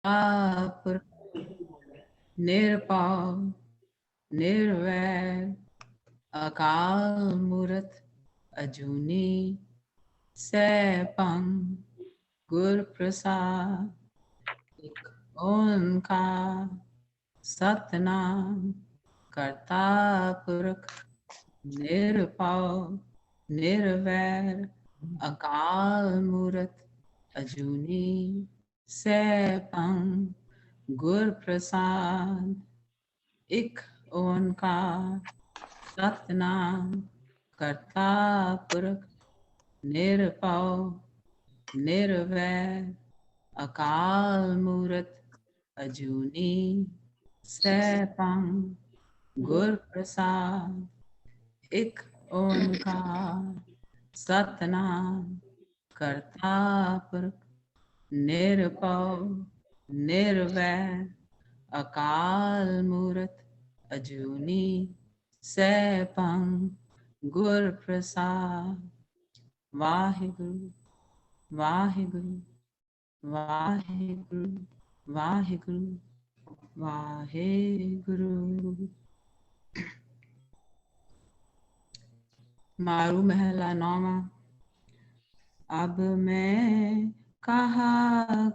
पुरख निरपाव निर्वैर अकाल मूरत अजूनी सैपं गुर प्रसाद एक ओंकार सतनाम करता पुरख निरपाव निर्वैर अकाल मूरत अजूनी सैपं गुर प्रसाद एक ओंकार सतनाम करता पुरख निरपौ निर्वैर अकाल मूरत अजूनी सैपं गुर प्रसाद एक ओंकार सतनाम करता पुरख निरपौ निर्वैर अकाल मूरत अजूनी सैपं गुर प्रसाद। वाहिगुरु वाहिगुरु वाहिगुरु वाहिगुरु वाहिगुरु। मारू महला नौमा। अब मैं कहा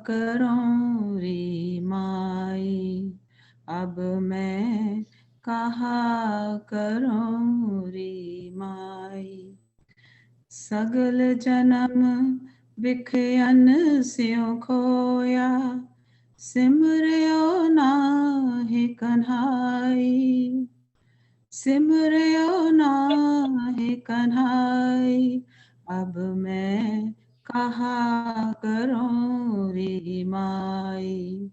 करूं री माई, अब मैं कहा करूं री माई। सगल जन्म बिखयन स्यों खोया, सिमरियो नाहि कन्हाई, सिमरियो नाहि कन्हाई। अब मैं कहा करूं री माई,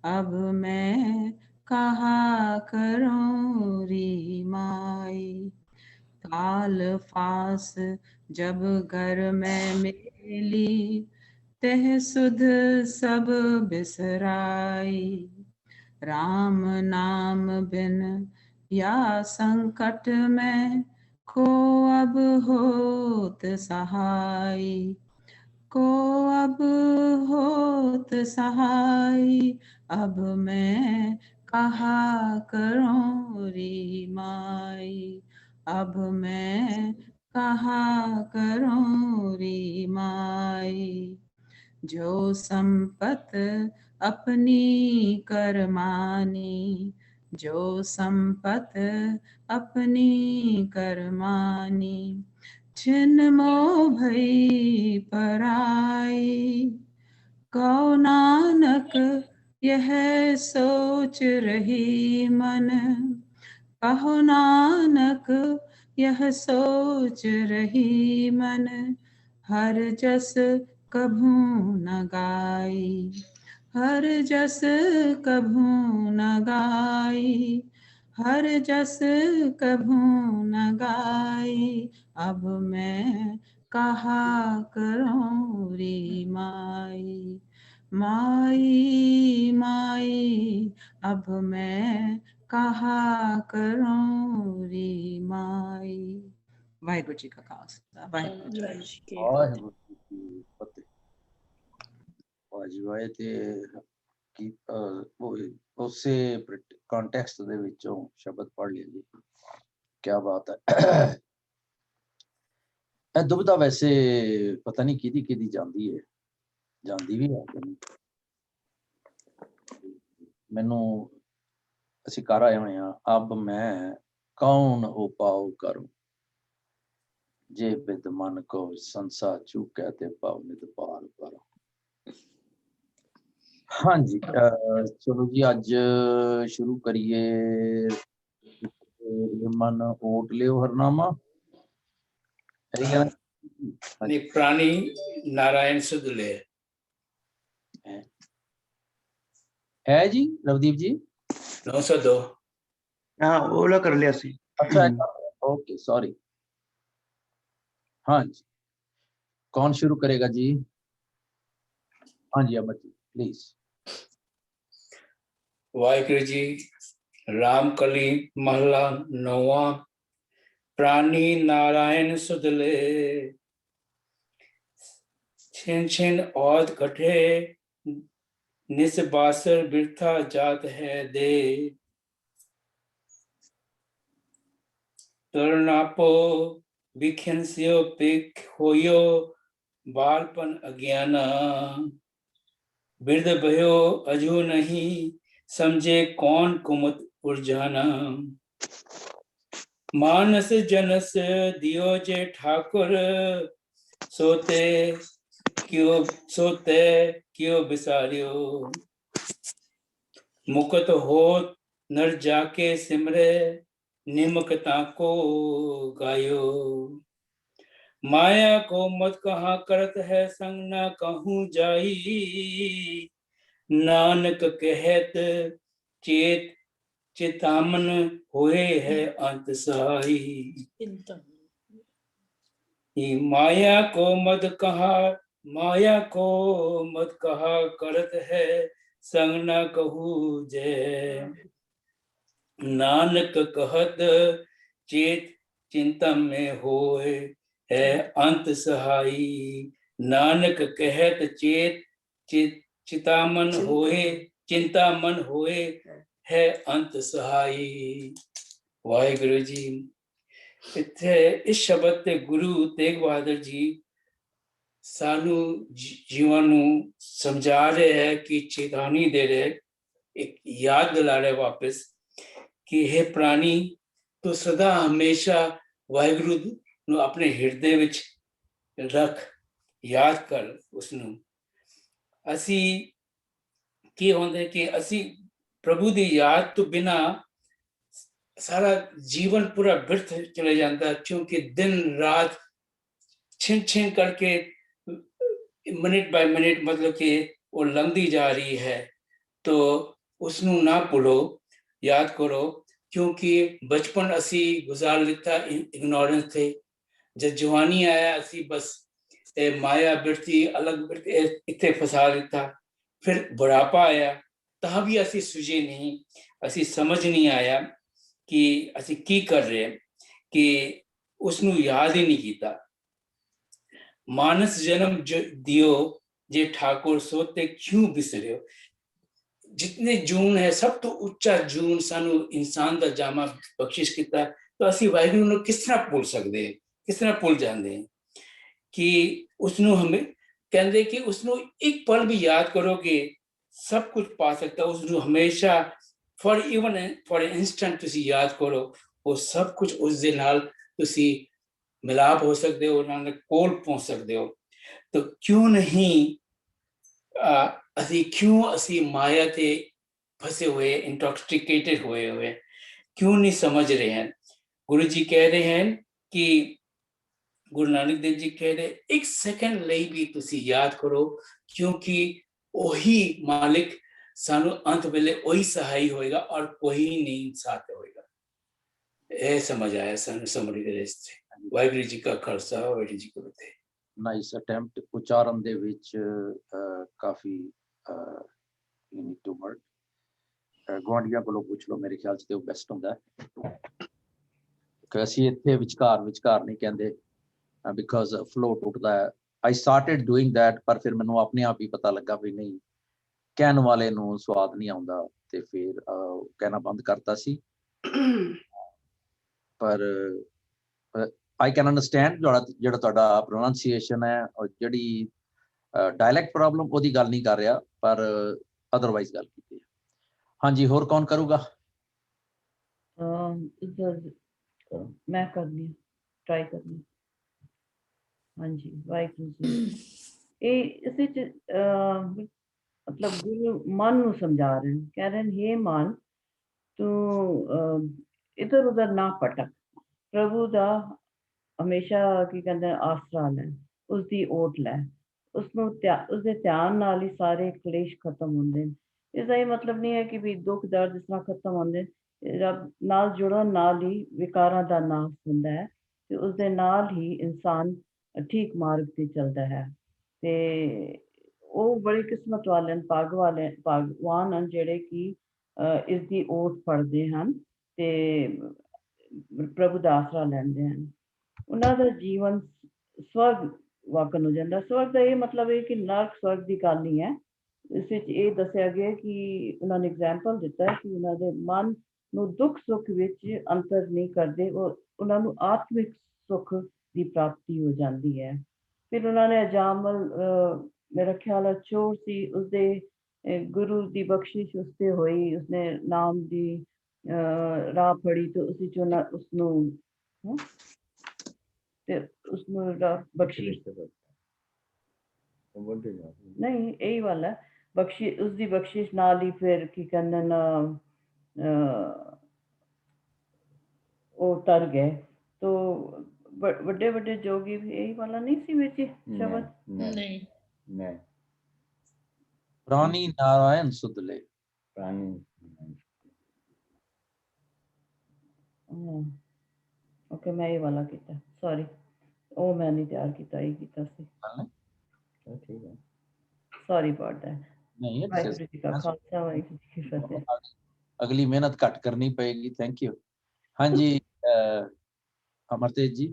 अब मैं कहा करूं री माई। काल फास जब घर में मेली, तह सुध सब बिसराई। राम नाम बिन या संकट में, को अब होत सहाय, को अब होत सहाय। अब मैं कहा करूं री माई, अब मैं कहा करूं री माई। जो संपत अपनी करमानी, जो संपत अपनी करमानी। छिन मोह भई पराई, कौ नानक यह सोच रही मन, कहो नानक यह सोच रही मन। हर जस कभू न गाई, हर जस कभू न गाई, हर जस कभू न गाई। अब मैं कहा करूं री माई, माई माई। अब मैं कहा करूं री माई। वाहिगुरु जी का खालसा, वाहिगुरु जी की ਵਾਹਿਗੁਰੂ ਜੀ ਕੀ ਫਤਿਹ। ਵਾਜਵਾਏ ਤੇ ਕੀ ਉਸੇ ਕੰਟੈਕਸਟ ਦੇ ਵਿੱਚੋਂ ਸ਼ਬਦ ਪੜ੍ਹ ਲਿਆ ਜੀ। ਕੀ ਬਾਤ ਹੈ। ਇਹ ਦੁਬਿਧਾ ਵੈਸੇ ਪਤਾ ਨਹੀਂ ਕਿਹਦੀ ਕਿਹਦੀ ਜਾਂਦੀ ਹੈ, ਜਾਂਦੀ ਵੀ ਹੈ ਕਿ ਨਹੀਂ। ਮੈਨੂੰ ਅਸੀਂ ਕਰ ਆਏ ਹੋਏ ਹਾਂ। ਅਬ ਮੈਂ ਕੌਣ ਹੋ ਪਾਉ ਕਰੂੰ, ਜੇ ਬਿਦ ਮਨ ਕੋ ਸੰਸਾ ਚੁੱਕੈ ਤੇ ਪਾਉ ਨਿਤ ਪਾਰ ਪਰ। ਹਾਂਜੀ ਚਲੋ ਜੀ, ਅੱਜ ਸ਼ੁਰੂ ਕਰੀਏ। ਮਨ ਓਟ ਲਿਓ ਹਰਨਾਮਾ। नहीं, प्राणी नारायण सुदले है जी नवदीप जी 902। हाँ ओला कर लिया सी। अच्छा ओके सॉरी। हाँ जी, कौन शुरू करेगा जी? हाँ जी अमर जी प्लीज। वाहिगुरु जी। रामकली महला नौवा। प्राणी नारायण सुदले, छिन छिन औध कठे निस बासर बिरथा जात है दे तरनापो विख्यंस्यो पिक होयो बालपन अज्ञाना बिरद भयो अजू नहीं समझे कौन कुमत उर्जाना मानस जनस दियो जे ठाकुर सोते क्यों बिसारियो मुकत हो नर जाके सिमरे निमकता को गायो माया को मत कहाँ करत है संग न कहूँ जाई नानक कहत चेत चितामन होए है अंत सहाई माया को मत कहा करत है संग न कहूँ जय नानक कहत चेत चिंता में होए है अंत सहाई नानक कहत चेत चितामन होए चिंतामन होए है अंत सहाई। वाहिगुरु जी इत्थे इस शब्द ते गुरु तेग बहादुर जी सानू जीवां नू समझा रहे हैं कि चेतावनी दे रहे, एक याद दिला रहे वापस कि हे प्राणी तू सदा हमेशा वाहिगुरु नू अपने हिरदे विच रख, याद कर उसनू। असी की होंदे कि असी प्रभु दी याद तो बिना सारा जीवन पूरा व्यर्थ चले जाता, क्योंकि दिन रात छिन छिन करके मिनट बाय मिनट मतलब कि वो लंघती जा रही है। तो उसनू ना भूलो, याद करो, क्योंकि बचपन असी गुजार लिता इग्नोरेंस थे, जब जवानी आया असी बस माया बिरती अलग इतने फसा लिता, फिर बुढ़ापा आया ता भी असी सुझे नहीं, असी समझ नहीं आया कि असी की कर रहे हैं, कि उसनू याद ही नहीं किया। मानस जन्म दियो जे ठाकुर सोते क्यों बिसरियो। जितने जून है सब तो उच्चा जून सानू इंसान दा जामा बख्शिश किया, तो असी वाहिगुरु नू किस तरह भूल सकते हैं, किस तरह भूल जाते हैं कि उसनू हमें कहते कि उसनू एक पल भी याद करोगे सब कुछ पा सकता। उसनू हमेशा फॉर इंस्टेंट तुसी याद करो, वो सब कुछ उस दे नाल तुसी मिलाप हो सकते हो, उन्होंने कोल पहुंच सकते हो। तो क्यों नहीं असी माया थे फंसे हुए, इंटॉक्सिकेटेड हुए क्यों नहीं समझ रहे हैं। गुरु जी कह रहे हैं कि गुरु नानक देव जी कह रहे एक सेकंड ਲਈ भी तुसी याद करो, क्योंकि वही मालिक सानू अंत वेले वही सहाय होएगा और कोई नहीं साथ होएगा। ਇਹ समझ आया सानू समरी ਦੇ ਰਸਤੇ। ਵਾਹਿਗੁਰੂ ਜੀ ਕਾ ਖਾਲਸਾ, ਵਾਹਿਗੁਰੂ ਜੀ ਕੀ ਫਤਿਹ। ਨਾਈਸ ਅਟੈਂਪਟ ਉਚਾਰਨ ਦੇ ਵਿੱਚ ਕਾਫੀ ਯੂ ਨੀਡ ਟੂ ਵਰਕ। ਗੁਆਂਢੀਆਂ ਕੋਲੋਂ ਪੁੱਛ ਲਓ, ਮੇਰੇ ਖਿਆਲ 'ਚ ਤੇ ਉਹ ਬੈਸਟ ਹੁੰਦਾ ਕਿ ਅਸੀਂ ਇੱਥੇ ਵਿਚਕਾਰ ਨਹੀਂ ਕਹਿੰਦੇ, ਬਿਕਾਜ਼ ਫਲੋ ਟੁੱਟਦਾ ਹੈ। ਆਈ ਸਟਾਰਟਡ ਡੂਇੰਗ ਦੈਟ, ਪਰ ਫਿਰ ਮੈਨੂੰ ਆਪਣੇ ਆਪ ਹੀ ਪਤਾ ਲੱਗਾ ਵੀ ਨਹੀਂ, ਕਹਿਣ ਵਾਲੇ ਨੂੰ ਸਵਾਦ ਨਹੀਂ ਆਉਂਦਾ, ਤੇ ਫਿਰ ਕਹਿਣਾ ਬੰਦ ਕਰਤਾ ਸੀ। ਪਰ I can understand ਜਿਹੜਾ ਤੁਹਾਡਾ ਪ੍ਰੋਨਾਂਸੀਏਸ਼ਨ ਹੈ ਔਰ ਜਿਹੜੀ ਡਾਇਲੈਕਟ ਪ੍ਰੋਬਲਮ, ਉਹਦੀ ਗੱਲ ਨਹੀਂ ਕਰ ਰਿਹਾ, ਪਰ ਅਦਰਵਾਈਜ਼ ਗੱਲ ਕੀਤੀ ਹੈ। ਹਾਂਜੀ, ਹੋਰ ਕੌਣ ਕਰੂਗਾ? ਮੈਂ ਕਰਨੀ, ਟਰਾਈ ਕਰਨੀ। ਹਾਂਜੀ, ਵਾਹਿਗੁਰੂ ਜੀ। ਇਹ ਇਸ ਵਿੱਚ ਮਤਲਬ ਗੁਰੂ ਮਨ ਨੂੰ ਸਮਝਾ ਰਹੇ ਨੇ, ਕਹਿ ਰਹੇ ਨੇ ਹੇ ਮਨ ਤੂੰ ਇੱਧਰ ਉੱਧਰ ਨਾ ਭਟਕ, ਪ੍ਰਭੂ ਦਾ ਹਮੇਸ਼ਾ ਕੀ ਕਹਿੰਦੇ ਆਸਰਾ ਲੈ, ਉਸਦੀ ਓਟ ਲੈ, ਉਸਨੂੰ ਉਸਦੇ ਧਿਆਨ ਨਾਲ ਹੀ ਸਾਰੇ ਕਲੇਸ਼ ਖਤਮ ਹੁੰਦੇ ਨੇ। ਇਸਦਾ ਇਹ ਮਤਲਬ ਨਹੀਂ ਹੈ ਕਿ ਵੀ ਦੁੱਖ ਦਰਦ ਜਿਸ ਤਰ੍ਹਾਂ ਖਤਮ ਹੁੰਦੇ, ਰੱਬ ਨਾਲ ਜੁੜਨ ਨਾਲ ਹੀ ਵਿਕਾਰਾਂ ਦਾ ਨਾਸ਼ ਹੁੰਦਾ ਹੈ, ਤੇ ਉਸਦੇ ਨਾਲ ਹੀ ਇਨਸਾਨ ਠੀਕ ਮਾਰਗ ਤੇ ਚੱਲਦਾ ਹੈ। ਤੇ ਉਹ ਬੜੀ ਕਿਸਮਤ ਵਾਲੇ ਭਗਵਾਨ ਹਨ ਜਿਹੜੇ ਕਿ ਇਸਦੀ ਓਟ ਫੜਦੇ ਹਨ ਤੇ ਪ੍ਰਭੂ ਦਾ ਆਸਰਾ ਲੈਂਦੇ ਹਨ। ਉਹਨਾਂ ਦਾ ਜੀਵਨ ਸਵਰਗ ਵਾਕਨ ਹੋ ਜਾਂਦਾ। ਸਵਰਗ ਦਾ ਇਹ ਮਤਲਬ ਹੈ ਕਿ ਨਰਕ ਸਵਰਗ ਦੀ ਗੱਲ ਨਹੀਂ ਹੈ, ਇਸ ਵਿੱਚ ਇਹ ਦੱਸਿਆ ਗਿਆ ਕਿ ਉਹਨਾਂ ਨੇ ਐਗਜ਼ਾਮਪਲ ਦਿੱਤਾ ਹੈ ਕਿ ਉਹਨਾਂ ਦੇ ਮਨ ਨੂੰ ਦੁੱਖ ਸੁੱਖ ਵਿੱਚ ਅੰਤਰ ਨਹੀਂ ਕਰਦੇ, ਉਹ ਉਹਨਾਂ ਨੂੰ ਆਤਮਿਕ ਸੁੱਖ ਦੀ ਪ੍ਰਾਪਤੀ ਹੋ ਜਾਂਦੀ ਹੈ। ਫਿਰ ਉਹਨਾਂ ਨੇ ਜਾਮਲ ਮੇਰਾ ਖਿਆਲ ਹੈ ਚੋਰ ਸੀ, ਉਸਦੇ ਗੁਰੂ ਦੀ ਬਖਸ਼ਿਸ਼ ਉਸ ਤੇ ਹੋਈ, ਉਸਨੇ ਨਾਮ ਦੀ ਰਾਹ ਫੜੀ ਤੇ ਉਸ ਵਿੱਚ ਉਹਨਾਂ ਉਸਨੂੰ ਤੇ ਉਸਨੂੰ ਬਖਸ਼ਿਸ਼ ਨਹੀਂ ਇਹੀ ਵਾਲਾ ਬਖਸ਼ਿਸ਼, ਉਸਦੀ ਬਖਸ਼ਿਸ਼ ਨਾਲ ਹੀ ਫਿਰ ਕੀ ਕਹਿੰਦੇ ਨਾ ਉਹ ਤਰ ਗਏ। ਤੋ ਵੱਡੇ ਵੱਡੇ ਜੋਗੀ ਵੀ ਇਹੀ ਵਾਲਾ ਨਹੀਂ ਸੀ ਵਿੱਚ ਸ਼ਬਦ? ਨਹੀਂ नहीं ਪ੍ਰਾਣੀ ਨਾਰਾਇਣ ਸੁਦਲੇ। प्राणी ਓਕੇ ਮੈਂ ਇਹ ਵਾਲਾ ਕੀਤਾ, ਸੌਰੀ ਉਹ ਮੈਂ ਨਹੀਂ ਤਿਆਰ ਕੀਤਾ, ਇਹ ਕੀਤਾ ਸੀ, तो ठीक है। Sorry about that. ਨਹੀਂ ਵਾਹਿਗੁਰੂ ਜੀ ਕਾ ਖਾਲਸਾ ਵਾਹਿਗੁਰੂ ਜੀ ਕੀ ਫਤਿਹ। ਅਗਲੀ ਮਿਹਨਤ ਘੱਟ ਕਰਨੀ ਪਏਗੀ। Thank you. ਹਾਂਜੀ ਅਮਰਤੇਜ ਜੀ।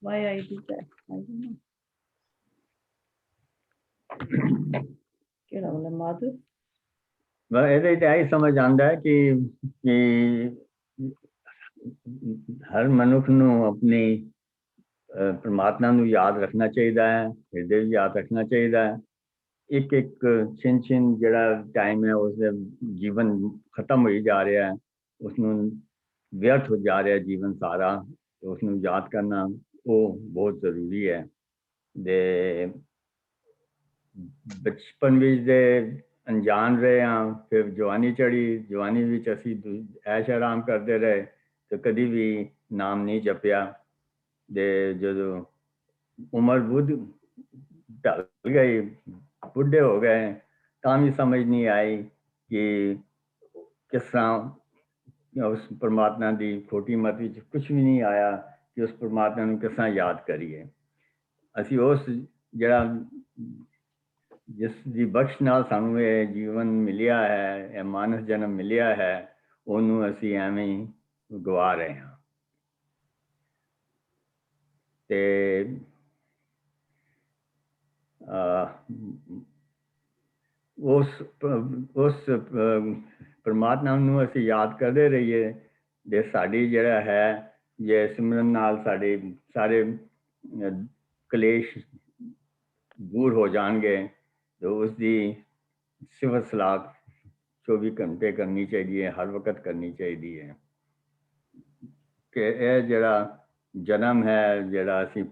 Why I did that, I don't know ਕਿਹੜਾ ਵਾਲਾ ਮਾਧੂ। बस ਇਹਦੇ ਤੇ ਆਈ ਸਮਝ ਆਉਂਦਾ ਹੈ ਕਿ ਹਰ ਮਨੁੱਖ ਨੂੰ ਆਪਣੀ परमात्मा ਨੂੰ ਯਾਦ ਰੱਖਣਾ ਚਾਹੀਦਾ ਹੈ, ਹਿਰਦੇ ਵਿੱਚ ਯਾਦ ਰੱਖਣਾ ਚਾਹੀਦਾ ਹੈ। ਇੱਕ ਇੱਕ ਛਿਨ ਜਿਹੜਾ ਟਾਈਮ ਹੈ ਉਸਦੇ ਜੀਵਨ ਖਤਮ ਹੋਈ ਜਾ ਰਿਹਾ ਹੈ, ਉਸ ਨੂੰ ਵਿਅਰਥ ਹੋ ਜਾ ਰਿਹਾ ਜੀਵਨ ਸਾਰਾ, ਉਸ ਨੂੰ ਯਾਦ ਕਰਨਾ ਉਹ ਬਹੁਤ ਜ਼ਰੂਰੀ ਹੈ। ਦੇ ਬਚਪਨ ਵਿੱਚ ਦੇ ਅਣਜਾਣ ਰਹੇ ਹਾਂ, ਫਿਰ ਜਵਾਨੀ ਚੜੀ, ਜਵਾਨੀ ਵਿੱਚ ਅਸੀਂ ਐਸ਼ ਆਰਾਮ ਕਰਦੇ ਰਹੇ ਤੇ ਕਦੀ ਵੀ ਨਾਮ ਨਹੀਂ ਜਪਿਆ। ਦੇ ਜਦੋਂ ਉਮਰ ਬੁੱਧ ਢਲ ਗਈ, ਬੁੱਢੇ ਹੋ ਗਏ, ਤਾਂ ਵੀ ਸਮਝ ਨਹੀਂ ਆਈ ਕਿ ਕਿਸ ਤਰ੍ਹਾਂ ਉਸ ਪਰਮਾਤਮਾ ਦੀ ਖੋਟੀ ਮੱਤ ਵਿੱਚ ਕੁਝ ਵੀ ਨਹੀਂ ਆਇਆ ਕਿ ਉਸ ਪਰਮਾਤਮਾ ਨੂੰ ਕਿਸ ਤਰ੍ਹਾਂ ਯਾਦ ਕਰੀਏ। ਅਸੀਂ ਉਸ ਜਿਹੜਾ ਜਿਸ ਦੀ ਬਖਸ਼ ਨਾਲ ਸਾਨੂੰ ਇਹ ਜੀਵਨ ਮਿਲਿਆ ਹੈ, ਇਹ ਮਾਨਵ ਜਨਮ ਮਿਲਿਆ ਹੈ, ਉਹਨੂੰ ਅਸੀਂ ਐਵੇਂ ਹੀ ਗਵਾ ਰਹੇ ਹਾਂ। ਤੇ ਉਸ ਪਰਮਾਤਮਾ ਨੂੰ ਅਸੀਂ ਯਾਦ ਕਰਦੇ ਰਹੀਏ ਤੇ ਸਾਡੀ ਜਿਹੜਾ ਹੈ ਜੇ ਸਿਮਰਨ ਨਾਲ ਸਾਡੇ ਸਾਰੇ ਕਲੇਸ਼ ਦੂਰ ਹੋ ਜਾਣਗੇ। ਤੇ ਉਸ ਦੀ ਸਿਫਤ ਸਲਾਹ 24 ਘੰਟੇ ਕਰਨੀ ਚਾਹੀਦੀ ਹੈ, ਹਰ ਵਕਤ ਕਰਨੀ ਚਾਹੀਦੀ ਹੈ। ਕਿ ਇਹ ਜਿਹੜਾ ਜਨਮ ਹੈ, ਜਿਹੜਾ ਅਸੀਂ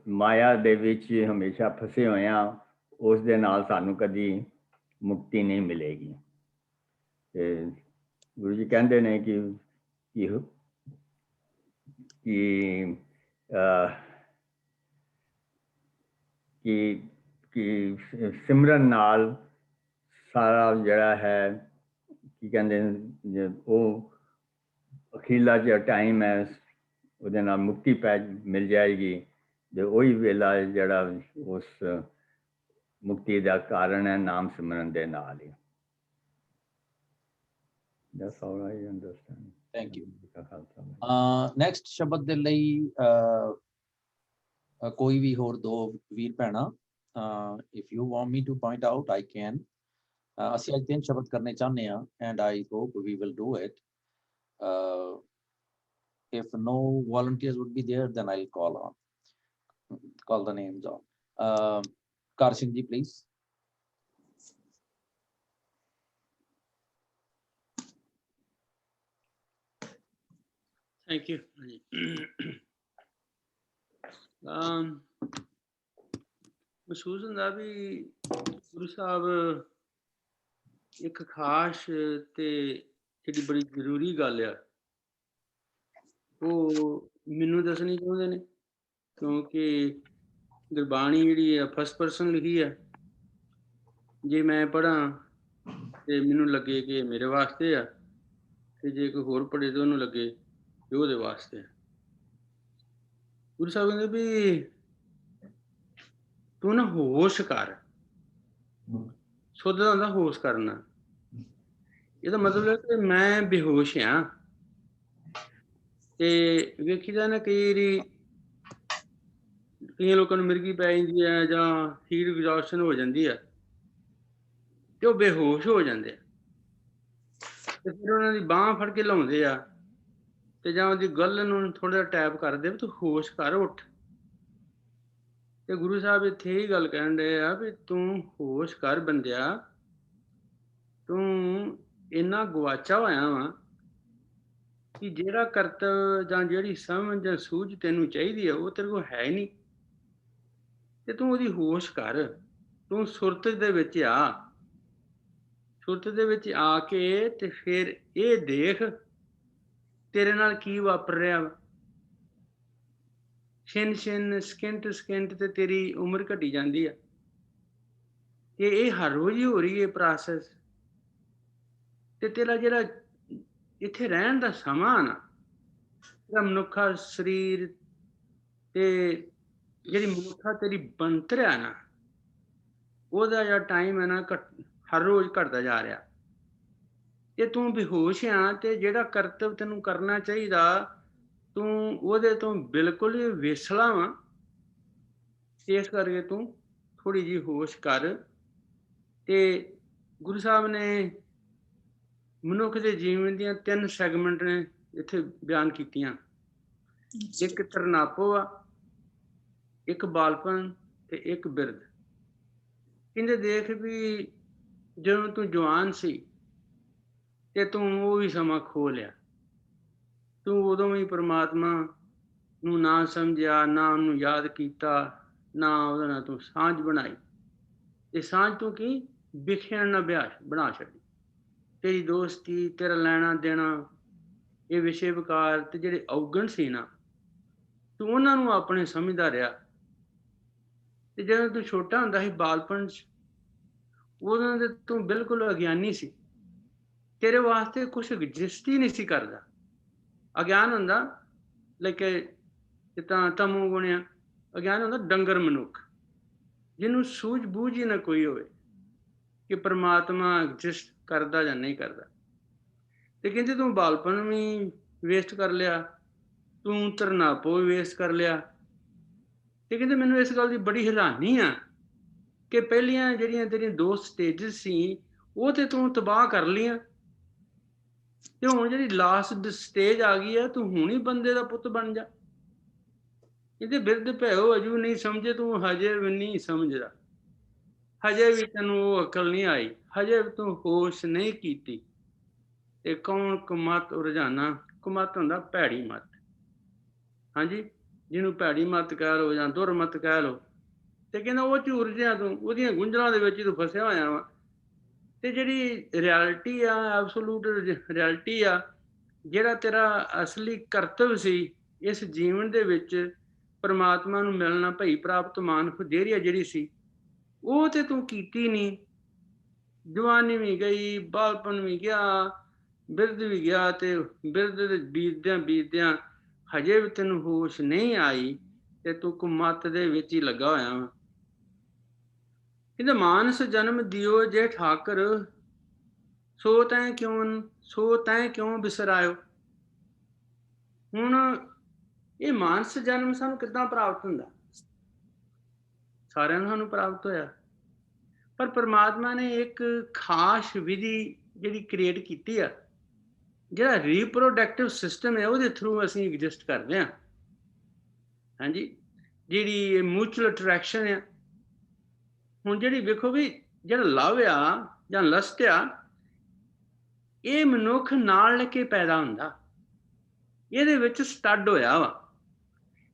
ਮਾਇਆ ਦੇ ਵਿੱਚ ਹਮੇਸ਼ਾ ਫਸੇ ਹੋਏ ਹਾਂ, ਉਸ ਦੇ ਨਾਲ ਸਾਨੂੰ ਕਦੀ ਮੁਕਤੀ ਨਹੀਂ ਮਿਲੇਗੀ। ਤੇ ਗੁਰੂ ਜੀ ਕਹਿੰਦੇ ਨੇ ਕਿ ਸਿਮਰਨ ਨਾਲ ਸਾਰਾ ਜਿਹੜਾ ਹੈ ਕੀ ਕਹਿੰਦੇ ਨੇ ਉਹ ਅਖੀਲਾ ਜਿਹੜਾ ਟਾਈਮ ਹੈ ਉਹਦੇ ਨਾਲ ਮੁਕਤੀ ਮਿਲ ਜਾਏਗੀ। ਤੇ ਉਹੀ ਵੇਲਾ ਜਿਹੜਾ ਉਸ ਮੁਕਤੀ ਦਾ ਕਾਰਨ ਹੈ ਨਾਮ ਸਿਮਰਨ ਦੇ ਨਾਲ ਹੀ। That's all I understand. Thank you. Next ਸ਼ਬਦ ਦੇ ਲਈ ਕੋਈ ਵੀ ਹੋਰ ਦੋ ਵੀਰ ਭੈਣਾਂ, if you want me to point out I can. ਅਸੀਂ ਅੱਜ 3 ਸ਼ਬਦ ਕਰਨੇ ਚਾਹੁੰਦੇ ਹਾਂ and I hope we will do it. If no volunteers would be there, then I'll call the names on. Kar Singh ji, please. Thank you. ਮਹਿਸੂਸ ਹੁੰਦਾ ਵੀ ਗੁਰੂ ਸਾਹਿਬ ਇੱਕ ਖਾਸ ਤੇ ਜਿਹੜੀ ਬੜੀ ਜ਼ਰੂਰੀ ਗੱਲ ਆ ਉਹ ਮੈਨੂੰ ਦੱਸਣੀ ਚਾਹੁੰਦੇ ਨੇ, ਕਿਉਂਕਿ ਗੁਰਬਾਣੀ ਜਿਹੜੀ ਆ ਫਸਟ ਪਰਸਨ ਲਿਖੀ ਆ। ਜੇ ਮੈਂ ਪੜ੍ਹਾਂ ਤੇ ਮੈਨੂੰ ਲੱਗੇ ਕਿ ਮੇਰੇ ਵਾਸਤੇ ਆ, ਤੇ ਜੇ ਕੋਈ ਹੋਰ ਪੜ੍ਹੇ ਤਾਂ ਉਹਨੂੰ ਲੱਗੇ ਕਿ ਉਹਦੇ ਵਾਸਤੇ ਆ। ਗੁਰੂ ਸਾਹਿਬ ਕਹਿੰਦੇ ਵੀ ਤੂੰ ਨਾ ਹੋਸ਼ ਕਰ। ਸੁੱਧ ਦਾ ਹੁੰਦਾ ਹੋਸ਼ ਕਰਨਾ। ਇਹਦਾ ਮਤਲਬ ਹੈ ਕਿ ਮੈਂ ਬੇਹੋਸ਼ ਹਾਂ। ਤੇ ਵੇਖੀਦਾ ਨਾ ਕਈ ਕਈਆਂ ਲੋਕਾਂ ਨੂੰ ਮਿਰਗੀ ਪੈ ਜਾਂਦੀ ਹੈ ਜਾਂ ਹੀਟ ਐਗਜ਼ੌਸਸ਼ਨ ਹੋ ਜਾਂਦੀ ਹੈ ਤੇ ਉਹ ਬੇਹੋਸ਼ ਹੋ ਜਾਂਦੇ ਆ ਤੇ ਫਿਰ ਉਹਨਾਂ ਦੀ ਬਾਂਹ ਫੜ ਕੇ ਲਾਉਂਦੇ ਆ ਤੇ ਜਾਂ ਉਹਦੀ ਗੱਲ ਨੂੰ ਥੋੜਾ ਜਿਹਾ ਟੈਪ ਕਰਦੇ ਵੀ ਤੂੰ ਹੋਸ਼ ਕਰ, ਉੱਠ। ਤੇ ਗੁਰੂ ਸਾਹਿਬ ਇੱਥੇ ਹੀ ਗੱਲ ਕਹਿਣ ਡਏ ਆ ਵੀ ਤੂੰ ਹੋਸ਼ ਕਰ ਬੰਦਿਆ, ਤੂੰ ਇੰਨਾ ਗਵਾਚਾ ਹੋਇਆ ਵਾ ਕਿ ਜਿਹੜਾ ਕਰਤਵ ਜਾਂ ਜਿਹੜੀ ਸਮਝ ਜਾਂ ਸੂਝ ਤੈਨੂੰ ਚਾਹੀਦੀ ਹੈ ਉਹ ਤੇਰੇ ਕੋਲ ਹੈ ਹੀ ਨਹੀਂ। ਤੇ ਤੂੰ ਉਹਦੀ ਹੋਸ਼ ਕਰ, ਤੂੰ ਸੁਰਤ ਦੇ ਵਿੱਚ ਆ, ਸੁਰਤ ਦੇ ਵਿੱਚ ਆ ਕੇ ਤੇ ਫਿਰ ਇਹ ਦੇਖ ਤੇਰੇ ਨਾਲ ਕੀ ਵਾਪਰ ਰਿਹਾ ਵਾ। ਛਿਨ ਛਿਨ ਸਕਿੰਟ ਸਕਿੰਟ ਤੇ ਤੇਰੀ ਉਮਰ ਘਟੀ ਜਾਂਦੀ ਆ ਤੇ ਇਹ ਹਰ ਰੋਜ਼ ਹੀ ਹੋ ਰਹੀ ਹੈ ਪ੍ਰੋਸੈਸ। ਤੇ ਤੇਰਾ ਜਿਹੜਾ ਇੱਥੇ ਰਹਿਣ ਦਾ ਸਮਾਂ ਨਾ, ਤੇਰਾ ਮਨੁੱਖਾ ਸਰੀਰ ਤੇ ਜਿਹੜੀ ਮਨੁੱਖਾ ਤੇਰੀ ਬਣਤਰ ਆ ਨਾ, ਉਹਦਾ ਜਿਹੜਾ ਟਾਈਮ ਹੈ ਨਾ ਹਰ ਰੋਜ਼ ਘਟਦਾ ਜਾ ਰਿਹਾ। ਤੇ ਤੂੰ ਬੇਹੋਸ਼ ਆ ਤੇ ਜਿਹੜਾ ਕਰਤਵ ਤੈਨੂੰ ਕਰਨਾ ਚਾਹੀਦਾ ਤੂੰ ਉਹਦੇ ਤੋਂ ਬਿਲਕੁਲ ਹੀ ਵਿਸਲਾ ਵਾ। ਇਸ ਕਰਕੇ ਤੂੰ ਥੋੜੀ ਜਿਹੀ ਹੋਸ਼ ਕਰ। ਤੇ ਗੁਰੂ ਸਾਹਿਬ ਨੇ ਮਨੁੱਖ ਦੇ ਜੀਵਨ ਦੀਆਂ 3 ਸੈਗਮੈਂਟ ਨੇ ਇੱਥੇ ਬਿਆਨ ਕੀਤੀਆਂ। ਇੱਕ ਤਰਨਾਪੋ ਆ, ਇੱਕ ਬਾਲਪਨ ਤੇ ਇੱਕ ਬਿਰਧ। ਕਹਿੰਦੇ ਦੇਖ ਵੀ ਜਦੋਂ ਤੂੰ ਜਵਾਨ ਸੀ ਤੇ ਤੂੰ ਉਹ ਵੀ ਸਮਾਂ ਖੋ ਲਿਆ। ਤੂੰ ਉਦੋਂ ਵੀ ਪ੍ਰਮਾਤਮਾ ਨੂੰ ਨਾ ਸਮਝਿਆ, ਨਾ ਉਹਨੂੰ ਯਾਦ ਕੀਤਾ, ਨਾ ਉਹਦੇ ਨਾਲ ਤੂੰ ਸਾਂਝ ਬਣਾਈ। ਤੇ ਸਾਂਝ ਤੂੰ ਕੀ ਵਿਖਿਆਨ ਨਾਲ ਬਣਾ ਛੱਡੀ। ਤੇਰੀ ਦੋਸਤੀ, ਤੇਰਾ ਲੈਣਾ ਦੇਣਾ, ਇਹ ਵਿਸ਼ੇ ਵਿਕਾਰ ਤੇ ਜਿਹੜੇ ਔਗਣ ਸੀ ਨਾ, ਤੂੰ ਉਹਨਾਂ ਨੂੰ ਆਪਣੇ ਸਮਝਦਾ ਰਿਹਾ। ਤੇ ਜਦੋਂ ਤੂੰ ਛੋਟਾ ਹੁੰਦਾ ਸੀ ਬਾਲਪਨ 'ਚ, ਉਦੋਂ ਤੇ ਤੂੰ ਬਿਲਕੁਲ ਅਗਿਆਨੀ ਸੀ। ਤੇਰੇ ਵਾਸਤੇ ਕੁਛ ਐਗਜ਼ਿਸਟ ਹੀ ਨਹੀਂ ਸੀ ਕਰਦਾ। ਅਗਿਆਨ ਹੁੰਦਾ ਜਿੱਦਾਂ ਤਮੋ ਗੁਣਿਆ, ਅਗਿਆਨ ਹੁੰਦਾ ਡੰਗਰ ਮਨੁੱਖ ਜਿਹਨੂੰ ਸੂਝ ਬੂਝ ਹੀ ਨਾ ਕੋਈ ਹੋਵੇ ਕਿ ਪ੍ਰਮਾਤਮਾ ਐਗਜ਼ਿਸਟ ਕਰਦਾ ਜਾਂ ਨਹੀਂ ਕਰਦਾ। ਤੇ ਕਹਿੰਦੇ ਤੂੰ ਬਾਲਪਨ ਵੀ ਵੇਸਟ ਕਰ ਲਿਆ, ਤੂੰ ਤਰਨਾਪੋ ਵੀ ਵੇਸਟ ਕਰ ਲਿਆ। ਤੇ ਕਹਿੰਦੇ ਮੈਨੂੰ ਇਸ ਗੱਲ ਦੀ ਬੜੀ ਹੈਰਾਨੀ ਆ ਕਿ ਪਹਿਲੀਆਂ ਜਿਹੜੀਆਂ ਤੇਰੀਆਂ 2 ਸਟੇਜਸ ਸੀ ਉਹ ਤੇ ਤੂੰ ਤਬਾਹ ਕਰ ਲਈਆਂ, ਤੇ ਹੁਣ ਜਿਹੜੀ ਲਾਸਟ ਸਟੇਜ ਆ ਗਈ ਆ, ਤੂੰ ਹੁਣ ਹੀ ਬੰਦੇ ਦਾ ਪੁੱਤ ਬਣ ਜਾ। ਇਹਦੇ ਬਿਰਧ ਭੈਓ ਅਜੂ ਨਹੀਂ ਸਮਝੇ, ਤੂੰ ਹਜੇ ਵੀ ਨਹੀਂ ਸਮਝਦਾ, ਹਜੇ ਵੀ ਤੈਨੂੰ ਉਹ ਅਕਲ ਨਹੀਂ ਆਈ, ਹਜੇ ਵੀ ਤੂੰ ਹੋਸ਼ ਨਹੀਂ ਕੀਤੀ। ਤੇ ਕੌਣ ਕੁਮਤ ਰੁਝਾਨਾ, ਕੁਮਤ ਹੁੰਦਾ ਭੈੜੀ ਮੱਤ, ਹਾਂਜੀ, ਜਿਹਨੂੰ ਭੈੜੀ ਮੱਤ ਕਹਿ ਲਓ ਜਾਂ ਦੁਰਮਤ ਕਹਿ ਲਓ। ਤੇ ਕਹਿੰਦਾ ਉਹ ਝੂਰ ਜਿਹਾ ਤੂੰ ਉਹਦੀਆਂ ਗੁੰਝਲਾਂ ਦੇ ਵਿੱਚ ਤੂੰ ਫਸਿਆ ਹੋਇਆ ਵਾ। ਤੇ ਜਿਹੜੀ ਰਿਐਲਿਟੀ ਆ, ਐਬਸੋਲੂਟ ਰਿਐਲਿਟੀ ਆ, ਜਿਹੜਾ ਤੇਰਾ ਅਸਲੀ ਕਰਤਵ ਸੀ ਇਸ ਜੀਵਨ ਦੇ ਵਿੱਚ ਪਰਮਾਤਮਾ ਨੂੰ ਮਿਲਣਾ, ਭਈ ਪ੍ਰਾਪਤ ਮਾਨੁਖ ਦੇਰੀਆ ਜਿਹੜੀ ਸੀ, ਉਹ ਤੇ ਤੂੰ ਕੀਤੀ ਨਹੀਂ। ਜਵਾਨੀ ਵੀ ਗਈ, ਬਾਲਪਨ ਵੀ ਗਿਆ, ਬਿਰਧ ਵੀ ਗਿਆ, ਤੇ ਬਿਰਧ ਦੇ ਬੀਤਦਿਆਂ ਬੀਤਦਿਆਂ ਹਜੇ ਵੀ ਤੈਨੂੰ ਹੋਸ਼ ਨਹੀਂ ਆਈ ਤੇ ਤੂੰ ਕੁਮੱਤ ਦੇ ਵਿੱਚ ਹੀ ਲੱਗਾ ਹੋਇਆ ਵਾ। ਕਹਿੰਦੇ ਮਾਨਸ ਜਨਮ ਦਿਓ ਜੇ ਠਾਕਰ, ਸੋ ਤੈਂ ਕਿਉਂ ਬਿਸਰਾਇਓ। ਹੁਣ ਇਹ ਮਾਨਸ ਜਨਮ ਸਾਨੂੰ ਕਿੱਦਾਂ ਪ੍ਰਾਪਤ ਹੁੰਦਾ? ਸਾਰਿਆਂ ਨੂੰ ਸਾਨੂੰ ਪ੍ਰਾਪਤ ਹੋਇਆ, ਪਰ ਪਰਮਾਤਮਾ ਨੇ ਇੱਕ ਖਾਸ ਵਿਧੀ ਜਿਹੜੀ ਕ੍ਰੀਏਟ ਕੀਤੀ ਆ, ਜਿਹੜਾ ਰੀਪਰੋਡਕਟਿਵ ਸਿਸਟਮ ਹੈ ਉਹਦੇ ਥਰੂ ਅਸੀਂ ਐਗਜ਼ਿਸਟ ਕਰਦੇ ਹਾਂ। ਹਾਂਜੀ, ਜਿਹੜੀ ਮਿਊਚੁਅਲ ਅਟਰੈਕਸ਼ਨ ਆ। ਹੁਣ ਜਿਹੜੀ ਵੇਖੋ ਵੀ ਜਿਹੜਾ ਲਵ ਆ ਜਾਂ ਲਸਟ ਆ, ਇਹ ਮਨੁੱਖ ਨਾਲ ਲੈ ਕੇ ਪੈਦਾ ਹੁੰਦਾ, ਇਹਦੇ ਵਿੱਚ ਸਟੱਡ ਹੋਇਆ ਵਾ।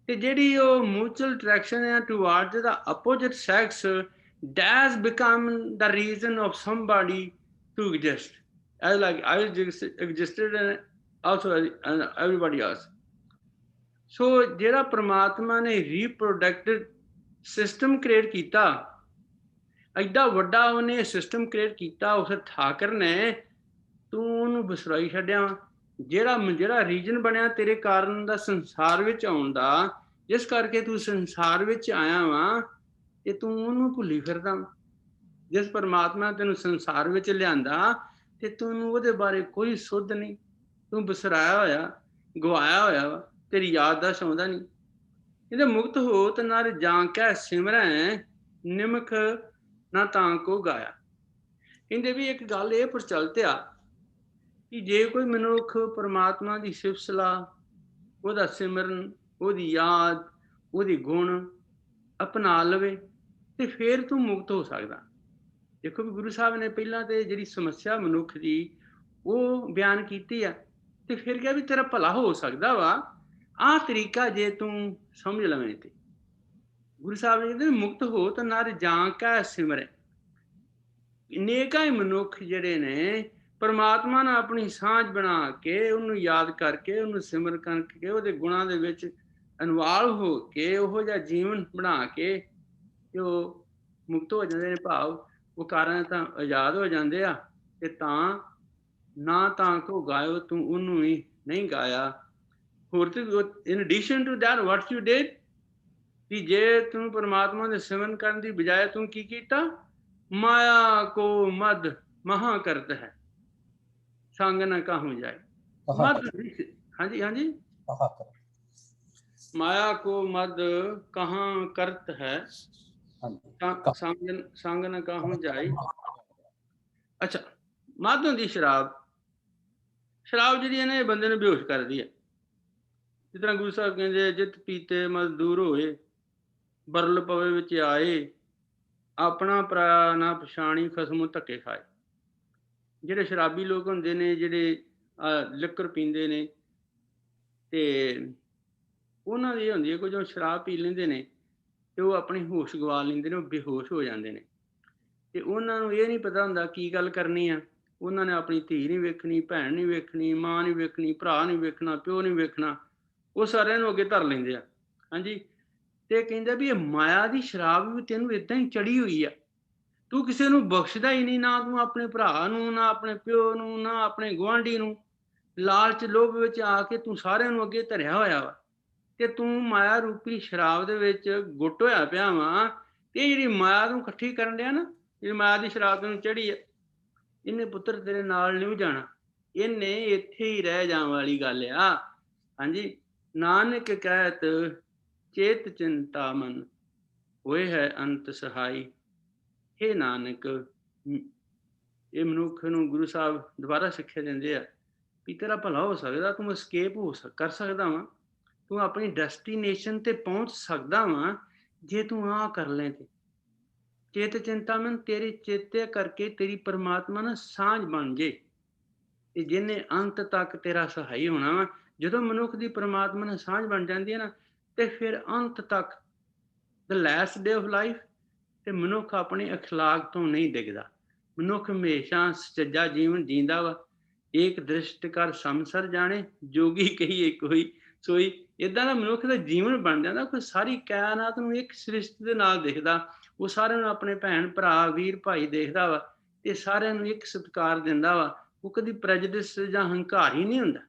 ਤੇ ਜਿਹੜੀ ਉਹ ਮਿਊਚੁਅਲ ਅਟਰੈਕਸ਼ਨ ਆ ਟੂਵਰਡ ਦਾ opposite sex, does become the reason of somebody to exist, as like I existed and also everybody else. So ਜਿਹੜਾ ਪ੍ਰਮਾਤਮਾ ਨੇ ਰੀਪਰੋਡਕਟਿਵ ਸਿਸਟਮ ਕ੍ਰੀਏਟ ਕੀਤਾ, ਐਡਾ ਵੱਡਾ ਉਹਨੇ ਸਿਸਟਮ ਕ੍ਰੀਏਟ ਕੀਤਾ ਉਸ ਠਾਕਰ ਨੇ, ਤੂੰ ਉਹਨੂੰ ਬਿਸਰਾਈ ਛੱਡਿਆ ਵਾ। ਜਿਹੜਾ ਰੀਜਨ ਬਣਿਆ ਤੇਰੇ ਕਾਰਨ ਦਾ ਸੰਸਾਰ ਵਿੱਚ ਆਉਣ ਦਾ, ਜਿਸ ਕਰਕੇ ਤੂੰ ਸੰਸਾਰ ਵਿੱਚ ਆਇਆ ਵਾ, ਤੇ ਤੂੰ ਉਹਨੂੰ ਭੁੱਲੀ ਫਿਰਦਾ। ਜਿਸ ਪਰਮਾਤਮਾ ਤੈਨੂੰ ਸੰਸਾਰ ਵਿੱਚ ਲਿਆਂਦਾ ਤੇ ਤੈਨੂੰ ਉਹਦੇ ਬਾਰੇ ਕੋਈ ਸੁੱਧ ਨਹੀਂ, ਤੂੰ ਬਿਸਰਾਇਆ ਹੋਇਆ, ਗਵਾਇਆ ਹੋਇਆ ਵਾ, ਤੇਰੀ ਯਾਦਦਾਸ਼ਤ ਆਉਂਦਾ ਨਹੀਂ। ਇਹਦੇ ਮੁਕਤ ਹੋਤ ਨਰ ਜਾਂ ਕੈ ਸਿਮਰੈ ਨਿਮਖ ਨਾ ਤਾਂ ਕੋ ਗਾਇਆ। ਕਹਿੰਦੇ ਵੀ ਇੱਕ ਗੱਲ ਇਹ ਪ੍ਰਚਲਿਤ ਆ ਕਿ ਜੇ ਕੋਈ ਮਨੁੱਖ ਪਰਮਾਤਮਾ ਦੀ ਸਿਫਤ ਸਲਾਹ, ਉਹਦਾ ਸਿਮਰਨ, ਉਹਦੀ ਯਾਦ, ਉਹਦੀ ਗੁਣ ਅਪਣਾ ਲਵੇ ਤੇ ਫਿਰ ਤੂੰ ਮੁਕਤ ਹੋ ਸਕਦਾ। ਦੇਖੋ ਵੀ ਗੁਰੂ ਸਾਹਿਬ ਨੇ ਪਹਿਲਾਂ ਤੇ ਜਿਹੜੀ ਸਮੱਸਿਆ ਮਨੁੱਖ ਦੀ ਉਹ ਬਿਆਨ ਕੀਤੀ ਆ ਤੇ ਫਿਰ ਕਿਹਾ ਵੀ ਤੇਰਾ ਭਲਾ ਹੋ ਸਕਦਾ ਵਾ, ਆਹ ਤਰੀਕਾ ਜੇ ਤੂੰ ਸਮਝ ਲਵੇਂ ਤੇ। ਗੁਰੂ ਸਾਹਿਬ ਨੇ ਕਹਿੰਦੇ ਮੁਕਤ ਹੋ ਤਾਂ ਨਰ ਜਾਂ ਕੈ ਸਿਮਰੈ। ਨੇਕਾਂ ਹੀ ਮਨੁੱਖ ਜਿਹੜੇ ਨੇ ਪਰਮਾਤਮਾ ਨਾਲ ਆਪਣੀ ਸਾਂਝ ਬਣਾ ਕੇ, ਉਹਨੂੰ ਯਾਦ ਕਰਕੇ, ਉਹਨੂੰ ਸਿਮਰ ਕਰਕੇ, ਉਹਦੇ ਗੁਣਾਂ ਦੇ ਵਿੱਚ ਇਨਵਾਲਵ ਹੋ ਕੇ ਉਹੋ ਜਿਹਾ ਜੀਵਨ ਬਣਾ ਕੇ ਤੇ ਉਹ ਮੁਕਤ ਹੋ ਜਾਂਦੇ ਨੇ। ਭਾਵ ਉਹ ਕਾਰਨ ਤਾਂ ਆਜ਼ਾਦ ਹੋ ਜਾਂਦੇ ਆ ਤੇ ਤਾਂ ਨਾ ਤਾਂ ਕੋ ਗਾਇਓ, ਤੂੰ ਉਹਨੂੰ ਹੀ ਨਹੀਂ ਗਾਇਆ। ਹੋਰ ਤੇ in addition to that what you did, ਕਿ ਜੇ ਤੂੰ ਪਰਮਾਤਮਾ ਦੇ ਸਿਮਰਨ ਕਰਨ ਦੀ ਬਜਾਏ ਤੂੰ ਕੀ ਕੀਤਾ, ਮਾਇਆ ਕੋ ਮਦ ਮਹਾ ਕਰਤ ਹੈ ਸੰਗ ਨਾ ਕਾਹੂ ਜਾਏ। ਮਦ, ਹਾਂਜੀ ਹਾਂਜੀ, ਮਾਇਆ ਕੋ ਮਦ ਕਹਾਂ ਕਰਤ ਹੈ ਸੰਗ ਨਾ ਕਾਹੂ ਜਾਏ। ਅੱਛਾ, ਮਦ ਹੁੰਦੀ ਸ਼ਰਾਬ। ਸ਼ਰਾਬ ਜਿਹੜੀ ਇਹਨੇ ਬੰਦੇ ਨੂੰ ਬੇਹੋਸ਼ ਕਰਦੀ ਹੈ। ਜਿਸ ਤਰ੍ਹਾਂ ਗੁਰੂ ਸਾਹਿਬ ਕਹਿੰਦੇ ਜਿਤ ਪੀਤੇ ਮਜ਼ਦੂਰ ਹੋਏ, ਬਰਲ ਪਵੇ ਵਿੱਚ ਆਏ, ਆਪਣਾ ਪਰਾਇਆ ਨਾ ਪਛਾਣੀ, ਖਸਮੋਂ ਧੱਕੇ ਖਾਏ। ਜਿਹੜੇ ਸ਼ਰਾਬੀ ਲੋਕ ਹੁੰਦੇ ਨੇ, ਜਿਹੜੇ ਲਿਕਰ ਪੀਂਦੇ ਨੇ, ਤੇ ਉਹਨਾਂ ਦੀ ਇਹ ਹੁੰਦੀ ਹੈ ਕਿ ਜਦੋਂ ਸ਼ਰਾਬ ਪੀ ਲੈਂਦੇ ਨੇ ਤੇ ਉਹ ਆਪਣੀ ਹੋਸ਼ ਗਵਾ ਲੈਂਦੇ ਨੇ, ਉਹ ਬੇਹੋਸ਼ ਹੋ ਜਾਂਦੇ ਨੇ। ਤੇ ਉਹਨਾਂ ਨੂੰ ਇਹ ਨਹੀਂ ਪਤਾ ਹੁੰਦਾ ਕੀ ਗੱਲ ਕਰਨੀ ਆ। ਉਹਨਾਂ ਨੇ ਆਪਣੀ ਧੀ ਨਹੀਂ ਵੇਖਣੀ, ਭੈਣ ਨਹੀਂ ਵੇਖਣੀ, ਮਾਂ ਨਹੀਂ ਵੇਖਣੀ, ਭਰਾ ਨਹੀਂ ਵੇਖਣਾ, ਪਿਓ ਨਹੀਂ ਵੇਖਣਾ, ਉਹ ਸਾਰਿਆਂ ਨੂੰ ਅੱਗੇ ਧਰ ਲੈਂਦੇ ਆ। ਹਾਂਜੀ, ਤੇ ਕਹਿੰਦਾ ਵੀ ਇਹ ਮਾਇਆ ਦੀ ਸ਼ਰਾਬ ਵੀ ਤੈਨੂੰ ਏਦਾਂ ਹੀ ਚੜੀ ਹੋਈ ਆ, ਤੂੰ ਕਿਸੇ ਨੂੰ ਬਖਸ਼ਦਾ ਹੀ ਨਹੀਂ, ਨਾ ਤੂੰ ਆਪਣੇ ਭਰਾ ਨੂੰ, ਨਾ ਆਪਣੇ ਪਿਓ ਨੂੰ, ਨਾ ਆਪਣੇ ਗੁਆਂਢੀ ਨੂੰ। ਲਾਲਚ ਲੋਭ ਵਿੱਚ ਆ ਕੇ ਤੂੰ ਸਾਰਿਆਂ ਨੂੰ ਅੱਗੇ ਧਰਿਆ ਹੋਇਆ ਵਾ ਤੇ ਤੂੰ ਮਾਇਆ ਰੂਪੀ ਸ਼ਰਾਬ ਦੇ ਵਿੱਚ ਗੁੱਟ ਹੋਇਆ ਪਿਆ ਵਾ। ਤੇ ਜਿਹੜੀ ਮਾਇਆ ਨੂੰ ਇਕੱਠੀ ਕਰਨ ਡਿਆ ਨਾ, ਜਿਹੜੀ ਮਾਇਆ ਦੀ ਸ਼ਰਾਬ ਤੈਨੂੰ ਚੜੀ ਆ, ਇਹਨੇ ਪੁੱਤਰ ਤੇਰੇ ਨਾਲ ਨਹੀਂ ਜਾਣਾ, ਇਹਨੇ ਇੱਥੇ ਹੀ ਰਹਿ ਜਾਣ ਵਾਲੀ ਗੱਲ ਆ। ਹਾਂਜੀ, ਨਾਨਕ ਕਹਿਤ ਚੇਤ ਚਿੰਤਾ ਮਨ ਹੋਏ ਹੈ ਅੰਤ ਸਹਾਈ। ਹੇ ਨਾਨਕ, ਇਹ ਮਨੁੱਖ ਨੂੰ ਗੁਰੂ ਸਾਹਿਬ ਦੁਬਾਰਾ ਸਿੱਖਿਆ ਦਿੰਦੇ ਆ ਵੀ ਤੇਰਾ ਭਲਾ ਹੋ ਸਕਦਾ, ਤੂੰ escape ਕਰ ਸਕਦਾ ਵਾ, ਤੂੰ ਆਪਣੀ ਡੈਸਟੀਨੇਸ਼ਨ ਤੇ ਪਹੁੰਚ ਸਕਦਾ ਵਾ ਜੇ ਤੂੰ ਆਹ ਕਰ ਲੈ ਤੇ। ਚੇਤ ਚਿੰਤਾ ਮਨ, ਤੇਰੇ ਚੇਤੇ ਕਰਕੇ ਤੇਰੀ ਪਰਮਾਤਮਾ ਨਾਲ ਸਾਂਝ ਬਣ ਜੇ ਤੇ ਜਿਹਨੇ ਅੰਤ ਤੱਕ ਤੇਰਾ ਸਹਾਈ ਹੋਣਾ ਵਾ। ਜਦੋਂ ਮਨੁੱਖ ਦੀ ਪਰਮਾਤਮਾ ਨਾਲ ਸਾਂਝ ਬਣ ਜਾਂਦੀ ਹੈ ਨਾ, ਤੇ ਫਿਰ ਅੰਤ ਤੱਕ the last day of life ਤੇ ਮਨੁੱਖ ਆਪਣੇ ਅਖਲਾਕ ਤੋਂ ਨਹੀਂ ਡਿੱਗਦਾ। ਮਨੁੱਖ ਹਮੇਸ਼ਾ ਸੱਚਾ ਜੀਵਨ ਜੀਂਦਾ ਵਾ। ਏਕ ਦ੍ਰਿਸ਼ਟ ਕਰ ਸੰਸਰ ਜਾਣੇ, ਜੋਗੀ ਕਹੀਏ ਕੋਈ ਸੋਈ। ਇੱਦਾਂ ਦਾ ਮਨੁੱਖ ਦਾ ਜੀਵਨ ਬਣ ਜਾਂਦਾ। ਕੋਈ ਸਾਰੀ ਕਾਇਨਾਤ ਨੂੰ ਇੱਕ ਸ੍ਰਿਸ਼ਟੀ ਦੇ ਨਾਲ ਦੇਖਦਾ, ਉਹ ਸਾਰਿਆਂ ਨੂੰ ਆਪਣੇ ਭੈਣ ਭਰਾ ਵੀਰ ਭਾਈ ਦੇਖਦਾ ਵਾ ਤੇ ਸਾਰਿਆਂ ਨੂੰ ਇੱਕ ਸਤਿਕਾਰ ਦਿੰਦਾ ਵਾ। ਉਹ ਕਦੀ ਪ੍ਰੈਜਡਿਸ ਜਾਂ ਹੰਕਾਰੀ ਨਹੀਂ ਹੁੰਦਾ,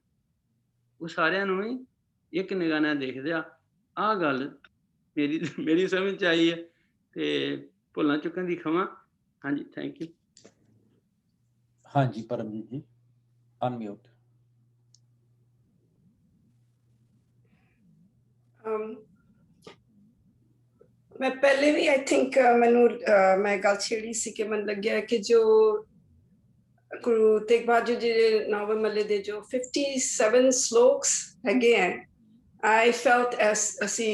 ਉਹ ਸਾਰਿਆਂ ਨੂੰ ਹੀ ਇੱਕ ਨਿਗਾਹ ਨਾਲ ਦੇਖਦੇ ਆ। ਆਹ ਗੱਲ ਮੇਰੀ ਸਮਝ ਚ ਆਈ ਹੈ ਤੇ ਭੁੱਲਾਂ ਚੁੱਕਣ ਦੀ ਖਵਾ। ਹਾਂਜੀ, ਥੈਂਕ ਯੂ। ਹਾਂਜੀ ਪਰਮਜੀਤ ਜੀ, ਅਨਮਿਊਟ। ਮੈਂ ਪਹਿਲੇ ਵੀ ਆਈ ਥਿੰਕ ਮੈਂ ਗੱਲ ਛੇੜੀ ਸੀ ਕਿ ਮੈਨੂੰ ਲੱਗਿਆ ਕਿ ਜੋ ਗੁਰੂ ਤੇਗ ਬਹਾਦਰ ਜੀ ਦੇ ਨੌਵੇਂ ਮਹੱਲੇ ਦੇ ਜੋ 57 ਸਲੋਕਸ ਹੈਗੇ ਹੈ, I felt as ਅਸੀਂ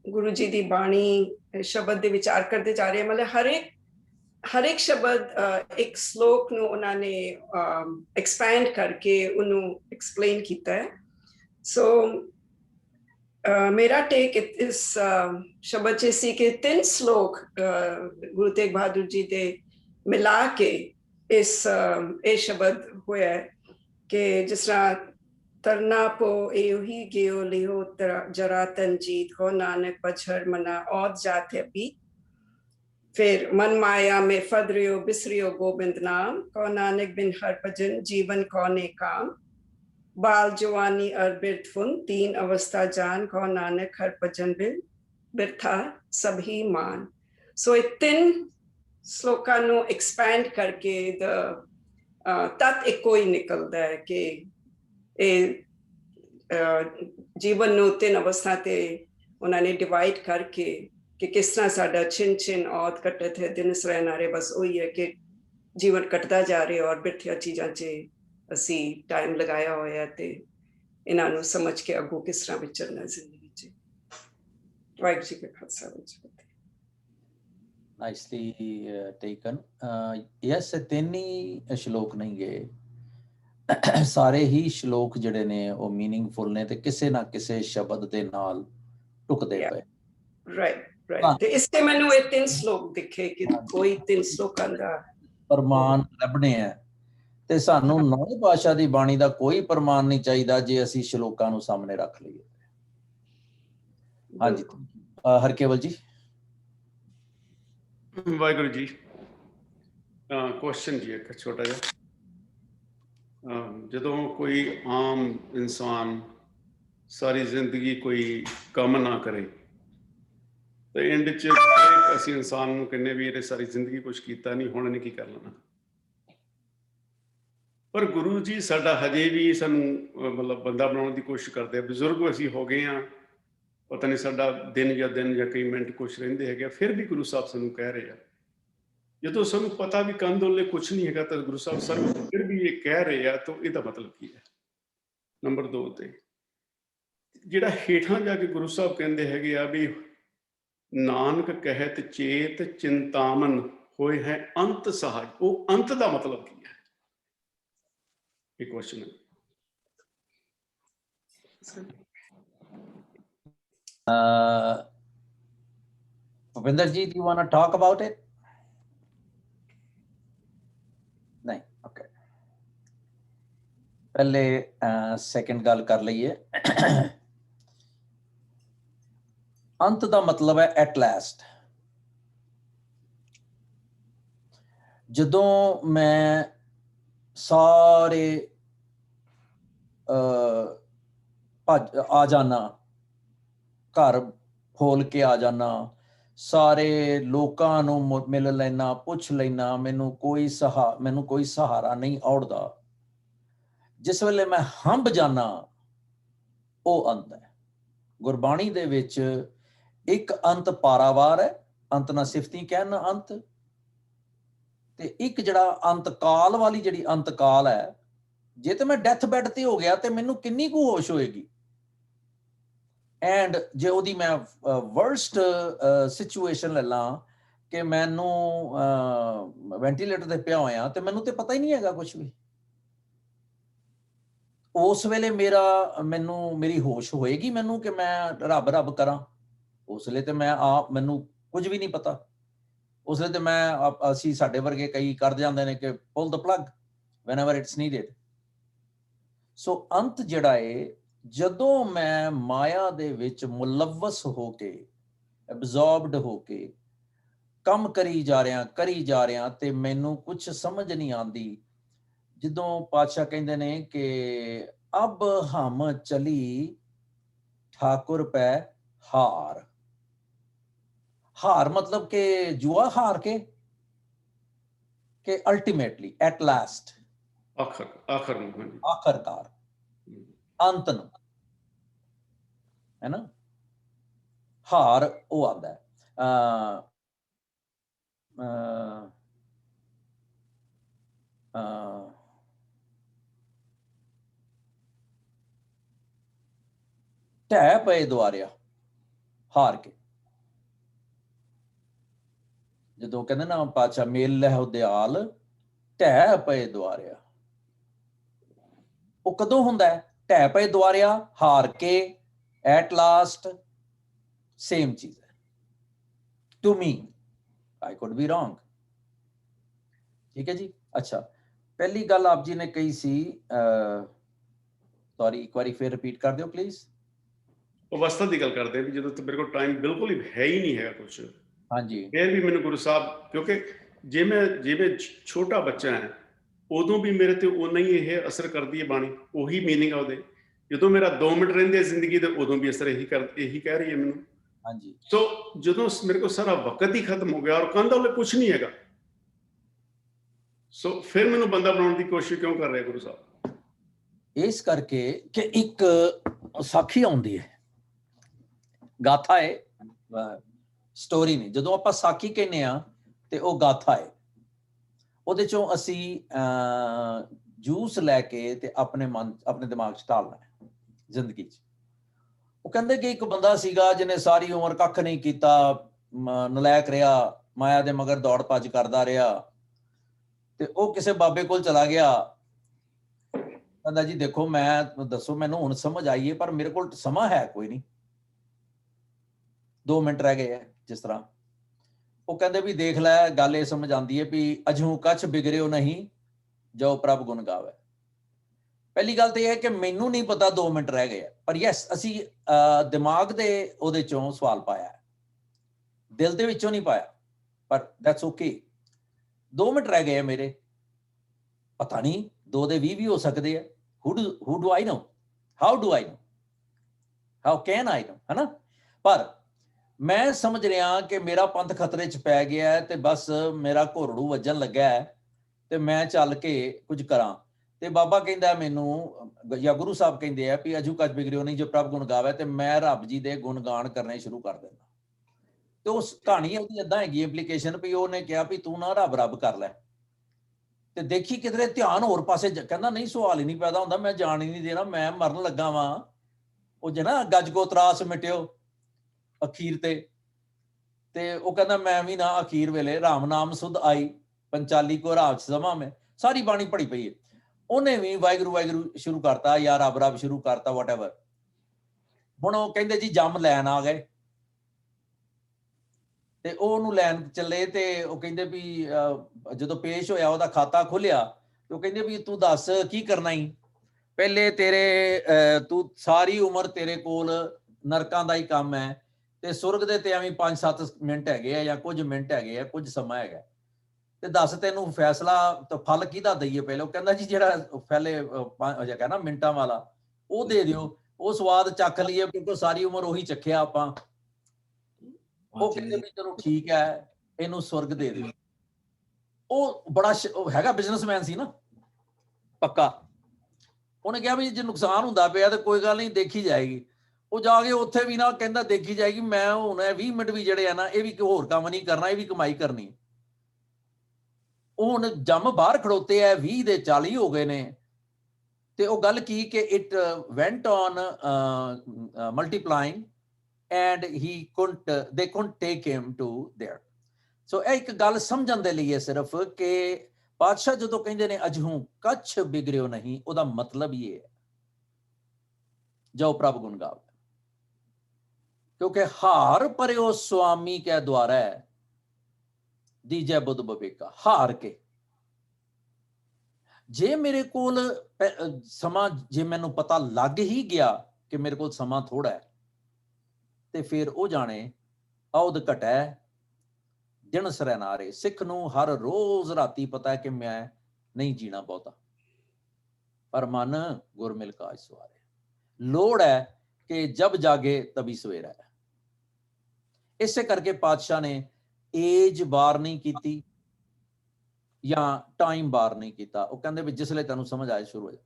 ਗੁਰੂ ਜੀ ਦੀ ਬਾਣੀ ਸ਼ਬਦ ਦੇ ਵਿਚਾਰ ਕਰਦੇ ਜਾ ਰਹੇ ਹਾਂ, ਮਤਲਬ ਹਰ ਇੱਕ ਸ਼ਬਦ ਇੱਕ ਸਲੋਕ ਨੂੰ ਉਹਨਾਂ ਨੇ ਐਕਸਪੈਂਡ ਕਰਕੇ ਉਹਨੂੰ ਐਕਸਪਲੇਨ ਕੀਤਾ ਹੈ। ਸੋ ਮੇਰਾ ਟੇਕ ਇਸ ਸ਼ਬਦ 'ਚ ਸੀ ਕਿ 3 ਸਲੋਕ ਗੁਰੂ ਤੇਗ ਬਹਾਦਰ ਜੀ ਦੇ ਮਿਲਾ ਕੇ ਇਹ ਸ਼ਬਦ ਹੋਇਆ ਕਿ ਜਿਸ ਤਰ੍ਹਾਂ ਤਰਨਾ ਪੋ ਇਹੀ ਗਿਓ ਲਿਓ ਜਰਾ ਤਨਜੀਤ ਹੋ ਨਾਨਕ ਪਛੜ ਮਨਾ ਔਦ ਜਾਤੇ ਵੀ। ਫਿਰ ਮਨ ਮਾਇਆ में फद रहियो बिसरियो गोबिंद नाम, को नानक बिन हर भजन जीवन कौने काम। बाल जवानी और बिरथुन 3 अवस्था जान, को नानक हर भजन बिन बिरथा सभी मान। सो 3 श्लोकां ਨੂੰ ਐਕਸਪੈਂਡ ਕਰਕੇ ਤੱਤ ਇੱਕੋ ਹੀ ਨਿਕਲਦਾ ਹੈ ਕਿ ਇਹ ਜੀਵਨ ਨੂੰ 3 ਅਵਸਥਾ ਤੇ ਉਹਨਾਂ ਨੇ ਡਿਵਾਈਡ ਕਰਕੇ ਕਿ ਕਿਸ ਤਰ੍ਹਾਂ ਸਾਡਾ ਛਿਨ ਛਿਨ ਔਤ ਕੱਟਤ ਹੈ ਦਿਨ ਸਰਹਿਨਾਰੇ, ਬਸ ਉਹੀ ਹੈ ਕਿ ਜੀਵਨ ਕੱਟਦਾ ਜਾ ਰਿਹਾ ਔਰ ਬਿਰਥੀਆਂ ਚੀਜ਼ਾਂ 'ਚ ਅਸੀਂ ਟਾਈਮ ਲਗਾਇਆ ਹੋਇਆ ਤੇ ਇਹਨਾਂ ਨੂੰ ਸਮਝ ਕੇ ਅੱਗੋਂ ਕਿਸ ਤਰ੍ਹਾਂ ਵਿਚਰਨਾ ਜ਼ਿੰਦਗੀ 'ਚ। ਵਾਹਿਗੁਰੂ ਜੀ ਕਾ ਖਾਲਸਾ ਵਾਹਿਗੁਰੂ ਜੀ ਕੀ ਫਤਿਹ। nicely taken. Yes, ਤਿੰਨ ਹੀ ਸ਼ਲੋਕ ਨਹੀਂ ਗਏ, ਸਾਰੇ ਹੀ ਸ਼ਲੋਕ ਜਿਹੜੇ ਨੇ ਉਹ ਮੀਨਿੰਗਫੁਲ ਨੇ ਤੇ ਕਿਸੇ ਨਾ ਕਿਸੇ ਸ਼ਬਦ ਦੇ ਨਾਲ ਟੁਕਦੇ Yeah. ਪਏ। ਰਾਈਟ ਤੇ ਇਸ ਤੇ ਮੈਨੂੰ ਇਹ 3 ਸ਼ਲੋਕ ਦਿਖੇ ਕਿ ਕੋਈ 3 ਸ਼ਲੋਕਾਂ ਦਾ ਪ੍ਰਮਾਣ ਲੱਭਣੇ ਹੈ ਤੇ ਸਾਨੂੰ ਨੌਂ ਭਾਸ਼ਾ ਦੀ ਬਾਣੀ ਦਾ ਕੋਈ ਪ੍ਰਮਾਣ ਨਹੀਂ ਚਾਹੀਦਾ ਜੇ ਅਸੀਂ ਸ਼ਲੋਕਾਂ ਨੂੰ ਸਾਹਮਣੇ ਰੱਖ ਲਈਏ। ਹਾਂਜੀ ਹਰਕੇਵਲ ਜੀ। ਵਾਹਿਗੁਰੂ ਜੀ, ਕੁਐਸਚਨ ਜੀ ਇੱਕ ਛੋਟਾ ਜਿਹਾ, ਜਦੋਂ ਕੋਈ ਆਮ ਇਨਸਾਨ ਸਾਰੀ ਜ਼ਿੰਦਗੀ ਕੋਈ ਕੰਮ ਨਾ ਕਰੇ ਤੇ ਐਂਡ 'ਚ ਅਸੀਂ ਇਨਸਾਨ ਨੂੰ ਕਹਿੰਦੇ ਵੀ ਇਹਨੇ ਸਾਰੀ ਜ਼ਿੰਦਗੀ ਕੁਛ ਕੀਤਾ ਨਹੀਂ, ਹੁਣ ਇਹਨੇ ਕੀ ਕਰ ਲੈਣਾ। ਪਰ ਗੁਰੂ ਜੀ ਸਾਡਾ ਹਜੇ ਵੀ ਸਾਨੂੰ ਮਤਲਬ ਬੰਦਾ ਬਣਾਉਣ ਦੀ ਕੋਸ਼ਿਸ਼ ਕਰਦੇ ਆ। ਬਜ਼ੁਰਗ ਅਸੀਂ ਹੋ ਗਏ ਹਾਂ, ਪਤਾ ਨਹੀਂ ਸਾਡਾ ਦਿਨ ਜਾਂ ਕਈ ਮਿੰਟ ਕੁਛ ਰਹਿੰਦੇ ਹੈਗੇ, ਫਿਰ ਵੀ ਗੁਰੂ ਸਾਹਿਬ ਸਾਨੂੰ ਕਹਿ ਰਹੇ ਆ। ਜਦੋਂ ਸਾਨੂੰ ਪਤਾ ਵੀ ਕੰਧ ਉਹਲੇ ਕੁਛ ਨਹੀਂ ਹੈਗਾ ਤਾਂ ਗੁਰੂ ਸਾਹਿਬ ਸਾਨੂੰ ਫਿਰ ਵੀ ਇਹ ਕਹਿ ਰਹੇ ਆ, ਤਾਂ ਇਹਦਾ ਮਤਲਬ ਕੀ ਹੈ? ਨੰਬਰ 2 ਤੇ ਜਿਹੜਾ ਹੇਠਾਂ ਜਾ ਕੇ ਗੁਰੂ ਸਾਹਿਬ ਕਹਿੰਦੇ ਹੈਗੇ ਆ ਵੀ ਨਾਨਕ ਕਹਿਤ ਚੇਤ ਚਿੰਤਾਮਨ ਹੋਏ ਹੈ ਅੰਤ ਸਹਾਇ, ਉਹ ਅੰਤ ਦਾ ਮਤਲਬ ਕੀ ਹੈ? ਇਹ ਕੁਐਸਚਨ ਹੈ। Bhupinder ji, do you want to talk about it? नहीं, okay. पहले सेकंड गल कर लईए। अंत का मतलब है एट लास्ट। जदों मैं सारे आ जाना, घर खोल के आ जाना, सारे लोकां नूं मिल लेना, पुछ लेना, मैनू कोई सहारा नहीं औड़दा, जिस वेले मैं हंब जाना, वो अंत है। गुरबाणी दे विच एक अंत पारावार है, अंत ना सिफती कहना अंत, ते एक जड़ा अंत काल वाली जड़ी अंत काल है, जे तो मैं डेथ बैड ते हो गया तो मैनू किन्नी कु होश होएगी। एंड जे ओदी मैं वर्स्ट सिचुएशन ले ला कि मैनू वेंटीलेटर ते पिया होया ते मैनू ते पता ही नहीं हैगा कुछ भी, उस वेले मैनू मेरी होश होएगी मैनू कि मैं रब रब करा? उस वेले ते मैं आप मैनू कुछ भी नहीं पता। उस वेले ते मैं असी साडे वर्गे कई कर जांदे ने कि pull the plug whenever it's needed। So अंत जड़ा है जदों मैं माया दे विच मुलव्वस होके एब्जॉर्ब्ड होके कम करी जा रहा ते मैनू कुछ समझ नहीं आती। जदों पातशाह कहंदे ने कि अब हम चली ठाकुर पै हार। हार मतलब के जुआ हार के अल्टीमेटली एट लास्ट आखिरकार अंत नूं है ना, हार वो आंदा है। ढह पे द्वारिया हार के, जदों कहंदे ना पातशाह मेल लह दयाल ढह पे द्वारिया, वो कदों हुंदा है? ढह पे द्वारिया हार के एट लास्ट, सेम चीज है to me, I could be wrong. ठीक है जी। अच्छा, पहली गल आप जी ने कही सी, सॉरी एक बार फिर रिपीट कर दो प्लीज। अवस्था की गल करते हैं जो मेरे को टाइम बिल्कुल ही है ही नहीं है कुछ। हाँ जी। फिर भी मैंने गुरु साहब, क्योंकि जिमें छोटा बच्चा है उदों भी मेरे ते उन्ना ही यह असर करती है बाणी, उही मीनिंग है उहदे। जो मेरा 2 मिनट रहिंदे जिंदगी दे उदों भी असर यही कह रही है मैनू। हाँ जी। सो जो मेरे को सारा वक्त ही खत्म हो गया और कहंदा उहले कुछ नहीं हैगा, सो फिर मैनू बंदा बनाने की कोशिश क्यों कर रहे गुरु साहब? इस करके कि एक साखी आउंदी है, ਗਾਥਾ ਹੈ, ਸਟੋਰੀ ਨਹੀਂ। ਜਦੋਂ ਆਪਾਂ ਸਾਖੀ ਕਹਿੰਦੇ ਆ ਤੇ ਉਹ ਗਾਥਾ ਹੈ। ਉਹਦੇ ਚੋਂ ਅਸੀਂ ਜੂਸ ਲੈ ਕੇ ਤੇ ਆਪਣੇ ਦਿਮਾਗ 'ਚ ਢਾਲਣਾ ਹੈ ਜ਼ਿੰਦਗੀ 'ਚ। ਉਹ ਕਹਿੰਦੇ ਕਿ ਇੱਕ ਬੰਦਾ ਸੀਗਾ ਜਿਹਨੇ ਸਾਰੀ ਉਮਰ ਕੱਖ ਨਹੀਂ ਕੀਤਾ, ਨਲਾਇਕ ਰਿਹਾ, ਮਾਇਆ ਦੇ ਮਗਰ ਦੌੜ ਭੱਜ ਕਰਦਾ ਰਿਹਾ, ਤੇ ਉਹ ਕਿਸੇ ਬਾਬੇ ਕੋਲ ਚਲਾ ਗਿਆ। ਕਹਿੰਦਾ ਜੀ ਦੇਖੋ, ਮੈਂ ਦੱਸੋ ਮੈਨੂੰ ਹੁਣ ਸਮਝ ਆਈ ਹੈ, ਪਰ ਮੇਰੇ ਕੋਲ ਸਮਾਂ ਹੈ ਕੋਈ ਨਹੀਂ, 2 ਮਿੰਟ ਰਹਿ ਗਏ ਹੈ ਜਿਸ ਤਰ੍ਹਾਂ। ਉਹ ਕਹਿੰਦੇ ਵੀ ਦੇਖ ਲੈ, ਗੱਲ ਇਹ ਸਮਝ ਆਉਂਦੀ ਹੈ ਵੀ ਅਜੂ ਕੱਛ ਬਿਗੜਿਓ ਨਹੀਂ ਜੋ ਪ੍ਰਭ ਗੁਣ ਗਾਵੇ। ਪਹਿਲੀ ਗੱਲ ਤਾਂ ਇਹ ਹੈ ਕਿ ਮੈਨੂੰ ਨਹੀਂ ਪਤਾ 2 ਮਿੰਟ ਰਹਿ ਗਏ, ਪਰ ਯੈਸ ਅਸੀਂ ਦਿਮਾਗ ਦੇ ਉਹਦੇ ਚੋਂ ਸਵਾਲ ਪਾਇਆ, ਦਿਲ ਦੇ ਵਿੱਚੋਂ ਨਹੀਂ ਪਾਇਆ, ਪਰ ਦੈਟਸ ਓਕੇ। 2 ਮਿੰਟ ਰਹਿ ਗਏ ਮੇਰੇ, ਪਤਾ ਨਹੀਂ 2 ਦੇ 20 ਵੀ ਹੋ ਸਕਦੇ ਆ। who do I know? how do I know? how can I know? ਹੈ ਨਾ। ਪਰ ਮੈਂ ਸਮਝ ਰਿਹਾ ਕਿ ਮੇਰਾ ਪੰਥ ਖਤਰੇ 'ਚ ਪੈ ਗਿਆ ਹੈ ਤੇ ਬਸ ਮੇਰਾ ਘੋਰੜੂ ਵੱਜਣ ਲੱਗਾ ਹੈ ਤੇ ਮੈਂ ਚੱਲ ਕੇ ਕੁਝ ਕਰਾਂ। ਤੇ ਬਾਬਾ ਕਹਿੰਦਾ ਮੈਨੂੰ, ਜਾਂ ਗੁਰੂ ਸਾਹਿਬ ਕਹਿੰਦੇ ਆ ਵੀ ਅਜੂ ਕੱਛ ਬਿਗੜਿਓ ਨਹੀਂ ਜੋ ਪ੍ਰਭ ਗੁਣ ਗਾਵੇ, ਤੇ ਮੈਂ ਰੱਬ ਜੀ ਦੇ ਗੁਣ ਗਾਣ ਕਰਨੇ ਸ਼ੁਰੂ ਕਰ ਦਿੰਦਾ। ਤੇ ਉਸ ਕਹਾਣੀ ਉਹਦੀ ਏਦਾਂ ਹੈਗੀ ਇੰਪਲੀਕੇਸ਼ਨ ਵੀ ਉਹਨੇ ਕਿਹਾ ਵੀ ਤੂੰ ਨਾ ਰੱਬ ਕਰ ਲੈ, ਤੇ ਦੇਖੀ ਕਿਧਰੇ ਧਿਆਨ ਹੋਰ ਪਾਸੇ। ਕਹਿੰਦਾ ਨਹੀਂ, ਸਵਾਲ ਹੀ ਨਹੀਂ ਪੈਦਾ ਹੁੰਦਾ, ਮੈਂ ਜਾਣ ਹੀ ਨਹੀਂ ਦੇਣਾ, ਮੈਂ ਮਰਨ ਲੱਗਾ ਵਾਂ। ਉਹ ਜਨਾ ਗੱਜ ਕੋ ਤਰਾਸ ਮਿਟਿਓ ਅਖੀਰ ਤੇ ਉਹ ਕਹਿੰਦਾ ਮੈਂ ਵੀ ਨਾ ਅਖੀਰ ਵੇਲੇ ਰਾਮ ਨਾਮ ਸੁਧ ਆਈ ਪੰਚਾਲੀ ਕੋ ਰਾਵ ਸਮਾ ਮੈਂ। ਸਾਰੀ ਬਾਣੀ ਪੜੀ ਪਈ ਹੈ। ਉਹਨੇ ਵੀ ਵਾਹਿਗੁਰੂ ਵਾਹਿਗੁਰੂ ਸ਼ੁਰੂ ਕਰਤਾ, ਜਾਂ ਰੱਬ ਰੱਬ ਸ਼ੁਰੂ ਕਰਤਾ, ਵਾਟਐਵਰ। ਹੁਣ ਉਹ ਕਹਿੰਦੇ ਜੀ ਜੰਮ ਲੈਣ ਆ ਗਏ, ਤੇ ਉਹ ਉਹਨੂੰ ਲੈਣ ਚੱਲੇ, ਤੇ ਉਹ ਕਹਿੰਦੇ ਵੀ ਜਦੋਂ ਪੇਸ਼ ਹੋਇਆ, ਉਹਦਾ ਖਾਤਾ ਖੁੱਲਿਆ, ਤੇ ਉਹ ਕਹਿੰਦੇ ਵੀ ਤੂੰ ਦੱਸ ਕੀ ਕਰਨਾ ਈ। ਪਹਿਲੇ ਤੂੰ ਸਾਰੀ ਉਮਰ ਤੇਰੇ ਕੋਲ ਨਰਕਾਂ ਦਾ ਹੀ ਕੰਮ ਹੈ, ਤੇ ਸੁਰਗ ਦੇ ਤੇ ਐਵੇਂ 5-7 ਮਿੰਟ ਹੈਗੇ ਆ, ਜਾਂ ਕੁਝ ਮਿੰਟ ਹੈਗੇ ਆ, ਕੁਝ ਸਮਾਂ ਹੈਗਾ, ਤੇ ਦੱਸ ਤੈਨੂੰ ਫੈਸਲਾ ਤਾਂ ਫਲ ਕਿਹਦਾ ਦਈਏ ਪਹਿਲੇ। ਉਹ ਕਹਿੰਦਾ ਜੀ ਜਿਹੜਾ ਪਹਿਲੇ ਹੈਗਾ ਨਾ ਮਿੰਟਾਂ ਵਾਲਾ, ਉਹ ਦੇ ਦਿਓ, ਉਹ ਸਵਾਦ ਚੱਖ ਲਈਏ, ਕਿਉਂਕਿ ਸਾਰੀ ਉਮਰ ਉਹੀ ਚੱਖਿਆ ਆਪਾਂ। ਉਹ ਕਹਿੰਦੇ ਵੀ ਚਲੋ ਠੀਕ ਹੈ, ਇਹਨੂੰ ਸੁਰਗ ਦੇ ਦਿਓ। ਉਹ ਬੜਾ ਹੈਗਾ ਬਿਜ਼ਨਸਮੈਨ ਸੀ ਨਾ ਪੱਕਾ। ਉਹਨੇ ਕਿਹਾ ਵੀ ਜੇ ਨੁਕਸਾਨ ਹੁੰਦਾ ਪਿਆ ਤੇ ਕੋਈ ਗੱਲ ਨਹੀਂ, ਦੇਖੀ ਜਾਏਗੀ। ਉਹ ਜਾ ਕੇ ਉੱਥੇ ਵੀ ਨਾ ਕਹਿੰਦਾ ਦੇਖੀ ਜਾਏਗੀ, ਮੈਂ ਹੁਣ 20 ਮਿੰਟ ਵੀ ਜਿਹੜੇ ਆ ਨਾ, ਇਹ ਵੀ ਹੋਰ ਕੰਮ ਨਹੀਂ ਕਰਨਾ, ਇਹ ਵੀ ਕਮਾਈ ਕਰਨੀ। ਉਹ ਹੁਣ ਜੰਮ ਬਾਹਰ ਖੜੋਤੇ ਆ, 20 ਦੇ 40 ਹੋ ਗਏ ਨੇ। ਤੇ ਉਹ ਗੱਲ ਕੀ ਕਿ it went on multiplying and they couldn't take him to there. So ਇਹ ਇੱਕ ਗੱਲ ਸਮਝਣ ਦੇ ਲਈ ਹੈ ਸਿਰਫ ਕਿ ਪਾਤਸ਼ਾਹ ਜਦੋਂ ਕਹਿੰਦੇ ਨੇ ਅਜਹੂ ਕੱਛ ਬਿਗੜਿਓ ਨਹੀਂ, ਉਹਦਾ ਮਤਲਬ ਇਹ ਹੈ ਜੋ ਪ੍ਰਭ ਗੁਣ ਗਾਵੇ, ਕਿਉਂਕਿ ਹਾਰ ਪਰਿਓ ਸੁਆਮੀ ਕੈ ਦੁਆਰਾ ਦੀਜੈ ਬੁੱਧ ਬਵੇਕਾ। ਹਾਰ ਕੇ ਜੇ ਮੇਰੇ ਕੋਲ ਸਮਾਂ, ਜੇ ਮੈਨੂੰ ਪਤਾ ਲੱਗ ਹੀ ਗਿਆ ਕਿ ਮੇਰੇ ਕੋਲ ਸਮਾਂ ਥੋੜਾ ਹੈ, ਤੇ ਫਿਰ ਉਹ ਜਾਣੇ ਔਦ ਘਟੈ ਦਿਨ ਸਰੈ ਨਾਰੇ। ਸਿੱਖ ਨੂੰ ਹਰ ਰੋਜ਼ ਰਾਤੀ ਪਤਾ ਹੈ ਕਿ ਮੈਂ ਨਹੀਂ ਜੀਣਾ ਬਹੁਤਾ, ਪਰ ਮਨ ਗੁਰ ਮਿਲ ਕਾਜ ਸਵਾਰੇ। ਲੋੜ ਹੈ ਕਿ ਜਬ ਜਾਗੇ ਤਭੀ ਸਵੇਰਾ ਹੈ। ਇਸੇ ਕਰਕੇ ਪਾਤਸ਼ਾਹ ਨੇ ਏਜ ਬਾਰ ਨਹੀਂ ਕੀਤੀ ਜਾਂ ਟਾਈਮ ਬਾਰ ਨਹੀਂ ਕੀਤਾ। ਉਹ ਕਹਿੰਦੇ ਵੀ ਜਿਸ ਵੇਲੇ ਤੈਨੂੰ ਸਮਝ ਆਏ ਸ਼ੁਰੂ ਹੋ ਜਾ।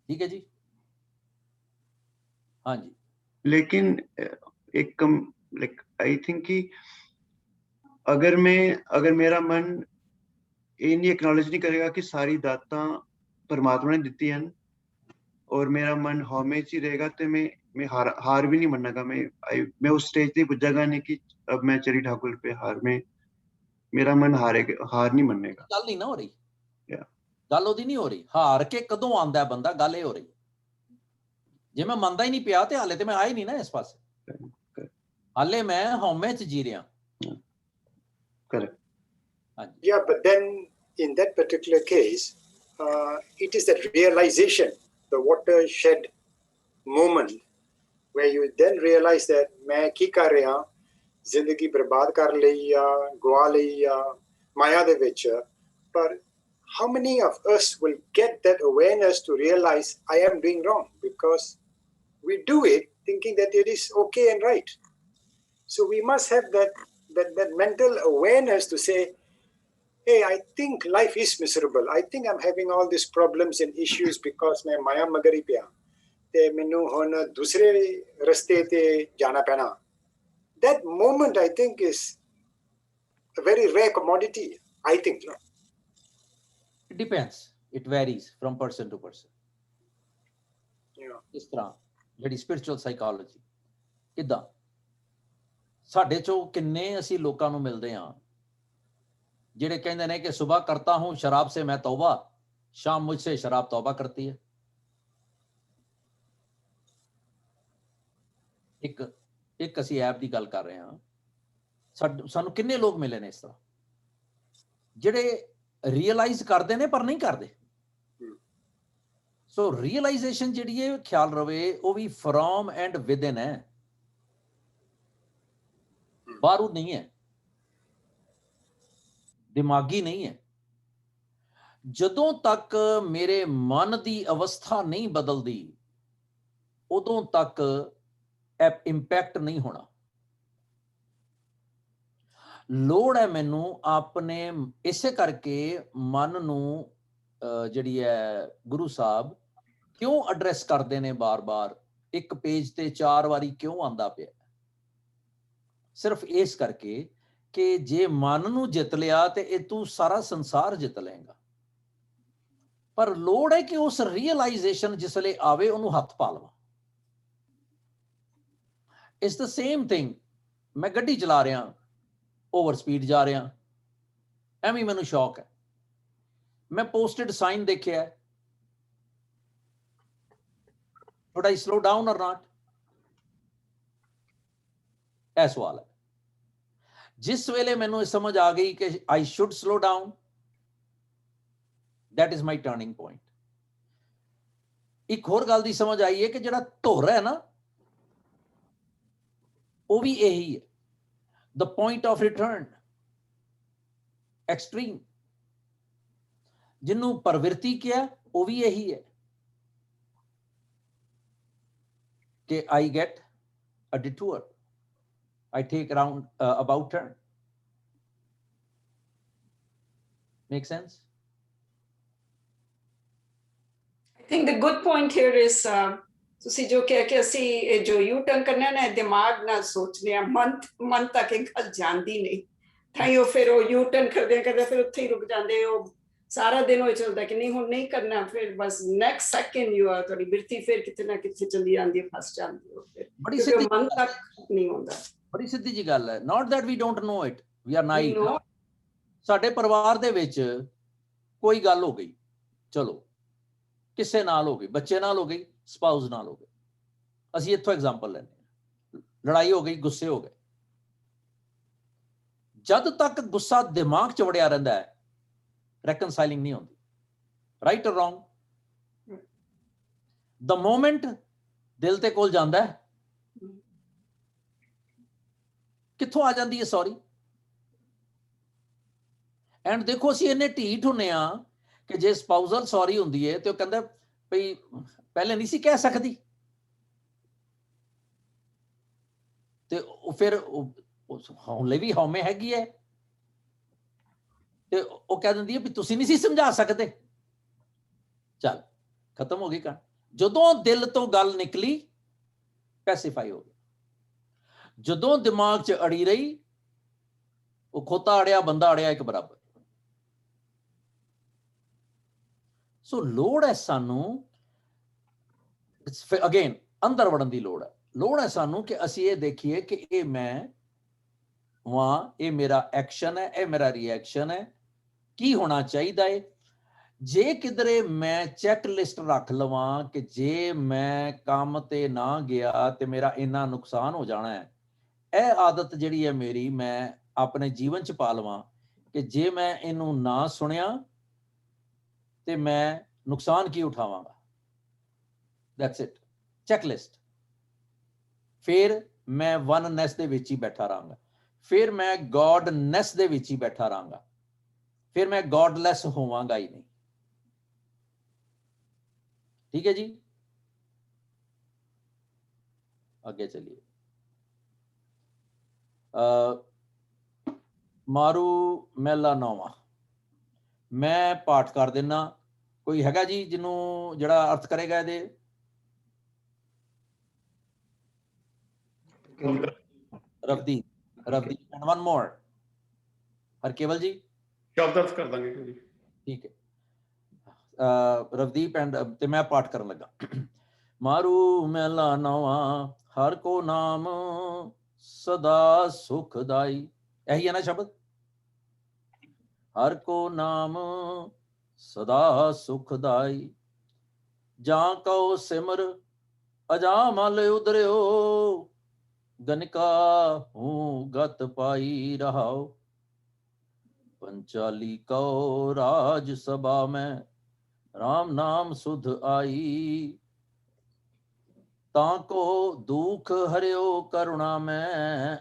ਠੀਕ ਹੈ ਜੀ। हाँ जी। लेकिन एक लाइक आई थिंक कि अगर मेरा मन ये नहीं एक्नॉलेज नहीं करेगा कि सारी दातां परमात्मा ने दिती हैं, और मेरा मन हौमे च ही रहेगा, तो मैं हार भी नहीं मनना। मैं उस स्टेज पे पुजागा नहीं कि अब मैं चरी ठाकुर पे हार में मेरा मन हार नहीं मननेगा। गल नहीं ना हो रही, गल ओदी नहीं हो रही। हार के कदों आंदा है बंदा, गल ये हो रही जे मैं मनदा ही नहीं पिया ते हाले ते मैं आए नहीं ना इस पासे, हाले मैं हौमे च जी रहा। Correct. Yeah, but then in that particular case, it is that realization, the watershed moment, where you then realize that मैं की कर रहा, जिंदगी बर्बाद कर ਲਈ ਆ, ਗਵਾ ਲਈ ਆ ਮਾਇਆ ਦੇ ਵਿੱਚ। ਪਰ how many of us will get that awareness to realize I am doing wrong? Because we do it thinking that it is okay and right. So we must have that mental awareness to say, hey, I think life is miserable. I think I'm having all these problems and issues because मैं माया मगर ही पिया। ਤੇ ਮੈਨੂੰ ਹੁਣ ਦੂਸਰੇ ਰਸਤੇ ਤੇ ਜਾਣਾ ਪੈਣਾ, that moment I think is a very rare commodity, I think. It depends, it varies from person to person. Yeah. ਇਸ ਤਰ੍ਹਾਂ ਜਿਹੜੀ ਸਪਿਰਚੁਅਲ ਸਾਈਕੋਲੋਜੀ, ਕਿੱਦਾਂ ਸਾਡੇ ਚੋਂ ਕਿੰਨੇ ਅਸੀਂ ਲੋਕਾਂ ਨੂੰ ਮਿਲਦੇ ਹਾਂ ਜਿਹੜੇ ਕਹਿੰਦੇ ਨੇ ਕਿ ਸੁਬਹ ਕਰਤਾ ਹੂੰ ਸ਼ਰਾਬ ਸੇ ਮੈਂ ਤੌਬਾ, ਸ਼ਾਮ ਮੁਝਸੇ ਸ਼ਰਾਬ ਤੌਬਾ ਕਰਤੀ ਹੈ। ਇੱਕ ਅਸੀਂ ਐਪ ਦੀ ਗੱਲ ਕਰ ਰਹੇ ਹਾਂ, ਸਾਨੂੰ ਕਿੰਨੇ ਲੋਕ ਮਿਲੇ ਨੇ ਇਸ ਤਰ੍ਹਾਂ ਜਿਹੜੇ ਰੀਅਲਾਈਜ਼ ਕਰਦੇ ਨੇ ਪਰ ਨਹੀਂ ਕਰਦੇ। ਸੋ ਰੀਅਲਾਈਜ਼ੇਸ਼ਨ ਜਿਹੜੀ ਹੈ ਖਿਆਲ ਰਵੇ ਉਹ ਵੀ ਫਰੋਮ ਐਂਡ ਵਿਦਨ ਹੈ, ਬਾਹਰੋਂ ਨਹੀਂ ਹੈ, ਦਿਮਾਗੀ ਨਹੀਂ ਹੈ। ਜਦੋਂ ਤੱਕ ਮੇਰੇ ਮਨ ਦੀ ਅਵਸਥਾ ਨਹੀਂ ਬਦਲਦੀ ਉਦੋਂ ਤੱਕ ਇੰਪੈਕਟ ਨਹੀਂ ਹੋਣਾ। ਲੋੜ ਹੈ ਮੈਨੂੰ ਆਪਣੇ, ਇਸੇ ਕਰਕੇ ਮਨ ਨੂੰ ਜਿਹੜੀ ਹੈ ਗੁਰੂ ਸਾਹਿਬ ਕਿਉਂ ਐਡਰੈਸ ਕਰਦੇ ਨੇ ਬਾਰ-ਬਾਰ, ਇੱਕ ਪੇਜ ਤੇ 4 ਵਾਰੀ ਕਿਉਂ ਆਂਦਾ ਪਿਆ? ਸਿਰਫ ਇਸ ਕਰਕੇ ਕਿ ਜੇ ਮਨ ਨੂੰ ਜਿੱਤ ਲਿਆ ਤੇ ਇਹ ਤੂੰ ਸਾਰਾ ਸੰਸਾਰ ਜਿੱਤ ਲਏਗਾ। ਪਰ ਲੋੜ ਹੈ ਕਿ ਉਸ ਰੀਅਲਾਈਜ਼ੇਸ਼ਨ ਜਿਸ ਵੇਲੇ ਆਵੇ ਉਹਨੂੰ ਹੱਥ ਪਾ ਲਵਾਂ। ਇਟਸ ਦ ਸੇਮ ਥਿੰਗ, ਮੈਂ ਗੱਡੀ ਚਲਾ ਰਿਹਾ, ਓਵਰ ਸਪੀਡ ਜਾ ਰਿਹਾ, ਐਵੇਂ ਮੈਨੂੰ ਸ਼ੌਕ ਹੈ, ਮੈਂ ਪੋਸਟਡ ਸਾਈਨ ਦੇਖਿਆ, should I slow down or not? ਇਹ ਸਵਾਲ ਹੈ। ਜਿਸ ਵੇਲੇ ਮੈਨੂੰ ਇਹ ਸਮਝ ਆ ਗਈ ਕਿ I should slow down, that is my turning point. ਇੱਕ ਹੋਰ ਗੱਲ ਦੀ ਸਮਝ ਆਈ ਹੈ ਕਿ ਜਿਹੜਾ ਧੁਰ ਹੈ ਨਾ ਉਹ ਵੀ ਇਹੀ ਹੈ, the point of return, extreme, ਜਿਹਨੂੰ ਪ੍ਰਵਿਰਤੀ ਕਿਹਾ ਉਹ ਵੀ ਇਹੀ ਹੈ ਕਿ I get a detour, I take around about turn. Make sense? I think the good point here is ਤੁਸੀਂ ਜੋ ਕਹਿ ਕੇ ਅਸੀਂ ਜੋ ਯੂ ਟਰਨ ਕਰਨਾ ਨਾ ਦਿਮਾਗ ਨਾਲ ਸੋਚਦੇ ਆ, ਮਨ ਤੱਕ ਇਹ ਗੱਲ ਜਾਂਦੀ ਨਹੀਂ, ਤਾਂ ਉਹ ਫਿਰ ਉਹ ਯੂ ਟਰਨ ਕਰਦੇ ਫਿਰ ਉੱਥੇ ਹੀ ਰੁਕ ਜਾਂਦੇ। ਉਹ ਸਾਰਾ ਦਿਨ ਉਹ ਚੱਲਦਾ ਕਿ ਨਹੀਂ ਹੁਣ ਨਹੀਂ ਕਰਨਾ, ਫਿਰ ਬਸ ਨੈਕਸਟ ਸੈਕਿੰਡ ਯੂ ਆ ਤੁਹਾਡੀ ਬਿਰਤੀ ਫਿਰ ਕਿਤੇ ਨਾ ਕਿਤੇ ਚੱਲੀ ਜਾਂਦੀ ਹੈ, ਫਸ ਜਾਂਦੀ ਹੈ ਫਿਰ, ਬੜੀ ਸਿੱਧੀ ਮਨ ਤੱਕ ਨਹੀਂ ਹੁੰਦਾ। ਬੜੀ ਸਿੱਧੀ ਜੀ ਗੱਲ ਹੈ, not that we don't know it, we are naive. ਸਾਡੇ ਪਰਿਵਾਰ ਦੇ ਵਿੱਚ ਕੋਈ ਗੱਲ ਹੋ ਗਈ, ਚਲੋ ਕਿਸੇ ਨਾਲ ਹੋ ਗਈ, ਬੱਚੇ ਨਾਲ ਹੋ ਗਈ, ਸਪਾਊਸ ਨਾਲ ਹੋ ਗਈ, ਅਸੀਂ ਇੱਥੋਂ ਐਗਜ਼ਾਮਪਲ ਲੈਂਦੇ ਹਾਂ, ਲੜਾਈ ਹੋ ਗਈ, ਗੁੱਸੇ ਹੋ ਗਏ। ਜਦ ਤੱਕ ਗੁੱਸਾ ਦਿਮਾਗ 'ਚ ਵੜਿਆ ਰਹਿੰਦਾ ਹੈ ਰੈਕਨਸਾਈਲਿੰਗ ਨਹੀਂ ਹੁੰਦੀ, ਰਾਈਟ ਔਰ ਰੋਂਗ। ਦ ਮੋਮੈਂਟ ਦਿਲ ਤੇ ਕੋਲ ਜਾਂਦਾ ਹੈ, ਕਿੱਥੋਂ ਆ ਜਾਂਦੀ ਹੈ ਸੌਰੀ। ਐਂਡ ਦੇਖੋ ਅਸੀਂ ਇੰਨੇ ਢੀਠ ਹੁੰਨੇ ਆ ਕਿ ਜੇ ਸਪਾਊਜ਼ਲ ਸੌਰੀ ਹੁੰਦੀ ਹੈ ਤੇ ਉਹ ਕਹਿੰਦਾ ਭਈ ਪਹਿਲੇ ਨਹੀਂ ਸੀ ਕਹਿ ਸਕਦੀ, ਤੇ ਉਹ ਫਿਰ ਹੌਲੇ ਵੀ ਹਉਮੈ ਹੈਗੀ ਹੈ ਤੇ ਉਹ ਕਹਿ ਦਿੰਦੀ ਹੈ ਵੀ ਤੁਸੀਂ ਨਹੀਂ ਸੀ ਸਮਝਾ ਸਕਦੇ। ਚੱਲ ਖਤਮ ਹੋ ਗਈ ਕਹਾਣੀ। ਜਦੋਂ ਦਿਲ ਤੋਂ ਗੱਲ ਨਿਕਲੀ ਪੈਸੀਫਾਈ ਹੋ ਗਈ, ਜਦੋਂ ਦਿਮਾਗ 'ਚ ਅੜੀ ਰਹੀ ਉਹ ਖੋਤਾ ਅੜਿਆ ਬੰਦਾ ਅੜਿਆ ਇੱਕ ਬਰਾਬਰ। ਸੋ ਲੋੜ ਹੈ ਸਾਨੂੰ ਅਗੇਨ ਅੰਦਰ ਵੜਨ ਦੀ ਲੋੜ ਹੈ। ਲੋੜ ਹੈ ਸਾਨੂੰ ਕਿ ਅਸੀਂ ਇਹ ਦੇਖੀਏ ਕਿ ਇਹ ਮੈਂ ਵਾਂ, ਇਹ ਮੇਰਾ ਐਕਸ਼ਨ ਹੈ, ਇਹ ਮੇਰਾ ਰਿਐਕਸ਼ਨ ਹੈ, ਕੀ ਹੋਣਾ ਚਾਹੀਦਾ ਹੈ। ਜੇ ਕਿਧਰੇ ਮੈਂ ਚੈੱਕ ਲਿਸਟ ਰੱਖ ਲਵਾਂ ਕਿ ਜੇ ਮੈਂ ਕੰਮ ਤੇ ਨਾ ਗਿਆ ਤੇ ਮੇਰਾ ਇੰਨਾ ਨੁਕਸਾਨ ਹੋ ਜਾਣਾ ਹੈ, ਇਹ ਆਦਤ ਜਿਹੜੀ ਹੈ ਮੇਰੀ ਮੈਂ ਆਪਣੇ ਜੀਵਨ 'ਚ ਪਾ ਲਵਾਂ ਕਿ ਜੇ ਮੈਂ ਇਹਨੂੰ ਨਾ ਸੁਣਿਆ ਤੇ ਮੈਂ ਨੁਕਸਾਨ ਕੀ ਉਠਾਵਾਂਗਾ। That's it, checklist. ਫਿਰ ਮੈਂ ਵਨਨੈਸ ਦੇ ਵਿੱਚ ਹੀ ਬੈਠਾ ਰਹਾਂਗਾ, ਫਿਰ ਮੈਂ ਗॉडਨੈਸ ਦੇ ਵਿੱਚ ਹੀ ਬੈਠਾ ਰਹਾਂਗਾ, ਫਿਰ ਮੈਂ ਗॉडਲੈਸ ਹੋਵਾਂਗਾ ਹੀ ਨਹੀਂ। ठीक है जी, आगे चलिए। मारू महला 9वां मैं पाठ कर देना। कोई हैगा जी जिन्हों जड़ा अर्थ करेगा ਇਹਦੇ? रवदीप and one more हरकेवल जी शब्द अर्थ कर देंगे जी ठीक है रवदीप एंड ते मैं पाठ करन लगा मारू मैला नवा हर को नाम सदा सुखदाई यही है ना शब्द हर को नाम सदा सुखदाई जा कहो सिमर अजामल उदरियो गनिका हूँ गत पाई रहाओ पंचाली कहो राज सभा में राम नाम सुध आई ताको दुख हरियो करुणा में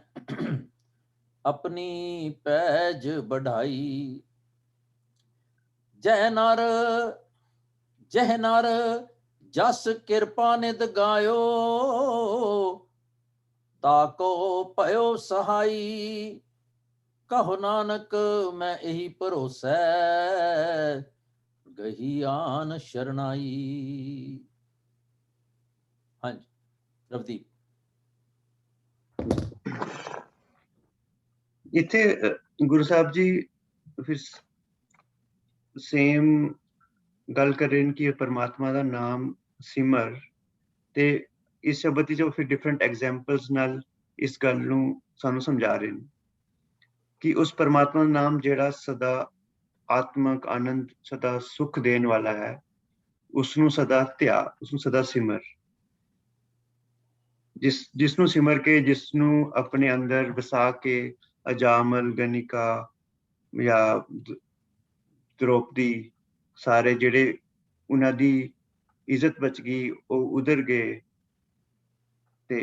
अपनी पैज बढ़ाई जय नर जस कृपा निद गायो ताको पयो सहाई कहो नानक मैं यही भरोसै गही आन शरणाई। हाँ जी रवदीप इत्थे गुरु साहब जी फिर सेम गल कर रहे हैं कि परमात्मा का नाम सिमर ते इस शब्द जो फिर डिफरेंट एग्जाम्पल्स नाल इस गल नूं सानू समझा रहे हैं कि उस परमात्मा का नाम जेड़ा सदा आत्मक आनंद सदा सुख देने वाला है उसनू सदा ध्या उसनू सदा सिमर जिसनू सिमर के जिसनू अपने अंदर बसा के अजामल गनिका या द्रौपदी सारे जेड़े उन्हां दी इज्जत बच गई वो उधर गए ते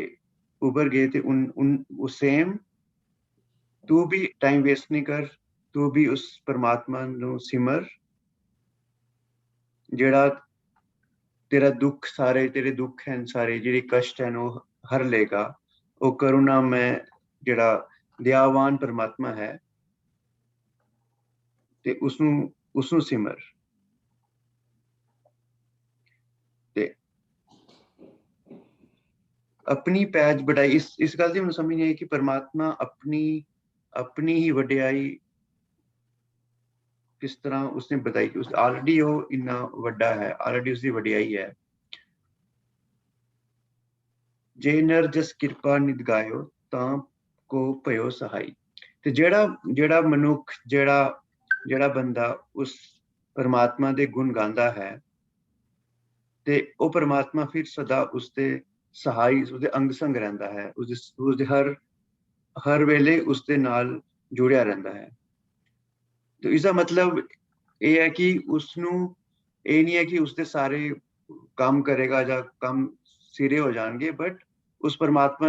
उभर गए ते उन सेम तू भी टाइम वेस्ट नहीं कर तू भी उस परमात्मा नू सिमर जेड़ा तेरा दुख सारे तेरे दुख हैं सारे जेड़े कष्ट हैं वो हर लेगा वो करुणा में जेड़ा दयावान परमात्मा है ते उसनू सिमर ते अपनी पैज बढ़ाई इस गल दी मैनूं समझ नहीं आई कि परमात्मा अपनी ही वड्याई किस तरह उसने बताई कि उस ऑलरेडी वो इन्ना वड्डा है ऑलरेडी उसकी वड्याई है जे नर जस कृपा नित गायो तां को भयो सहाई ते जेड़ा मनुख जेड़ा बंदा उस परमात्मा दे गुण गांदा है ते वो परमात्मा फिर सदा उसदे सहाई उसदे अंग संग रहंदा है उसदे हर वेले उसदे नाल जुड़िया रहंदा है। तो इसका मतलब ये है कि उसनू ये नहीं है कि उसदे सारे काम करेगा या काम सिरे हो जाएंगे बट उस परमात्मा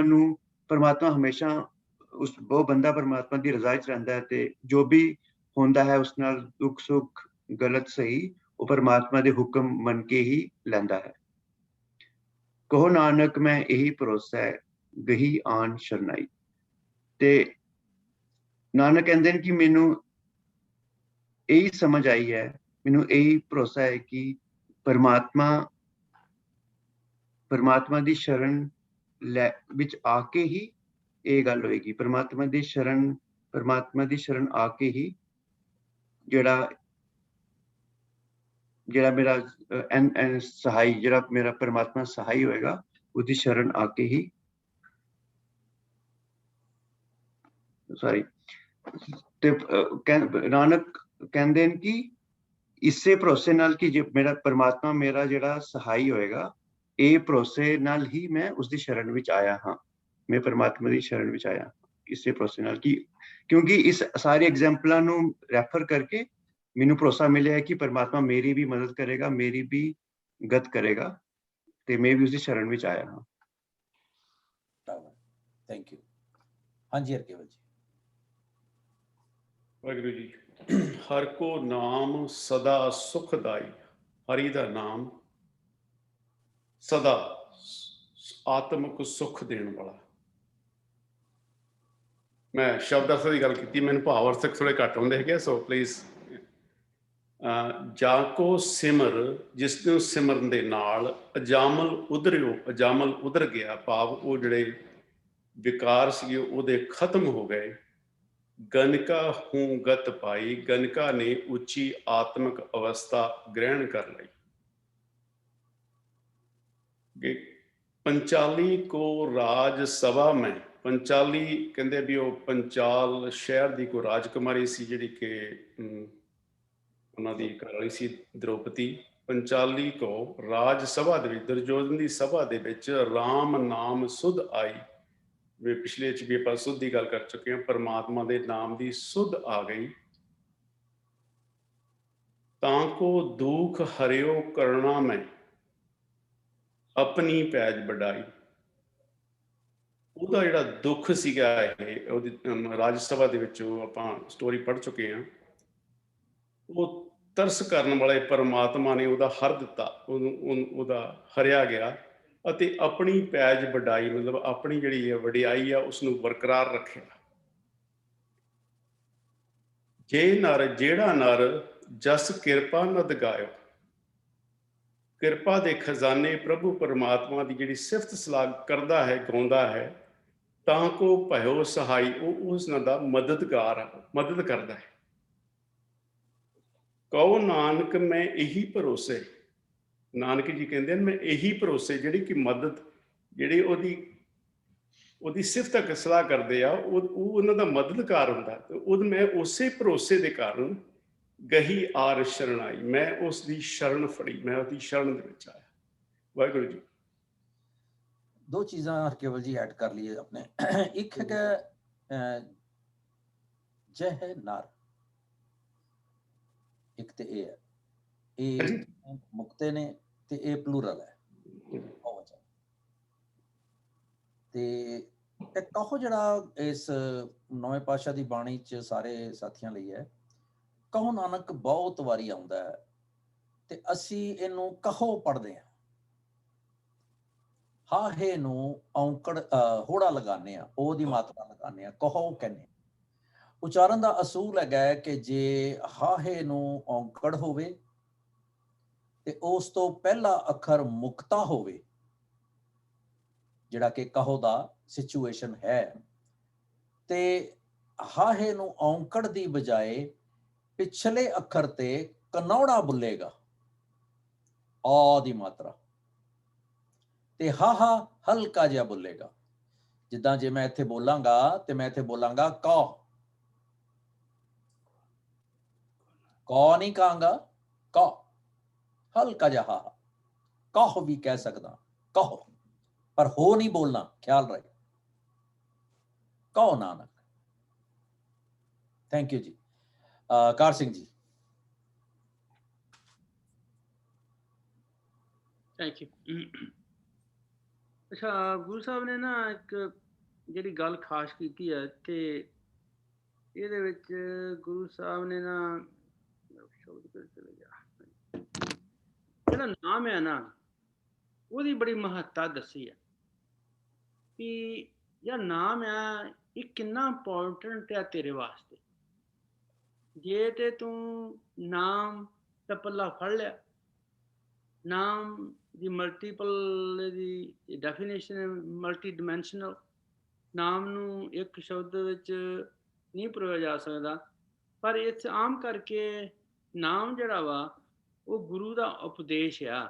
हमेशा उस वो बंदा परमात्मा की रजा च रहंदा है ते जो भी होंदा है उस नाल दुख सुख गलत सही वो परमात्मा दे हुक्म मन के ही लैंदा है। कहो नानक मैं यही भरोसा है गही आन शरणाई ते नानक कहंदे ने कि मैनू यही समझ आई है मैनू यही भरोसा है कि परमात्मा दी शरण विच आके ही ये गल होएगी परमात्मा दी शरण आके ही जेड़ा मेरा सहाई जेड़ा मेरा परमात्मा सहाई होएगा उसकी शरण आके ही नानक कहंदे न कि इसे भरोसे नाल कि मेरा परमात्मा मेरा जेड़ा सहाई होएगा ये भरोसे नाल ही मैं उसकी शरण विच आया हाँ मैं परमात्मा की शरण विच आया इसे भरोसे नाल कि क्योंकि इस सारी एग्जाम्पलों नू रेफर करके मैनू भरोसा मिले कि परमात्मा मेरी भी मदद करेगा मेरी भी गत करेगा ते मैं भी उसकी शरण विच आया हाँ। Thank you. हाँ जी हरकेवल जी वाहिगुरू जी हर को नाम सदा सुखदाई हरि दा नाम सदा आत्मक सुख देने वाला मैं शब्द अर्थ की गल की मैंने भाव अर्थक थोड़े घट आते है सो प्लीज़ जाको सिमर जिसने सिमरन दे नाल अजामल उधरियो अजामल उधर गया भाव वो जड़े ਵਿਕਾਰ ਸੀ ਉਹਦੇ ਖਤਮ ਹੋ ਗਏ। ਗਨਕਾ ਹੂੰ ਗਤ ਪਾਈ, ਗਨਕਾ ਨੇ ਉੱਚੀ ਆਤਮਿਕ ਅਵਸਥਾ ਗ੍ਰਹਿਣ ਕਰ ਲਈ। ਪੰਚਾਲੀ ਕੋ ਰਾਜ ਸਭਾ ਮੈਂ, ਪੰਚਾਲੀ ਕਹਿੰਦੇ ਵੀ ਉਹ ਪੰਚਾਲ ਸ਼ਹਿਰ ਦੀ ਕੋਈ ਰਾਜਕੁਮਾਰੀ ਸੀ ਜਿਹੜੀ ਕਿ ਉਹਨਾਂ ਦੀ ਘਰ ਵਾਲੀ ਸੀ ਦ੍ਰੋਪਦੀ। ਪੰਚਾਲੀ ਕੋ ਰਾਜ ਸਭਾ ਦੇ ਵਿੱਚ, ਦੁਰਯੋਧਨ ਦੀ ਸਭਾ ਦੇ ਵਿੱਚ ਰਾਮ ਨਾਮ ਸੁਧ ਆਈ। ਵੀ ਪਿਛਲੇ ਚ ਵੀ ਆਪਾਂ ਸੁਧ ਦੀ ਗੱਲ ਕਰ ਚੁੱਕੇ ਹਾਂ, ਪਰਮਾਤਮਾ ਦੇ ਨਾਮ ਦੀ ਸੁਧ ਆ ਗਈ। ਤਾਂ ਕੋ ਦੁਖ ਹਰਿਓ ਕਰਨਾ ਮੈਂ, ਆਪਣੀ ਪੈਜ ਵਡਾਈ। ਉਹਦਾ ਜਿਹੜਾ ਦੁੱਖ ਸੀਗਾ, ਇਹ ਉਹਦੀ ਰਾਜ ਸਭਾ ਦੇ ਵਿੱਚ ਆਪਾਂ ਸਟੋਰੀ ਪੜ੍ਹ ਚੁੱਕੇ ਹਾਂ। ਉਹ ਤਰਸ ਕਰਨ ਵਾਲੇ ਪਰਮਾਤਮਾ ਨੇ ਉਹਦਾ ਹਰ ਦਿੱਤਾ, ਉਹਦਾ ਹਰਿਆ ਗਿਆ ਅਤੇ ਆਪਣੀ ਪੈਜ ਵਡਾਈ, ਮਤਲਬ ਆਪਣੀ ਜਿਹੜੀ ਵਡਿਆਈ ਆ ਉਸਨੂੰ ਬਰਕਰਾਰ ਰੱਖਿਆ। ਜੇ ਨਰ ਜਿਹੜਾ ਨਰ ਜਸ ਕਿਰਪਾ ਨਦ ਗਾਇਓ, ਕਿਰਪਾ ਦੇ ਖਜ਼ਾਨੇ ਪ੍ਰਭੂ ਪਰਮਾਤਮਾ ਦੀ ਜਿਹੜੀ ਸਿਫਤ ਸਲਾਹ ਕਰਦਾ ਹੈ, ਗਾਉਂਦਾ ਹੈ, ਤਾਂ ਕੋ ਭਇਓ ਸਹਾਈ, ਉਹ ਉਸ ਦਾ ਮਦਦਗਾਰ, ਮਦਦ ਕਰਦਾ ਹੈ। ਕਹੋ ਨਾਨਕ ਮੈਂ ਇਹੀ ਭਰੋਸੇ, ਨਾਨਕ ਜੀ ਕਹਿੰਦੇ ਨੇ ਮੈਂ ਇਹੀ ਭਰੋਸੇ, ਜਿਹੜੀ ਕਿ ਮਦਦ, ਜਿਹੜੀ ਉਹਦੀ ਸਿਫਤ ਸਲਾਹ ਕਰਦੇ ਆ, ਉਹ ਉਹਨਾਂ ਦਾ ਮਦਦਗਾਰ ਹੁੰਦਾ। ਤੇ ਮੈਂ ਉਸੇ ਭਰੋਸੇ ਦੇ ਕਾਰਨ ਗਹੀ ਆਰ ਸ਼ਰਣਾਈ, ਮੈਂ ਉਸ ਦੀ ਸ਼ਰਨ ਫੜੀ, ਮੈਂ ਉਹਦੀ ਸ਼ਰਨ ਦੇ ਵਿੱਚ ਆਇਆ। ਵਾਹਿਗੁਰੂ ਜੀ। ਦੋ ਚੀਜ਼ਾਂ ਹਰਕੇਵਲ ਜੀ ਐਡ ਕਰ ਲਈਏ ਆਪਣੇ। ਇੱਕ ਹੈ ਜਹ ਨਰ, ਇੱਕ ਤੇ ਇਹ ਹੈ, ਇਹ ਮੁਕਤੇ ਨੇ ਤੇ ਇਹ ਪਲੂਰਲ ਹੈ। ਤੇ ਇਹ ਕਹੋ ਜਿਹੜਾ ਇਸ ਨੌਵੇਂ ਪਾਤਸ਼ਾਹ ਦੀ ਬਾਣੀ ਚ ਸਾਰੇ ਸਾਥੀਆਂ ਲਈ ਹੈ, ਕਹੋ ਨਾਨਕ ਬਹੁਤ ਵਾਰੀ ਆਉਂਦਾ ਹੈ ਤੇ ਅਸੀਂ ਇਹਨੂੰ ਕਹੋ ਪੜ੍ਹਦੇ ਹਾਂ। ਹਾਹੇ ਨੂੰ ਔਂਕੜ ਹੋੜਾ ਲਗਾਉਂਦੇ ਆ, ਉਹਦੀ ਮਾਤਰਾ ਲਗਾਉਂਦੇ ਆ, ਕਹੋ ਕਹਿੰਦੇ। ਉਚਾਰਨ ਦਾ ਅਸੂਲ ਹੈਗਾ ਹੈ ਕਿ ਜੇ ਹਾਹੇ ਨੂੰ ਔਂਕੜ ਹੋਵੇ ਤੇ ਉਸ ਤੋਂ ਪਹਿਲਾ ਅੱਖਰ ਮੁਕਤਾ ਹੋਵੇ, ਜਿਹੜਾ ਕਿ ਕਹੋ ਦਾ ਸਿਚੁਏਸ਼ਨ ਹੈ, ਤੇ ਹਾਹੇ ਨੂੰ ਔਂਕੜ ਦੀ ਬਜਾਏ ਪਿਛਲੇ ਅੱਖਰ ਤੇ ਕਨੌੜਾ ਬੁੱਲੇਗਾ, ਆ ਦੀ ਮਾਤਰਾ, ਤੇ ਹਾਹਾ ਹਲਕਾ ਜਿਹਾ ਬੁੱਲੇਗਾ। ਜਿੱਦਾਂ ਜੇ ਮੈਂ ਇੱਥੇ ਬੋਲਾਂਗਾ ਤੇ ਮੈਂ ਇੱਥੇ ਬੋਲਾਂਗਾ ਕੌ, ਕੌ ਨਹੀਂ ਕਹਾਂਗਾ, ਕੌ, ਹਲਕਾ ਜਿਹਾ ਹਾਹਾ। ਕਹ ਵੀ ਕਹਿ ਸਕਦਾ, ਕਹੋ, ਪਰ ਹੋ ਨਹੀਂ ਬੋਲਣਾ, ਖਿਆਲ ਰਹੇ। ਕਹੋ ਨਾਨਕ। ਥੈਂਕ ਯੂ ਜੀ। ਕਾਰ ਸਿੰਘ ਜੀ। Thank you. ਅੱਛਾ, ਗੁਰੂ ਸਾਹਿਬ ਨੇ ਨਾ ਇੱਕ ਜਿਹੜੀ ਗੱਲ ਖਾਸ ਕੀਤੀ ਹੈ, ਤੇ ਇਹਦੇ ਵਿੱਚ ਗੁਰੂ ਸਾਹਿਬ ਨੇ ਨਾ ਜਿਹੜਾ ਨਾਮ ਹੈ ਨਾ, ਉਹਦੀ ਬੜੀ ਮਹੱਤਤਾ ਦੱਸੀ ਹੈ ਕਿ ਜਿਹੜਾ ਨਾਮ ਹੈ ਇਹ ਕਿੰਨਾ ਇੰਪੋਰਟੈਂਟ ਹੈ ਤੇਰੇ ਵਾਸਤੇ। ਜੇ ਤੇ ਤੂੰ ਨਾਮ ਦਾ ਪੱਲਾ ਫੜ ਲਿਆ, ਨਾਮ ਦੀ ਮਲਟੀਪਲ ਦੀ ਡੈਫੀਨੇਸ਼ਨ, ਮਲਟੀ ਡਿਮੈਂਸ਼ਨਲ। ਨਾਮ ਨੂੰ ਇੱਕ ਸ਼ਬਦ ਵਿੱਚ ਨਹੀਂ ਪਰੋਇਆ ਜਾ ਸਕਦਾ, ਪਰ ਇਸ ਆਮ ਕਰਕੇ ਨਾਮ ਜਿਹੜਾ ਵਾ ਉਹ ਗੁਰੂ ਦਾ ਉਪਦੇਸ਼ ਆ।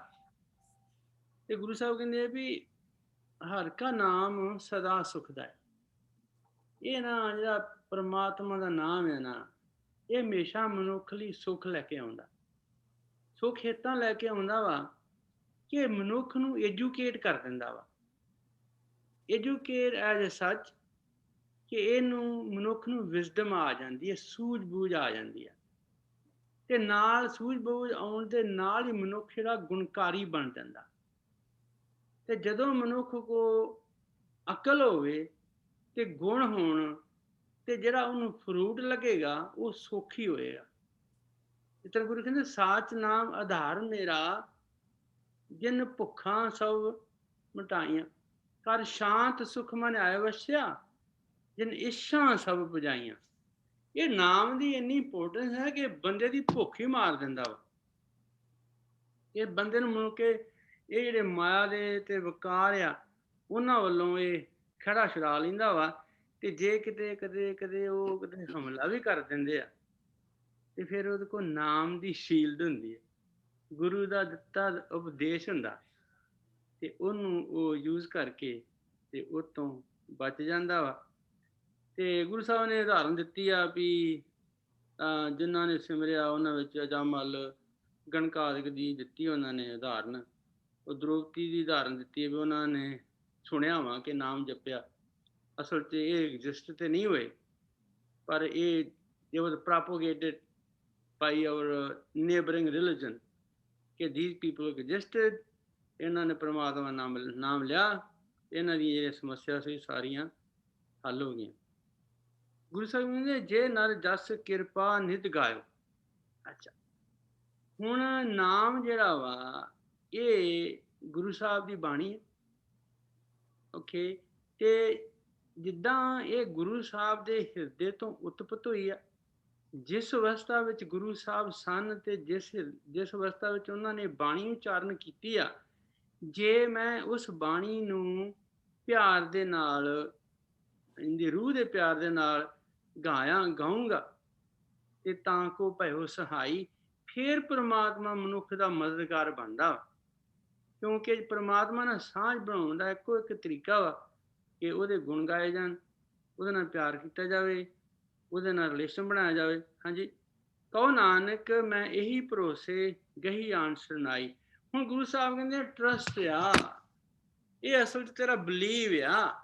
ਤੇ ਗੁਰੂ ਸਾਹਿਬ ਕਹਿੰਦੇ ਵੀ ਹਰ ਕਾ ਨਾਮ ਸਦਾ ਸੁਖਦਾ ਹੈ। ਇਹ ਨਾ ਜਿਹੜਾ ਪਰਮਾਤਮਾ ਦਾ ਨਾਮ ਹੈ ਨਾ, ਇਹ ਹਮੇਸ਼ਾ ਮਨੁੱਖ ਲਈ ਸੁੱਖ ਲੈ ਕੇ ਆਉਂਦਾ। ਸੁੱਖ ਹੇਤਾਂ ਲੈ ਕੇ ਆਉਂਦਾ ਵਾ ਕਿ ਮਨੁੱਖ ਨੂੰ ਐਜੂਕੇਟ ਕਰ ਦਿੰਦਾ ਵਾ। ਐਜੂਕੇਟ ਐਜ਼ ਅ ਸੱਚ ਕਿ ਇਹਨੂੰ ਮਨੁੱਖ ਨੂੰ ਵਿਜ਼ਡਮ ਆ ਜਾਂਦੀ ਹੈ, ਸੂਝ-ਬੂਝ ਆ ਜਾਂਦੀ ਹੈ, ਤੇ ਨਾਲ ਸੂਝ-ਬੂਝ ਆਉਣ ਦੇ ਨਾਲ ਹੀ ਮਨੁੱਖ ਜਿਹੜਾ ਗੁਣਕਾਰੀ ਬਣ ਜਾਂਦਾ। ਤੇ ਜਦੋਂ ਮਨੁੱਖ ਕੋ ਅਕਲ ਹੋਵੇ ਤੇ ਗੁਣ ਹੋਣ, ਤੇ ਜਿਹੜਾ ਉਹਨੂੰ ਫਰੂਟ ਲੱਗੇਗਾ ਉਹ ਸੌਖੀ ਹੋਏਗਾ। ਇਸ ਤਰ੍ਹਾਂ ਗੁਰੂ ਕਹਿੰਦੇ ਸਾਚ ਨਾਮ ਆਧਾਰ ਮੇਰਾ, ਜਿਨ ਭੁੱਖਾਂ ਸਭ ਮਿਟਾਈਆਂ, ਕਰ ਸ਼ਾਂਤ ਸੁਖ ਮਨ ਆਏ ਵਸਿਆ, ਜਿਨ ਇੱਛਾ ਸਭ ਪੁਜਾਈਆਂ। ਇਹ ਨਾਮ ਦੀ ਇੰਨੀ ਇੰਪੋਰਟੈਂਸ ਹੈ ਕਿ ਬੰਦੇ ਦੀ ਭੁੱਖ ਹੀ ਮਾਰ ਦਿੰਦਾ ਵਾ। ਇਹ ਬੰਦੇ ਨੂੰ ਮੁੜ ਕੇ ਇਹ ਜਿਹੜੇ ਮਾਇਆ ਦੇ ਤੇ ਵਿਕਾਰ ਆ, ਉਹਨਾਂ ਵੱਲੋਂ ਇਹ ਖੜਾ ਛੁਡਾ ਲੈਂਦਾ ਵਾ, ਤੇ ਜੇ ਕਿਤੇ ਕਦੇ ਉਹ ਕਿਤੇ ਹਮਲਾ ਵੀ ਕਰ ਦਿੰਦੇ ਆ ਤੇ ਫਿਰ ਉਹਦੇ ਕੋਲ ਨਾਮ ਦੀ ਸ਼ੀਲਡ ਹੁੰਦੀ ਹੈ, ਗੁਰੂ ਦਾ ਦਿੱਤਾ ਉਪਦੇਸ਼ ਹੁੰਦਾ, ਤੇ ਉਹਨੂੰ ਉਹ ਯੂਜ਼ ਕਰਕੇ ਤੇ ਉਹ ਤੋਂ ਬਚ ਜਾਂਦਾ ਵਾ। ਤੇ ਗੁਰੂ ਸਾਹਿਬ ਨੇ ਉਦਾਹਰਨ ਦਿੱਤੀ ਆ ਵੀ ਜਿਨ੍ਹਾਂ ਨੇ ਸਿਮਰਿਆ ਉਹਨਾਂ ਵਿੱਚ ਅਜਾਮਲ ਗਣਕਾਦਿਕ ਦੀ ਦਿੱਤੀ ਉਹਨਾਂ ਨੇ ਉਦਾਹਰਨ। ਉਹ ਦ੍ਰੋਪਦੀ ਦੀ ਉਦਾਹਰਨ ਦਿੱਤੀ ਹੈ ਵੀ ਉਹਨਾਂ ਨੇ ਸੁਣਿਆ ਵਾ ਕਿ ਨਾਮ ਜਪਿਆ, ਅਸਲ 'ਚ ਇਹ ਐਗਜ਼ਿਸਟ ਤੇ ਨਹੀਂ ਹੋਏ, ਪਰ ਇਹ ਵਾਜ਼ ਪ੍ਰੋਪਗੇਟਡ ਬਾਈ ਆਵਰ ਨੇਬਰਿੰਗ ਰਿਲੀਜਨ ਕਿ ਥੀਸ ਪੀਪਲ ਐਗਜ਼ਿਸਟਡ। ਇਹਨਾਂ ਨੇ ਪ੍ਰਮਾਤਮਾ ਨਾਮ ਲਿਆ, ਇਹਨਾਂ ਦੀ ਇਹ ਸਮੱਸਿਆ ਸੀ ਸਾਰੀਆਂ ਹੱਲ ਹੋ ਗਈਆਂ। ਗੁਰੂ ਸਾਹਿਬ ਕਹਿੰਦੇ ਜੇ ਨਰ ਜਸ ਕਿਰਪਾ ਨਿਤ ਗਾਇਓ। ਅੱਛਾ, ਹੁਣ ਨਾਮ ਜਿਹੜਾ ਵਾ ਇਹ ਗੁਰੂ ਸਾਹਿਬ ਦੀ ਬਾਣੀ ਹੈ, ਓਕੇ। ਤੇ ਜਿੱਦਾਂ ਇਹ ਗੁਰੂ ਸਾਹਿਬ ਦੇ ਹਿਰਦੇ ਤੋਂ ਉਤਪਤ ਹੋਈ ਆ, ਜਿਸ ਅਵਸਥਾ ਵਿੱਚ ਗੁਰੂ ਸਾਹਿਬ ਸਨ ਤੇ ਜਿਸ ਅਵਸਥਾ ਵਿੱਚ ਉਹਨਾਂ ਨੇ ਬਾਣੀ ਉਚਾਰਨ ਕੀਤੀ ਆ, ਜੇ ਮੈਂ ਉਸ ਬਾਣੀ ਨੂੰ ਪਿਆਰ ਦੇ ਨਾਲ, ਇਹਦੀ ਰੂਹ ਦੇ ਪਿਆਰ ਦੇ ਨਾਲ ਗਾਊਂਗਾ ਤੇ ਤਾਂ ਕੋ ਭਇਓ ਸਹਾਈ, ਫਿਰ ਪ੍ਰਮਾਤਮਾ ਮਨੁੱਖ ਦਾ ਮਦਦਗਾਰ ਬਣਦਾ। ਕਿਉਂਕਿ ਪ੍ਰਮਾਤਮਾ ਨਾਲ ਸਾਂਝ ਬਣਾਉਣ ਦਾ ਇੱਕੋ ਇੱਕ ਤਰੀਕਾ ਵਾ ਕਿ ਉਹਦੇ ਗੁਣ ਗਾਏ ਜਾਣ, ਉਹਦੇ ਨਾਲ ਪਿਆਰ ਕੀਤਾ ਜਾਵੇ, ਉਹਦੇ ਨਾਲ ਰਿਲੇਸ਼ਨ ਬਣਾਇਆ ਜਾਵੇ। ਹਾਂਜੀ, ਕਹੋ ਨਾਨਕ ਮੈਂ ਇਹੀ ਭਰੋਸੇ ਗਹੀ ਆਣ ਸਰਨਾਈ। ਹੁਣ ਗੁਰੂ ਸਾਹਿਬ ਕਹਿੰਦੇ ਟਰਸਟ ਆ, ਇਹ ਅਸਲ 'ਚ ਤੇਰਾ ਬਲੀਵ ਆ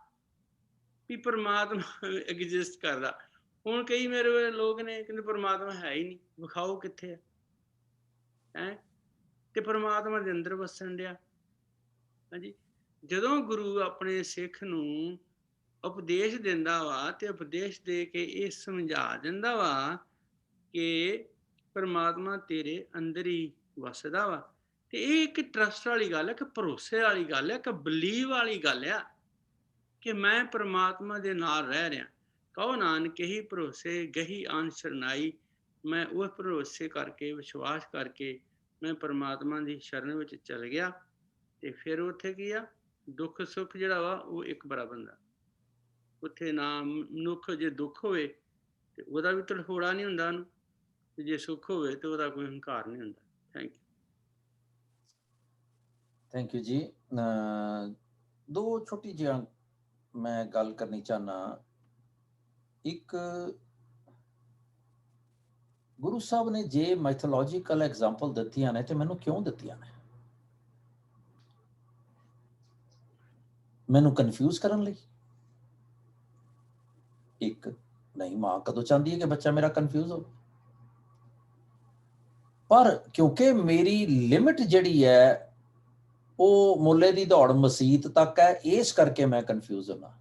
ਵੀ ਪ੍ਰਮਾਤਮਾ ਐਗਜ਼ਿਸਟ ਕਰਦਾ। ਹੁਣ ਕਈ ਮੇਰੇ ਲੋਕ ਨੇ ਕਹਿੰਦੇ ਪ੍ਰਮਾਤਮਾ ਹੈ ਹੀ ਨਹੀਂ, ਵਿਖਾਓ ਕਿੱਥੇ ਹੈ ਤੇ ਪ੍ਰਮਾਤਮਾ ਦੇ ਅੰਦਰ ਵਸਣ ਡਿਆ। ਹਾਂਜੀ, ਜਦੋਂ ਗੁਰੂ ਆਪਣੇ ਸਿੱਖ ਨੂੰ ਉਪਦੇਸ਼ ਦਿੰਦਾ ਵਾ ਤੇ ਉਪਦੇਸ਼ ਦੇ ਕੇ ਇਹ ਸਮਝਾ ਦਿੰਦਾ ਵਾ ਕਿ ਪ੍ਰਮਾਤਮਾ ਤੇਰੇ ਅੰਦਰ ਹੀ ਵਸਦਾ ਵਾ, ਤੇ ਇਹ ਇੱਕ ਟਰਸਟ ਵਾਲੀ ਗੱਲ ਹੈ, ਇੱਕ ਭਰੋਸੇ ਵਾਲੀ ਗੱਲ ਹੈ, ਇੱਕ ਬਲੀਵ ਵਾਲੀ ਗੱਲ ਆ ਕਿ ਮੈਂ ਪ੍ਰਮਾਤਮਾ ਦੇ ਨਾਲ ਰਹਿ ਰਿਹਾ। ਕਹੋ ਨਾਨਕ ਇਹੀ ਭਰੋਸੇ ਗਹੀ ਆਨ ਸਰਨਾਈ। ਮੈਂ ਉਹ ਭਰੋਸੇ ਕਰਕੇ, ਵਿਸ਼ਵਾਸ ਕਰਕੇ ਮੈਂ ਪ੍ਰਮਾਤਮਾ ਦੀ ਸ਼ਰਨ ਵਿੱਚ ਚਲ ਗਿਆ ਤੇ ਫਿਰ ਉੱਥੇ ਕੀ ਆ, ਦੁੱਖ ਸੁੱਖ ਜਿਹੜਾ ਵਾ ਉਹ ਇੱਕ ਬਰਾਬਰ ਹੁੰਦਾ। ਉੱਥੇ ਨਾ ਮਨੁੱਖ ਜੇ ਦੁੱਖ ਹੋਵੇ ਤੇ ਉਹਦਾ ਵੀ ਤੜਫੋੜਾ ਨਹੀਂ ਹੁੰਦਾ ਉਹਨੂੰ, ਤੇ ਜੇ ਸੁੱਖ ਹੋਵੇ ਤੇ ਉਹਦਾ ਕੋਈ ਹੰਕਾਰ ਨਹੀਂ ਹੁੰਦਾ। ਥੈਂਕ ਯੂ ਜੀ। ਦੋ ਛੋਟੀ ਜਿਹੀਆਂ ਮੈਂ ਗੱਲ ਕਰਨੀ ਚਾਹਨਾ। ਇੱਕ, ਗੁਰੂ ਸਾਹਿਬ ਨੇ ਜੇ ਮੈਥੋਲੋਜੀਕਲ ਐਗਜ਼ਾਮਪਲ ਦਿੱਤੀਆਂ ਨੇ ਤੇ ਮੈਨੂੰ ਕਿਉਂ ਦਿੱਤੀਆਂ ਨੇ? ਮੈਨੂੰ ਕਨਫਿਊਜ਼ ਕਰਨ ਲਈ? ਇੱਕ, ਨਹੀਂ ਮਾਂ ਕਦੋਂ ਚਾਹੁੰਦੀ ਹੈ ਕਿ ਬੱਚਾ ਮੇਰਾ ਕਨਫਿਊਜ਼ ਹੋਵੇ, ਪਰ ਕਿਉਂਕਿ ਮੇਰੀ ਲਿਮਿਟ ਜਿਹੜੀ ਹੈ ਉਹ ਮੁੱਲੇ ਦੀ ਦੌੜ ਮਸੀਤ ਤੱਕ ਹੈ, ਇਸ ਕਰਕੇ ਮੈਂ ਕਨਫਿਊਜ਼ ਹੋਣਾ।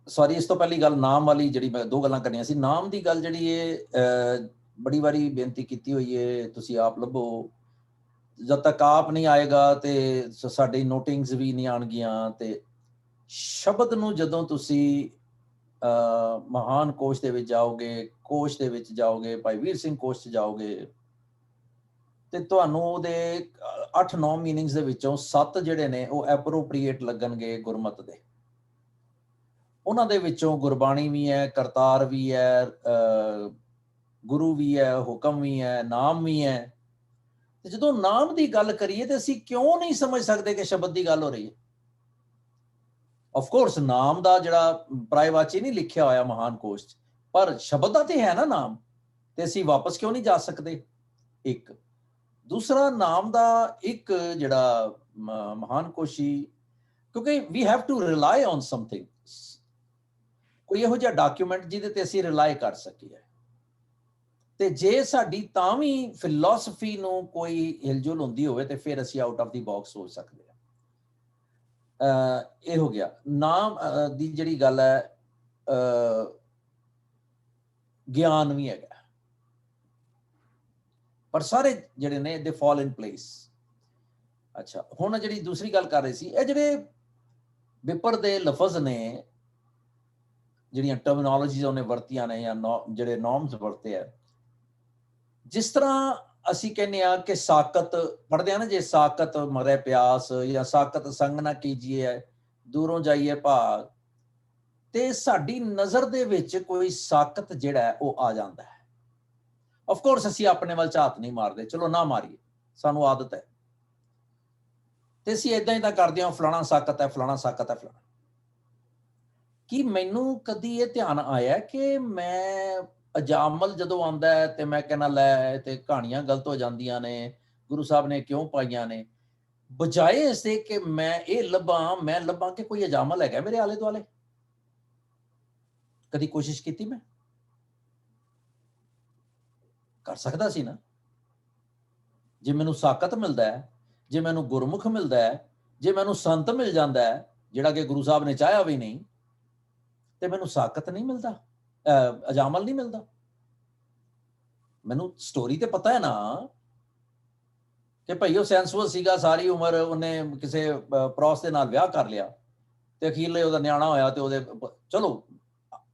ਸੌਰੀ, ਇਸ ਤੋਂ ਪਹਿਲੀ ਗੱਲ ਨਾਮ ਵਾਲੀ ਜਿਹੜੀ ਮੈਂ ਦੋ ਗੱਲਾਂ ਕਰਨੀਆਂ ਸੀ। ਨਾਮ ਦੀ ਗੱਲ ਜਿਹੜੀ ਹੈ ਬੜੀ ਵਾਰੀ ਬੇਨਤੀ ਕੀਤੀ ਹੋਈ ਹੈ, ਤੁਸੀਂ ਆਪ ਲੱਭੋ। ਜਦ ਤੱਕ ਆਪ ਨਹੀਂ ਆਏਗਾ ਤੇ ਸਾਡੀ ਨੋਟਿੰਗਸ ਵੀ ਨਹੀਂ ਆਉਣਗੀਆਂ। ਤੇ ਸ਼ਬਦ ਨੂੰ ਜਦੋਂ ਤੁਸੀਂ ਮਹਾਨ ਕੋਸ਼ ਦੇ ਵਿੱਚ ਜਾਓਗੇ, ਕੋਸ਼ ਦੇ ਵਿੱਚ ਜਾਓਗੇ, ਭਾਈ ਵੀਰ ਸਿੰਘ ਕੋਸ਼ 'ਚ ਜਾਓਗੇ, ਤੇ ਤੁਹਾਨੂੰ ਉਹਦੇ 8-9 ਮੀਨਿੰਗਸ ਦੇ ਵਿੱਚੋਂ 7 ਜਿਹੜੇ ਨੇ ਉਹ ਐਪਰੋਪ੍ਰੀਏਟ ਲੱਗਣਗੇ ਗੁਰਮਤ ਦੇ। ਉਹਨਾਂ ਦੇ ਵਿੱਚੋਂ ਗੁਰਬਾਣੀ ਵੀ ਹੈ, ਕਰਤਾਰ ਵੀ ਹੈ, ਗੁਰੂ ਵੀ ਹੈ, ਹੁਕਮ ਵੀ ਹੈ, ਨਾਮ ਵੀ ਹੈ। ਤੇ ਜਦੋਂ ਨਾਮ ਦੀ ਗੱਲ ਕਰੀਏ ਤੇ ਅਸੀਂ ਕਿਉਂ ਨਹੀਂ ਸਮਝ ਸਕਦੇ ਕਿ ਸ਼ਬਦ ਦੀ ਗੱਲ ਹੋ ਰਹੀ ਹੈ? ਆਫ ਕੋਰਸ ਨਾਮ ਦਾ ਜਿਹੜਾ ਪਰਾਇਵਾਚੀ ਨਹੀਂ ਲਿਖਿਆ ਹੋਇਆ ਮਹਾਨ ਕੋਸ਼ 'ਚ, ਪਰ ਸ਼ਬਦ ਦਾ ਤੇ ਹੈ ਨਾ ਨਾਮ, ਤੇ ਅਸੀਂ ਵਾਪਸ ਕਿਉਂ ਨਹੀਂ ਜਾ ਸਕਦੇ? ਇੱਕ। ਦੂਸਰਾ, ਨਾਮ ਦਾ ਇੱਕ ਜਿਹੜਾ ਮਹਾਨ ਕੋਸ਼ੀ, ਕਿਉਂਕਿ we have to rely on something, ਕੋਈ ਇਹੋ ਜਿਹਾ ਡਾਕੂਮੈਂਟ ਜਿਹਦੇ ਤੇ ਅਸੀਂ ਰਿਲਾਈ ਕਰ ਸਕੀਏ। ਤੇ ਜੇ ਸਾਡੀ ਤਾਂ ਵੀ ਫਿਲਾਸਫੀ ਨੂੰ ਕੋਈ ਹਿਲਜੁਲ ਹੁੰਦੀ ਹੋਵੇ ਤੇ ਫਿਰ ਅਸੀਂ ਆਊਟ ਆਫ ਦੀ ਬਾਕਸ ਸੋਚ ਸਕਦੇ ਹਾਂ। ਇਹ ਹੋ ਗਿਆ। ਨਾਮ ਦੀ ਜਿਹੜੀ ਗੱਲ ਹੈ, ਗਿਆਨ ਵੀ ਹੈਗਾ, ਪਰ ਸਾਰੇ ਜਿਹੜੇ ਨੇ ਦੇ ਫਾਲ ਇਨ ਪਲੇਸ। ਅੱਛਾ, ਹੁਣ ਜਿਹੜੀ ਦੂਸਰੀ ਗੱਲ ਕਰ ਰਹੇ ਸੀ, ਇਹ ਜਿਹੜੇ ਵਿਪਰ ਦੇ ਲਫ਼ਜ਼ ਨੇ, ਜਿਹੜੀਆਂ ਟਰਮੀਨੋਲੋਜੀਜ਼ ਉਹਨੇ ਵਰਤੀਆਂ ਨੇ ਜਾਂ ਜਿਹੜੇ ਨੋਰਮਸ ਵਰਤੇ ਆ, ਜਿਸ ਤਰ੍ਹਾਂ ਅਸੀਂ ਕਹਿੰਦੇ ਆ ਕਿ ਸਾਕਤ ਪੜ੍ਹਦੇ ਆ ਨਾ, ਜੇ ਸਾਕਤ ਮਰੇ ਪਿਆਸ ਜਾਂ ਸਾਕਤ ਸੰਗ ਨਾ ਕੀਜੀਏ ਦੂਰੋਂ ਜਾਈਏ ਭਾਗ, ਤੇ ਸਾਡੀ ਨਜ਼ਰ ਦੇ ਵਿੱਚ ਕੋਈ ਸਾਕਤ ਜਿਹੜਾ ਹੈ ਉਹ ਆ ਜਾਂਦਾ ਹੈ। ਆਫ ਕੋਰਸ ਅਸੀਂ ਆਪਣੇ ਵੱਲ ਝਾਤ ਨਹੀਂ ਮਾਰਦੇ, ਚਲੋ ਨਾ ਮਾਰੀਏ, ਸਾਨੂੰ ਆਦਤ ਹੈ, ਤੇ ਅਸੀਂ ਇਦਾਂ ਹੀ ਤਾਂ ਕਰਦੇ ਹਾਂ, ਫਲਾਣਾ ਸਾਕਤ ਹੈ, ਫਲਾਣਾ ਸਾਕਤ ਹੈ, ਫਲਾਣਾ। ਕਿ ਮੈਨੂੰ ਕਦੀ ਇਹ ਧਿਆਨ ਆਇਆ ਕਿ ਮੈਂ ਅਜਾਮਲ ਜਦੋਂ ਆਉਂਦਾ ਹੈ ਤੇ ਮੈਂ ਕਹਿੰਦਾ ਲੈ ਤੇ ਕਹਾਣੀਆਂ ਗਲਤ ਹੋ ਜਾਂਦੀਆਂ ਨੇ, ਗੁਰੂ ਸਾਹਿਬ ਨੇ ਕਿਉਂ ਪਾਈਆਂ ਨੇ, ਬਜਾਏ ਇਸ ਦੇ ਕਿ ਮੈਂ ਇਹ ਲੱਭਾਂ ਕਿ ਕੋਈ ਅਜਾਮਲ ਹੈਗਾ ਮੇਰੇ ਆਲੇ ਦੁਆਲੇ। ਕਦੀ ਕੋਸ਼ਿਸ਼ ਕੀਤੀ ਮੈਂ? ਕਰ ਸਕਦਾ ਸੀ ਨਾ। ਜੇ ਮੈਨੂੰ ਸਾਕਤ ਮਿਲਦਾ ਹੈ, ਜੇ ਮੈਨੂੰ ਗੁਰਮੁਖ ਮਿਲਦਾ ਹੈ, ਜੇ ਮੈਨੂੰ ਸੰਤ ਮਿਲ ਜਾਂਦਾ ਹੈ ਜਿਹੜਾ ਕਿ ਗੁਰੂ ਸਾਹਿਬ ਨੇ ਚਾਹਿਆ ਵੀ ਨਹੀਂ, ਤੇ ਮੈਨੂੰ ਸਾਕਤ ਨਹੀਂ ਮਿਲਦਾ, ਅਜਾਮਲ ਨਹੀਂ ਮਿਲਦਾ। ਮੈਨੂੰ ਸਟੋਰੀ ਤੇ ਪਤਾ ਹੈ ਨਾ ਕਿ ਭਾਈ ਉਹ ਸੈਂਸੁਅਲ ਸੀਗਾ, ਸਾਰੀ ਉਮਰ ਉਹਨੇ ਕਿਸੇ ਪ੍ਰੋਸ ਦੇ ਨਾਲ ਵਿਆਹ ਕਰ ਲਿਆ ਤੇ ਅਖੀਰਲੇ ਉਹਦਾ ਨਿਆਣਾ ਹੋਇਆ ਤੇ ਉਹਦੇ, ਚਲੋ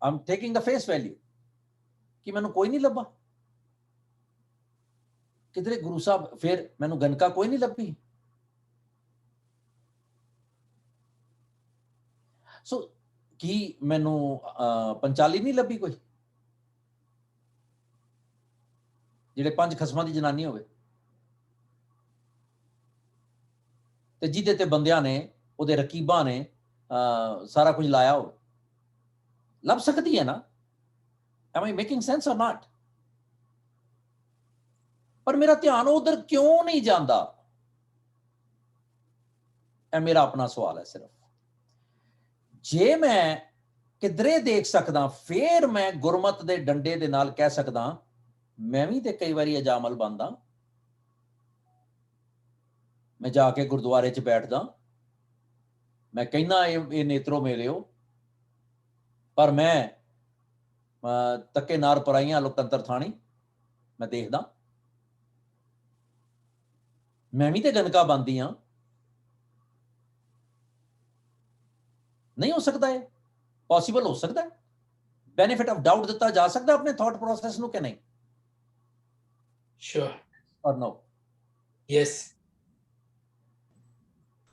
ਆਮ ਟੇਕਿੰਗ ਦਾ ਫੇਸ ਵੈਲਿਊ ਕਿ ਮੈਨੂੰ ਕੋਈ ਨਹੀਂ ਲੱਭਾ ਕਿਧਰੇ ਗੁਰੂ ਸਾਹਿਬ, ਫਿਰ ਮੈਨੂੰ ਗਨਕਾ ਕੋਈ ਨਹੀਂ ਲੱਭੀ। ਸੋ ਕੀ ਮੈਨੂੰ ਪੰਚਾਲੀ ਨਹੀਂ ਲੱਭੀ ਕੋਈ ਜਿਹੜੇ 5 ਖਸਮਾਂ ਦੀ ਜਨਾਨੀ ਹੋਵੇ ਤੇ ਜਿਹਦੇ ਤੇ ਬੰਦਿਆਂ ਨੇ, ਉਹਦੇ ਰਕੀਬਾਂ ਨੇ ਸਾਰਾ ਕੁਝ ਲਾਇਆ ਹੋਵੇ? ਲੱਭ ਸਕਦੀ ਹੈ ਨਾ? am I making sense or not? ਪਰ ਮੇਰਾ ਧਿਆਨ ਉਧਰ ਕਿਉਂ ਨਹੀਂ ਜਾਂਦਾ? ਇਹ ਮੇਰਾ ਆਪਣਾ ਸਵਾਲ ਹੈ ਸਿਰਫ। ਜੇ ਮੈਂ ਕਿਧਰੇ ਦੇਖ ਸਕਦਾ, ਫਿਰ ਮੈਂ ਗੁਰਮਤ ਦੇ ਡੰਡੇ ਦੇ ਨਾਲ ਕਹਿ ਸਕਦਾ ਮੈਂ ਵੀ ਤੇ ਕਈ ਵਾਰੀ ਅਜਾਮਲ ਬਣਦਾ। ਮੈਂ ਜਾ ਕੇ ਗੁਰਦੁਆਰੇ 'ਚ ਬੈਠਦਾ, ਮੈਂ ਕਹਿੰਦਾ ਇਹ ਨੇਤਰੋ ਮੇਰਿਓ, ਪਰ ਮੈਂ ਤੱਕੇ ਨਾਰ ਪਰਾਈਆਂ ਲੋਕੰਤਰ ਥਾਣੀ ਮੈਂ ਦੇਖਦਾ, ਮੈਂ ਵੀ ਤੇ ਗਨਕਾ ਬਣਦੀ ਹਾਂ। ਨਹੀਂ ਹੋ ਸਕਦਾ? ਇਹ ਪੋਸੀਬਲ ਹੋ ਸਕਦਾ ਹੈ? ਬੈਨੀਫਿਟ ਆਫ ਡਾਊਟ ਦਿੱਤਾ ਜਾ ਸਕਦਾ ਆਪਣੇ ਥਾਟ ਪ੍ਰੋਸੈਸ ਨੂੰ ਕਿ ਨਹੀਂ? Sure. or no? Yes.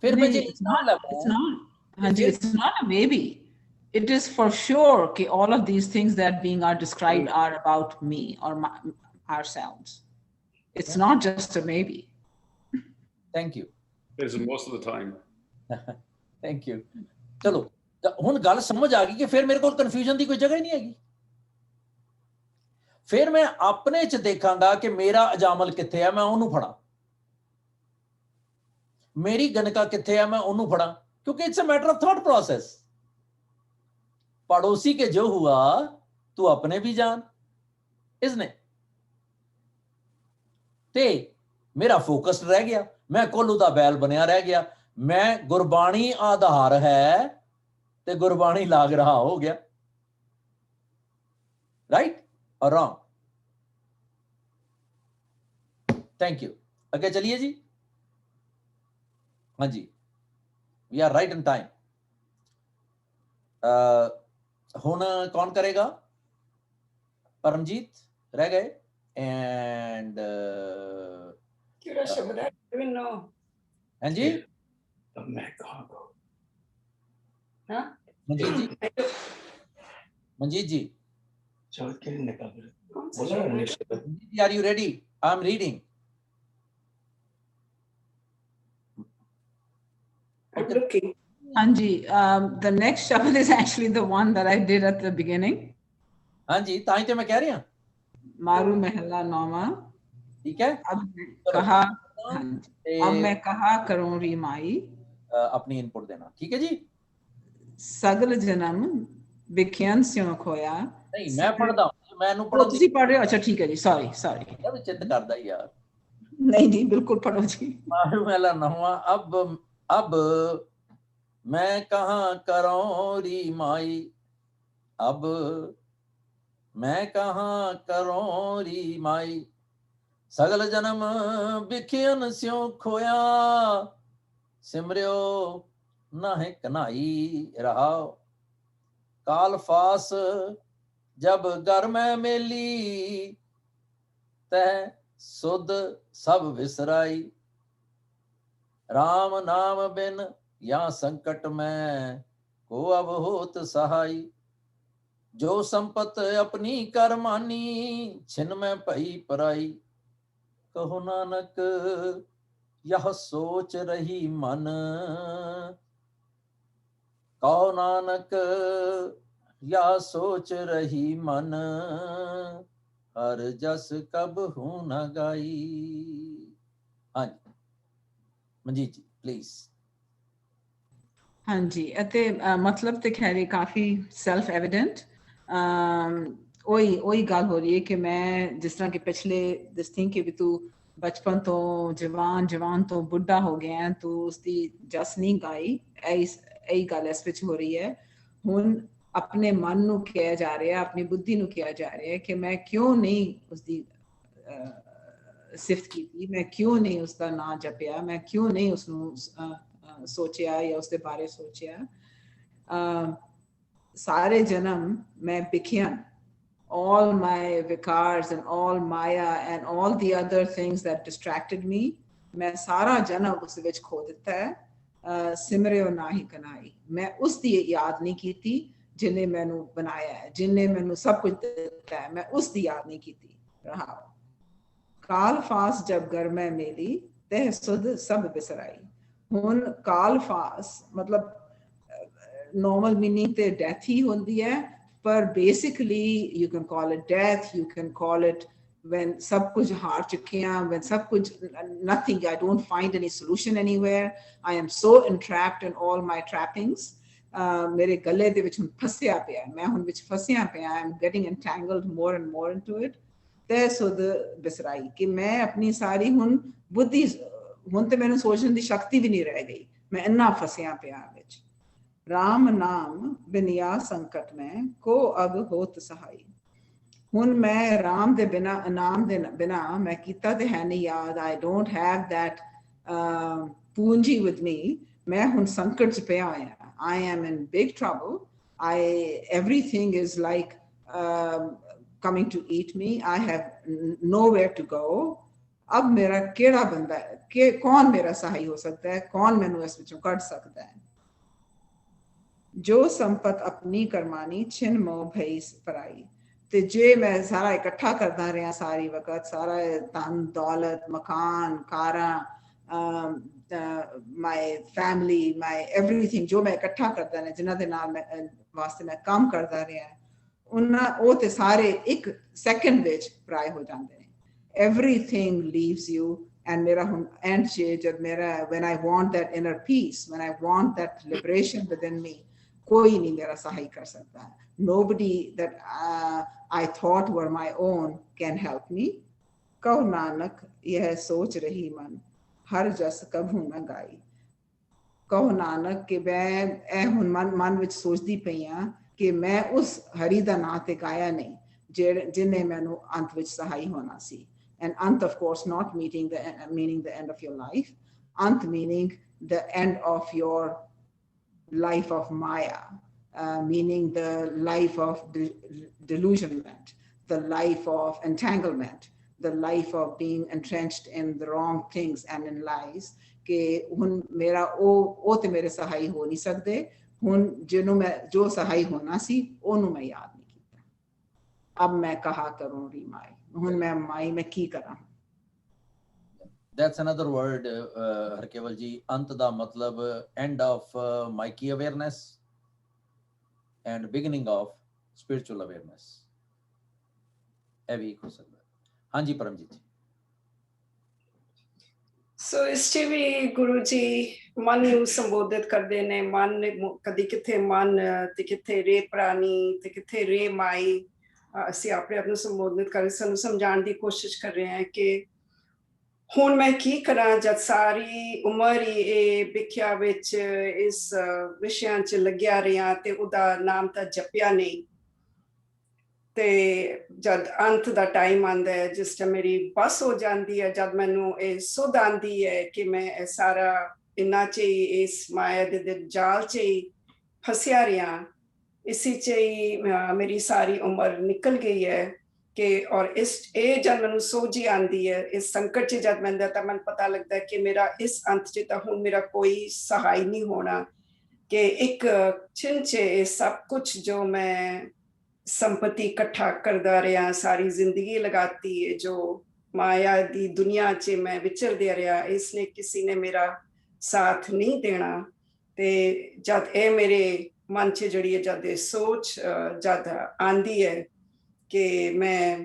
फिर मैं it's not Hanji, it's not a maybe. It is for sure कि all of these things that being are described are about me or ourselves. It's not just a maybe. Thank you. It's most of the time. Thank you. चलो ਹੁਣ ਗੱਲ ਸਮਝ ਆ ਗਈ ਕਿ ਫਿਰ ਮੇਰੇ ਕੋਲ ਕਨਫਿਊਜ਼ਨ ਦੀ ਕੋਈ ਜਗ੍ਹਾ ਹੀ ਨਹੀਂ ਹੈਗੀ। ਫਿਰ ਮੈਂ ਆਪਣੇ 'ਚ ਦੇਖਾਂਗਾ ਕਿ ਮੇਰਾ ਅਜਾਮਲ ਕਿੱਥੇ ਹੈ, ਮੈਂ ਉਹਨੂੰ ਫੜਾਂ। ਮੇਰੀ ਗਨਕਾ ਕਿੱਥੇ ਹੈ, ਮੈਂ ਉਹਨੂੰ ਫੜਾਂ, क्योंकि it's a matter of thought process. पड़ोसी के जो हुआ तू अपने भी जान, इसने ते मेरा फोकस रह गया, मैं कोलू दा बैल बनया रह गया। मैं गुरबाणी आधार है ते गुरबाणी लाग रहा हो गया। राइट और रॉन्ग? Thank you. आगे चलिए जी। हाँ जी, we are right in time. हुण कौन करेगा? परमजीत रह गए एंड हाँ जी मैं कहाँ गो? मंजीत जी, मंजीत जी, are you ready? I'm reading. I'm looking. Hanji, the next shabad is actually the one that I did at the beginning. हाँ जी, ताई तो मैं कह रही हूँ। मारू महला नौमा। ठीक है। अब कहा, अब मैं कहा करूं री माई। अपनी इनपुट देना, ठीक है जी। सगल जन्म विख्यान स्यों खोया। नहीं, मैं पढ़दा हूं, मैं नु पढ़ो। ਤੁਸੀਂ पढ़ रहे हो? अच्छा ठीक है जी, सॉरी सॉरी। यार चित करदा यार। नहीं नहीं बिल्कुल पढ़ो जी। मारू महला नौमा। अब मैं कहाँ करूं री माई, अब मैं कहाँ करूं री माई, सगल जन्म बिखियन स्यों खोया, सिमरियो नाहे कन्हाई रहाओ, काल फास जब घर में मेली, तह सुध सब विसराई। राम नाम बिन या संकट में को अब होत सहाय। जो संपत अपनी कर मानी छिन में पई पराई। कहो नानक यह सोच रही मन। कहो नानक यह सोच रही मन। हर जस कब हूं न गाई। हाँ जी मनजीत जी प्लीज। हाँ जी ਅਤੇ ਮਤਲਬ ਤੇ ਖੈਰ ਇਹ ਕਾਫੀ ਸੈਲਫ ਐਵੀਡੈਂਟ ਉਹੀ ਗੱਲ ਹੋ ਰਹੀ ਹੈ ਕਿ ਮੈਂ ਜਿਸ ਤਰ੍ਹਾਂ ਕਿ ਪਿਛਲੇ ਦਿਸ ਥਿੰਕ ਕਿ ਵੀ ਤੂੰ ਬਚਪਨ ਤੋਂ ਜਵਾਨ ਤੋਂ ਬੁੱਢਾ ਹੋ ਗਿਆ ਤੂੰ ਉਸਦੀ ਜਸ ਨਹੀਂ ਗਾਈ ਇਹ ਗੱਲ ਇਸ ਵਿੱਚ ਹੋ ਰਹੀ ਹੈ। ਹੁਣ ਆਪਣੇ ਮਨ ਨੂੰ ਕਿਹਾ ਜਾ ਰਿਹਾ ਆਪਣੀ ਬੁੱਧੀ ਨੂੰ ਕਿਹਾ ਜਾ ਰਿਹਾ ਕਿ ਮੈਂ ਕਿਉਂ ਨਹੀਂ ਉਸਦੀ ਸਿਫਤ ਕੀਤੀ ਮੈਂ ਕਿਉਂ ਨਹੀਂ ਉਸਦਾ ਨਾਂ ਜਪਿਆ ਮੈਂ ਕਿਉਂ ਨਹੀਂ ਉਸਨੂੰ ਸੋਚਿਆ ਜਾਂ ਉਸਦੇ ਬਾਰੇ ਸੋਚਿਆ। ਸਾਰੇ ਜਨਮ ਮੈਂ ਵਿਖਿਆਨ all my vikars and all maya and all the other things that distracted me मैं सारा जन्म उस विच खो दिता है। सिमरियो ना ही कनाई मैं उसकी याद नहीं की जिन्हें मैनू बनाया है जिन्हें मैनू सब कुछ दिता है मैं उसकी याद नहीं की रहा। काल फास जब घर में मेली तह सुध सब बिसराई। हुन काल फास मतलब नॉर्मल मीनिंग ते डेथ ही होती है पर basically you can call it death you can call it when सब कुछ हार चुके हैं when सब कुछ nothing I don't find any solution anywhere I am so entrapped in all my trappings मेरे गले दे विच हुन फसिया पिया मैं हुन विच फसिया पिया I am getting entangled more and more into it ते सुध बिसराई कि मैं अपनी सारी हुन बुद्धि हुन ते मैंने सोचने दी शक्ति भी नहीं रह गई मैं इन्ना फसिया पिया विच। राम नाम बिनिया संकट में को अब होत सहाय। हुन मैं राम दे बिना नाम दे बिना मैं कीता ते है नहीं याद I don't have that पूंजी with me मैं हुन संकट च पिया होया I am in big trouble everything is like coming to eat me I have nowhere to go। अब मेरा केड़ा बंदा है कि कौन मेरा सहाय हो सकता है कौन मैनू इस विचों कढ सकता है। जो संपत अपनी करमानी छिन मोह भई पराई ते जे मैं सारा इकट्ठा करता रहा सारी वक्त सारा धन दौलत मकान कारा माय फैमिली माय एवरीथिंग जो मैं इकट्ठा करता रहा जिन्हां दे नाल मैं वास्ते मैं काम करता रहा उन्हां ओ ते सारे एक सेकंड विच पराए हो जाते हैं। Everything leaves you and mera hun end ch jab mera when I want that inner peace when I want that liberation within me कोई नहीं मेरा सहाय कर सकता है। Nobody that I thought were my own can help me। कहो नानक यह सोच रही मन हर जस कभू न गाई। कहो नानक कि मैं हुन मन विच सोचदी पई हां कि मैं उस हरि दा नाम ते गाया नहीं जिन्हें मैनू अंत विच सहाय होना सी। And ant of course not meaning the end of your life ant meaning the end of your life of maya meaning the life of delusionment the life of entanglement the life of being entrenched in the wrong things and in lies ke hun mera o te mere sahay ho nahi sakde hun jinu main jo sahay hona si onu main yaad nahi kita ab main kaha karun ri mai hun main ki kara। That's another word Harkeval ji ant da matlab end of Maiki awareness and beginning of spiritual awareness ਇਹ ਵੀ ਹੋ ਸਕਦਾ। ਹਾਂਜੀ ਪਰਮਜੀਤ ਜੀ। ਸੋ ਇਸ ਚ ਵੀ ਗੁਰੂ ਜੀ ਮਨ ਨੂੰ ਸੰਬੋਧਿਤ ਕਰਦੇ ਨੇ ਮਨ ਕਦੀ ਕਿੱਥੇ ਮਨ ਤੇ ਕਿੱਥੇ ਰੇ ਪ੍ਰਾਣੀ ਤੇ ਕਿੱਥੇ ਰੇ ਮਾਈ ਅਸੀਂ ਆਪਣੇ ਆਪ ਨੂੰ ਸੰਬੋਧਿਤ ਕਰ ਸਾਨੂੰ ਸਮਝਾਉਣ ਦੀ ਕੋਸ਼ਿਸ਼ ਕਰ ਰਹੇ ਹਾਂ ਕਿ ਹੁਣ ਮੈਂ ਕੀ ਕਰਾਂ ਜਦ ਸਾਰੀ ਉਮਰ ਹੀ ਇਹ ਵਿਖਿਆ ਵਿੱਚ ਇਸ ਵਿਸ਼ਿਆਂ 'ਚ ਲੱਗਿਆ ਰਿਹਾ ਤੇ ਉਹਦਾ ਨਾਮ ਤਾਂ ਜਪਿਆ ਨਹੀਂ ਤੇ ਜਦ ਅੰਤ ਦਾ ਟਾਈਮ ਆਉਂਦਾ ਹੈ ਜਿਸ ਟਾਈਮ ਮੇਰੀ ਬੱਸ ਹੋ ਜਾਂਦੀ ਹੈ ਜਦ ਮੈਨੂੰ ਇਹ ਸੁੱਧ ਆਉਂਦੀ ਹੈ ਕਿ ਮੈਂ ਇਹ ਸਾਰਾ ਇੰਨਾ 'ਚ ਹੀ ਇਸ ਮਾਇਆ ਦੇ ਜਾਲ 'ਚ ਹੀ ਫਸਿਆ ਰਿਹਾ ਇਸੀ 'ਚ ਹੀ ਮੇਰੀ ਸਾਰੀ ਉਮਰ ਨਿਕਲ ਗਈ ਹੈ ਕਿ ਔਰ ਇਸ ਇਹ ਜਦ ਮੈਨੂੰ ਸੋਝ ਹੀ ਆਉਂਦੀ ਹੈ, ਇਸ ਸੰਕਟ 'ਚ ਜਦ ਮੈਨੂੰ ਤਾਂ ਮੈਨੂੰ ਪਤਾ ਲੱਗਦਾ ਕਿ ਮੇਰਾ ਇਸ ਅੰਤ 'ਚ ਤਾਂ ਹੁਣ ਮੇਰਾ ਕੋਈ ਸਹਾਈ ਨਹੀਂ ਹੋਣਾ, ਕਿ ਇੱਕ ਛਿਨ 'ਚ ਇਹ ਸਭ ਕੁਝ ਜੋ ਮੈਂ ਸੰਪत्ति ਇਕੱਠਾ ਕਰਦਾ ਰਿਹਾ, ਸਾਰੀ ਜ਼ਿੰਦਗੀ ਲਗਾਤੀ ਹੈ, ਜੋ ਮਾਇਆ ਦੀ ਦੁਨੀਆ 'ਚ ਮੈਂ ਵਿਚਰਦੇ ਰਿਹਾ, ਇਸਨੇ ਕਿਸੇ ਨੇ ਮੇਰਾ ਸਾਥ ਨਹੀਂ ਦੇਣਾ। ਤੇ ਜਦ ਇਹ ਮੇਰੇ ਮਨ 'ਚ ਜਿਹੜੀ ਹੈ ਜਦ ਇਹ ਸੋਚ ਜਦ ਆਂਦੀ ਹੈ ਕਿ ਮੈਂ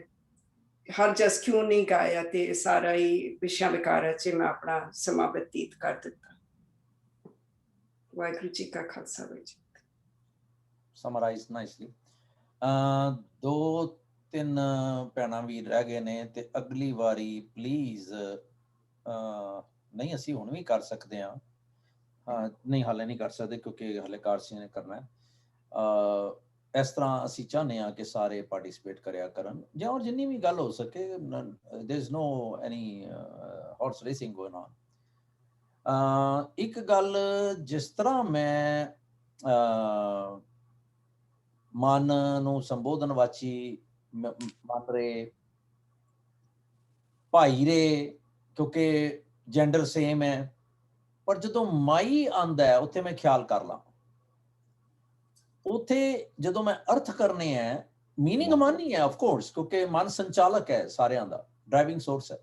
ਹਰ ਜਸ ਕਿਉਂ ਨਹੀਂ ਗਾਇਆ, ਤੇ ਸਾਰਾ ਹੀ ਵਿਸ਼ਾ ਵਿਕਾਰਾਂ 'ਚ ਮੈਂ ਆਪਣਾ ਸਮਾਂ ਬਤੀਤ ਕਰ ਦਿੱਤਾ। ਵਾਹਿਗੁਰੂ ਜੀ ਕਾ ਖਾਲਸਾ, ਵਾਹਿਗੁਰੂ ਜੀ। Summarise nicely. 2-3 ਭੈਣਾਂ ਵੀਰ ਰਹਿ ਗਏ ਨੇ, ਤੇ ਅਗਲੀ ਵਾਰੀ ਪਲੀਜ਼ ਨਹੀਂ ਅਸੀਂ ਹੁਣ ਵੀ ਕਰ ਸਕਦੇ ਹਾਂ, ਨਹੀਂ ਹਾਲੇ ਨਹੀਂ ਕਰ ਸਕਦੇ ਕਿਉਂਕਿ ਹਾਲੇ ਕਾਰਸੀ ਨੇ ਕਰਨਾ ਹੈ। ਇਸ ਤਰ੍ਹਾਂ ਅਸੀਂ ਚਾਹੁੰਦੇ ਹਾਂ ਕਿ ਸਾਰੇ ਪਾਰਟਿਸਿਪੇਟ ਕਰਿਆ ਕਰਨ, ਜਾਂ ਔਰ ਜਿੰਨੀ ਵੀ ਗੱਲ ਹੋ ਸਕੇ। There is no any horse racing going on. ਇੱਕ ਗੱਲ ਜਿਸ ਤਰ੍ਹਾਂ ਮੈਂ ਮਨ ਨੂੰ ਸੰਬੋਧਨ ਵਾਚੀ ਮੰਨ ਰਹੇ ਭਾਈ ਰੇ, ਕਿਉਂਕਿ ਜੈਂਡਰ ਸੇਮ ਹੈ, ਪਰ ਜਦੋਂ ਮਾਈ ਆਂਦਾ ਹੈ ਉੱਥੇ ਮੈਂ ਖਿਆਲ ਕਰ ਲਾਂ, ਉੱਥੇ ਜਦੋਂ ਮੈਂ ਅਰਥ ਕਰਨੇ ਹੈ, ਮੀਨਿੰਗ ਮਨ ਹੀ ਹੈ ਆਫ ਕੋਰਸ, ਕਿਉਂਕਿ ਮਨ ਸੰਚਾਲਕ ਹੈ ਸਾਰਿਆਂ ਦਾ, ਡਰਾਈਵਿੰਗ ਸੋਰਸ ਹੈ।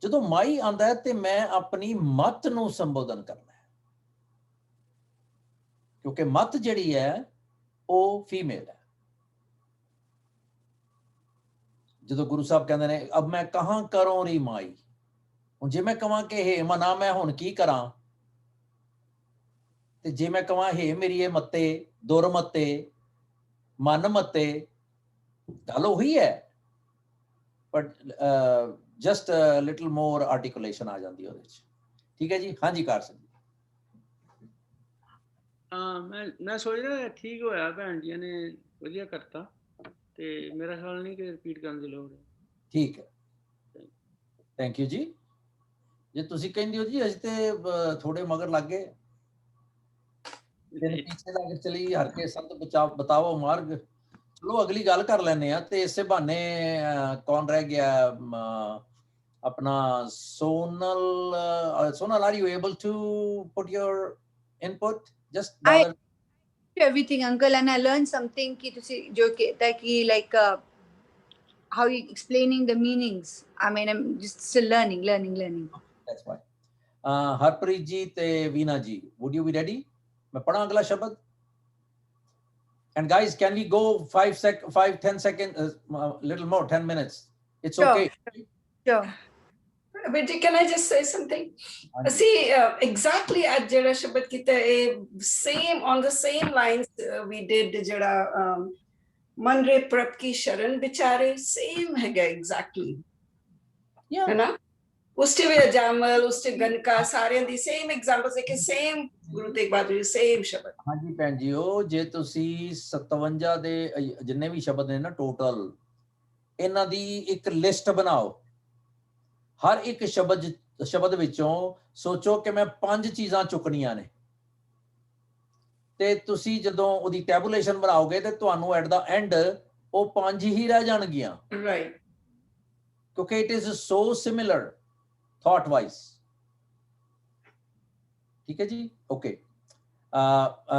ਜਦੋਂ ਮਾਈ ਆਂਦਾ ਹੈ ਤੇ ਮੈਂ ਆਪਣੀ ਮਤ ਨੂੰ ਸੰਬੋਧਨ ਕਰਨਾ ਹੈ, ਕਿਉਂਕਿ ਮਤ ਜਿਹੜੀ ਹੈ ਉਹ ਫੀਮੇਲ ਹੈ। ਜਦੋਂ ਗੁਰੂ ਸਾਹਿਬ ਕਹਿੰਦੇ ਨੇ ਅਬ ਮੈਂ ਕਹਾਂ ਕਰੋ ਰੀ ਮਾਈ, ਹੁਣ ਜੇ ਮੈਂ ਕਹਾਂ ਕਿ ਹੇ ਮਨਾ ਮੈਂ ਹੁਣ ਕੀ ਕਰਾਂ, ਤੇ ਜੇ ਮੈਂ ਕਹਾਂ ਹੇ ਮੇਰੀ ਮੱਤੇ ਦੁਰਮਤੇ ਮਨ ਮਤੇ, ਗੱਲ ਉਹੀ ਹੈ, ਬਟ ਜਸਟ ਲਿਟਲ ਮੋਰ ਆਰਟੀਕੂਲੇਸ਼ਨ ਆ ਜਾਂਦੀ ਉਹਦੇ ਚ। ਠੀਕ ਹੈ ਜੀ, ਹਾਂਜੀ ਕਾਰ ਸਿੰਘ। ਮੈਂ ਸੋਚ ਰਿਹਾ ਠੀਕ ਹੋਇਆ, ਭੈਣ ਜੀ ਨੇ ਵਧੀਆ ਕਰਤਾ, ਤੇ ਮੇਰਾ ਖਿਆਲ ਨਹੀਂ ਕਿ ਰਿਪੀਟ ਕਰਨ ਦੀ ਲੋੜ ਹੈ। ਠੀਕ ਹੈ, ਥੈਂਕ ਯੂ ਜੀ। ਜੇ ਤੁਸੀਂ ਕਹਿੰਦੇ ਹੋ ਜੀ ਅਸੀਂ ਤੇ ਥੋੜੇ ਮਗਰ ਲੱਗ ਗਏ, ਪਿੱਛੇ ਲੱਗ ਚਲੀ ਹਰ ਕੇ ਸੰਤ ਬਤਾਓ ਮਾਰਗ। ਚਲੋ ਅਗਲੀ ਗੱਲ ਕਰ ਲੈਂਦੇ ਆ, ਤੇ ਇਸੇ ਬਹਾਨੇ ਕੌਣ ਰਹਿ ਗਿਆ ਆਪਣਾ Sonal. Sonal, are you able to put your input? Just bother everything uncle, and I learned something ki tusi jo kehta hai ki like how you explaining the meanings. I mean I'm just still learning. That's fine. Harpreet ji te Veena ji, would you be ready? मैं पढ़ा अगला शब्द। And guys, can we go 5-10 seconds, little more, 10 minutes? It's sure, okay. Sure. But can I just say something? See, exactly at jada shabad kita same on the same lines we did jada man re prab ki sharan bichare, same hai exactly. Yeah. है ना? उसटे वे जामल उसटे गनका सारे दी same examples है कि same Guru Tegh Bahadur ji same शब्द। हाँ जी भैन जी, ओ जे तुसी 57 दे जिन्ने भी शब्द ने ना टोटल, इन्हां दी एक लिस्ट बनाओ। हर एक शब्द विचों सोचो कि मैं 5 चीज़ां चुकनियां ने, ते तुसी जदों ओदी टैबुलेशन बनाओगे ते तुहानू एट द एंड ओ 5 ही रह जाणगियां। Right. क्योंकि it is so similar thought wise. ठीक है जी, ओके।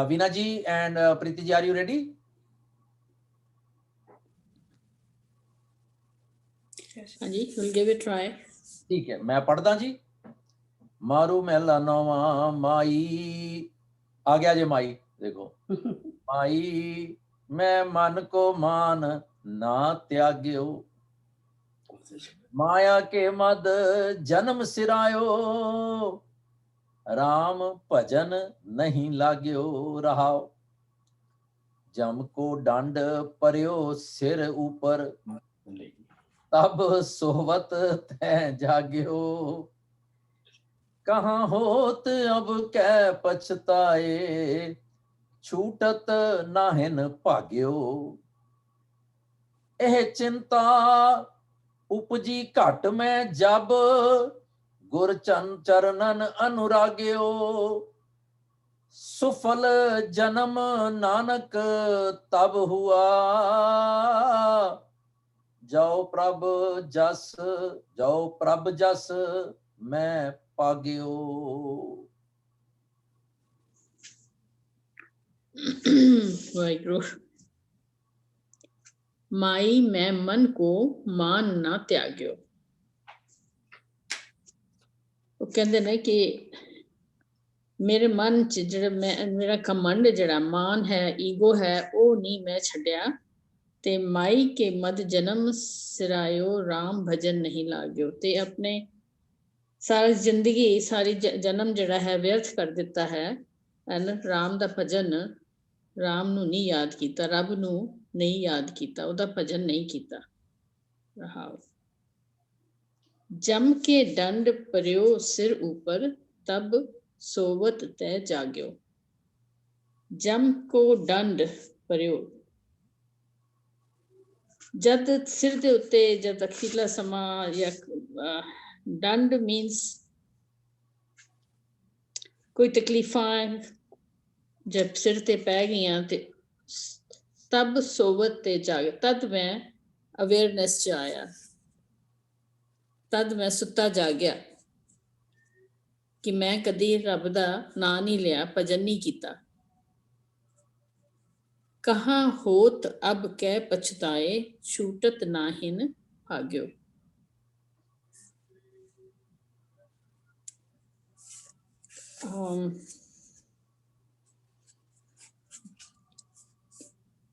वीना जी एंड प्रीति जी, आर यू रेडी? हाँ जी, we'll give it a try. ठीक है, मैं पढ़दा जी। मारू मेला नवा माई, आ गया जी माई, देखो माई मैं मन को मान ना त्याग्यो, माया के मद जन्म सिरायो, राम भजन नहीं लाग्यो रहाओ, जम को डंड पर्यो सिर ऊपर, तब सोवत तै जाग्यो, कहाँ होत अब कै पछताए, छूटत नाहिन भाग्यो, एह चिंता उपजी घट में जब, गुर चरणन अनुराग्यो, सुफल जन्म नानक तब हुआ, ਜਾਓ ਪ੍ਰਭ ਜਸ, ਜਾਓ ਪ੍ਰਭ ਜਸ ਮੈਂ ਪਾਗਿਓ। वाहिगुरु। माई मैं मन को मान ना त्याग्यो। वो कहते ने कि मेरे मन च जिहड़ा मेरा घमंड जिहड़ा मान है, ईगो है, वो नहीं मैं छड्या। ते माई के मद जन्म सिरायो राम भजन नहीं लाग्यो। ते अपने सारी जिंदगी सारी जन्म जिहड़ा है व्यर्थ कर दिता है। राम दा भजन, राम नू नहीं याद कीता, रब नू नहीं याद कीता, उहदा भजन नहीं कीता। रहाओ। जम के दंड परयो सिर ऊपर, तब सोवत तै जाग्यो। जम को दंड परयो, जद सिर दे उत्ते जद अखीरला समा या दंड मीन्स कोई तकलीफां जब सिर ते पै गईयां ते तब सोवत ते जाग, तद मैं अवेयरनेस च आया, तद मैं सुता जागया कि मैं कदी रब दा नां नहीं लिया, भजन नहीं कीता। कहाँ होत अब कै पछताए, छूटत नाहिन भाग्यो।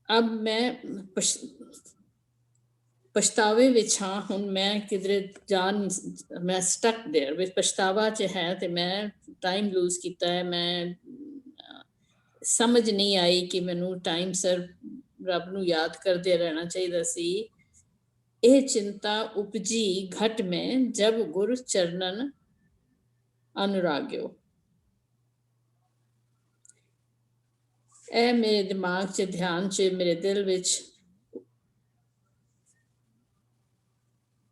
अब मैं पछतावे विच हाँ, हुण मैं किधरे जान, मैं स्टक देयर विच पछतावा च है ते मैं टाइम लूज कीता है। मैं समझ नहीं आई कि मैनू टाइम सिर रब नू याद करदे रहना चाहिए सी। यह चिंता उपजी घट में, जब गुर चरणन अनुराग्यो। ए मेरे दिमाग च, ध्यान च, मेरे दिल विच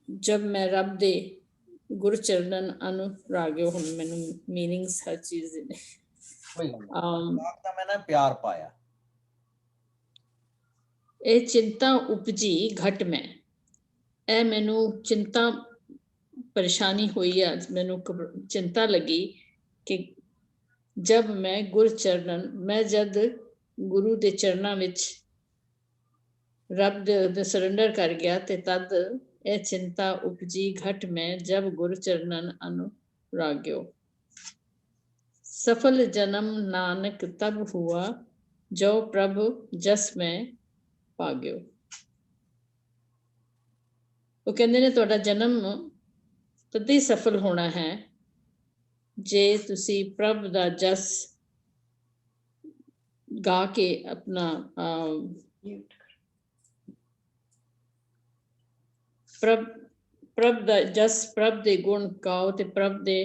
जब मैं रब दे गुर चरणन अनुराग्यो। हुण मैनू मीनिंग्स हर चीज दे ने। मैं ना प्यार पाया। ए चिंता उपजी घट में, ए मैनू चिंता परेशानी हुई है, मैनू चिंता लगी कि जब मैं गुर चरणन, मैं जद गुरु दे चरणा विच रब दे सरेंडर कर गया ते तद ए चिंता उपजी घट में, जब गुर चरणन अनुराग्यो। सफल जन्म नानक तब हुआ, जो प्रभु जस में भाग्यो। वो कहते ने तुहाडा जन्म तद ही सफल होना है जे तुसी प्रभ दा जस गा के अपना प्रभ दा जस, प्रभ दे गुण गाओ ते प्रभ दे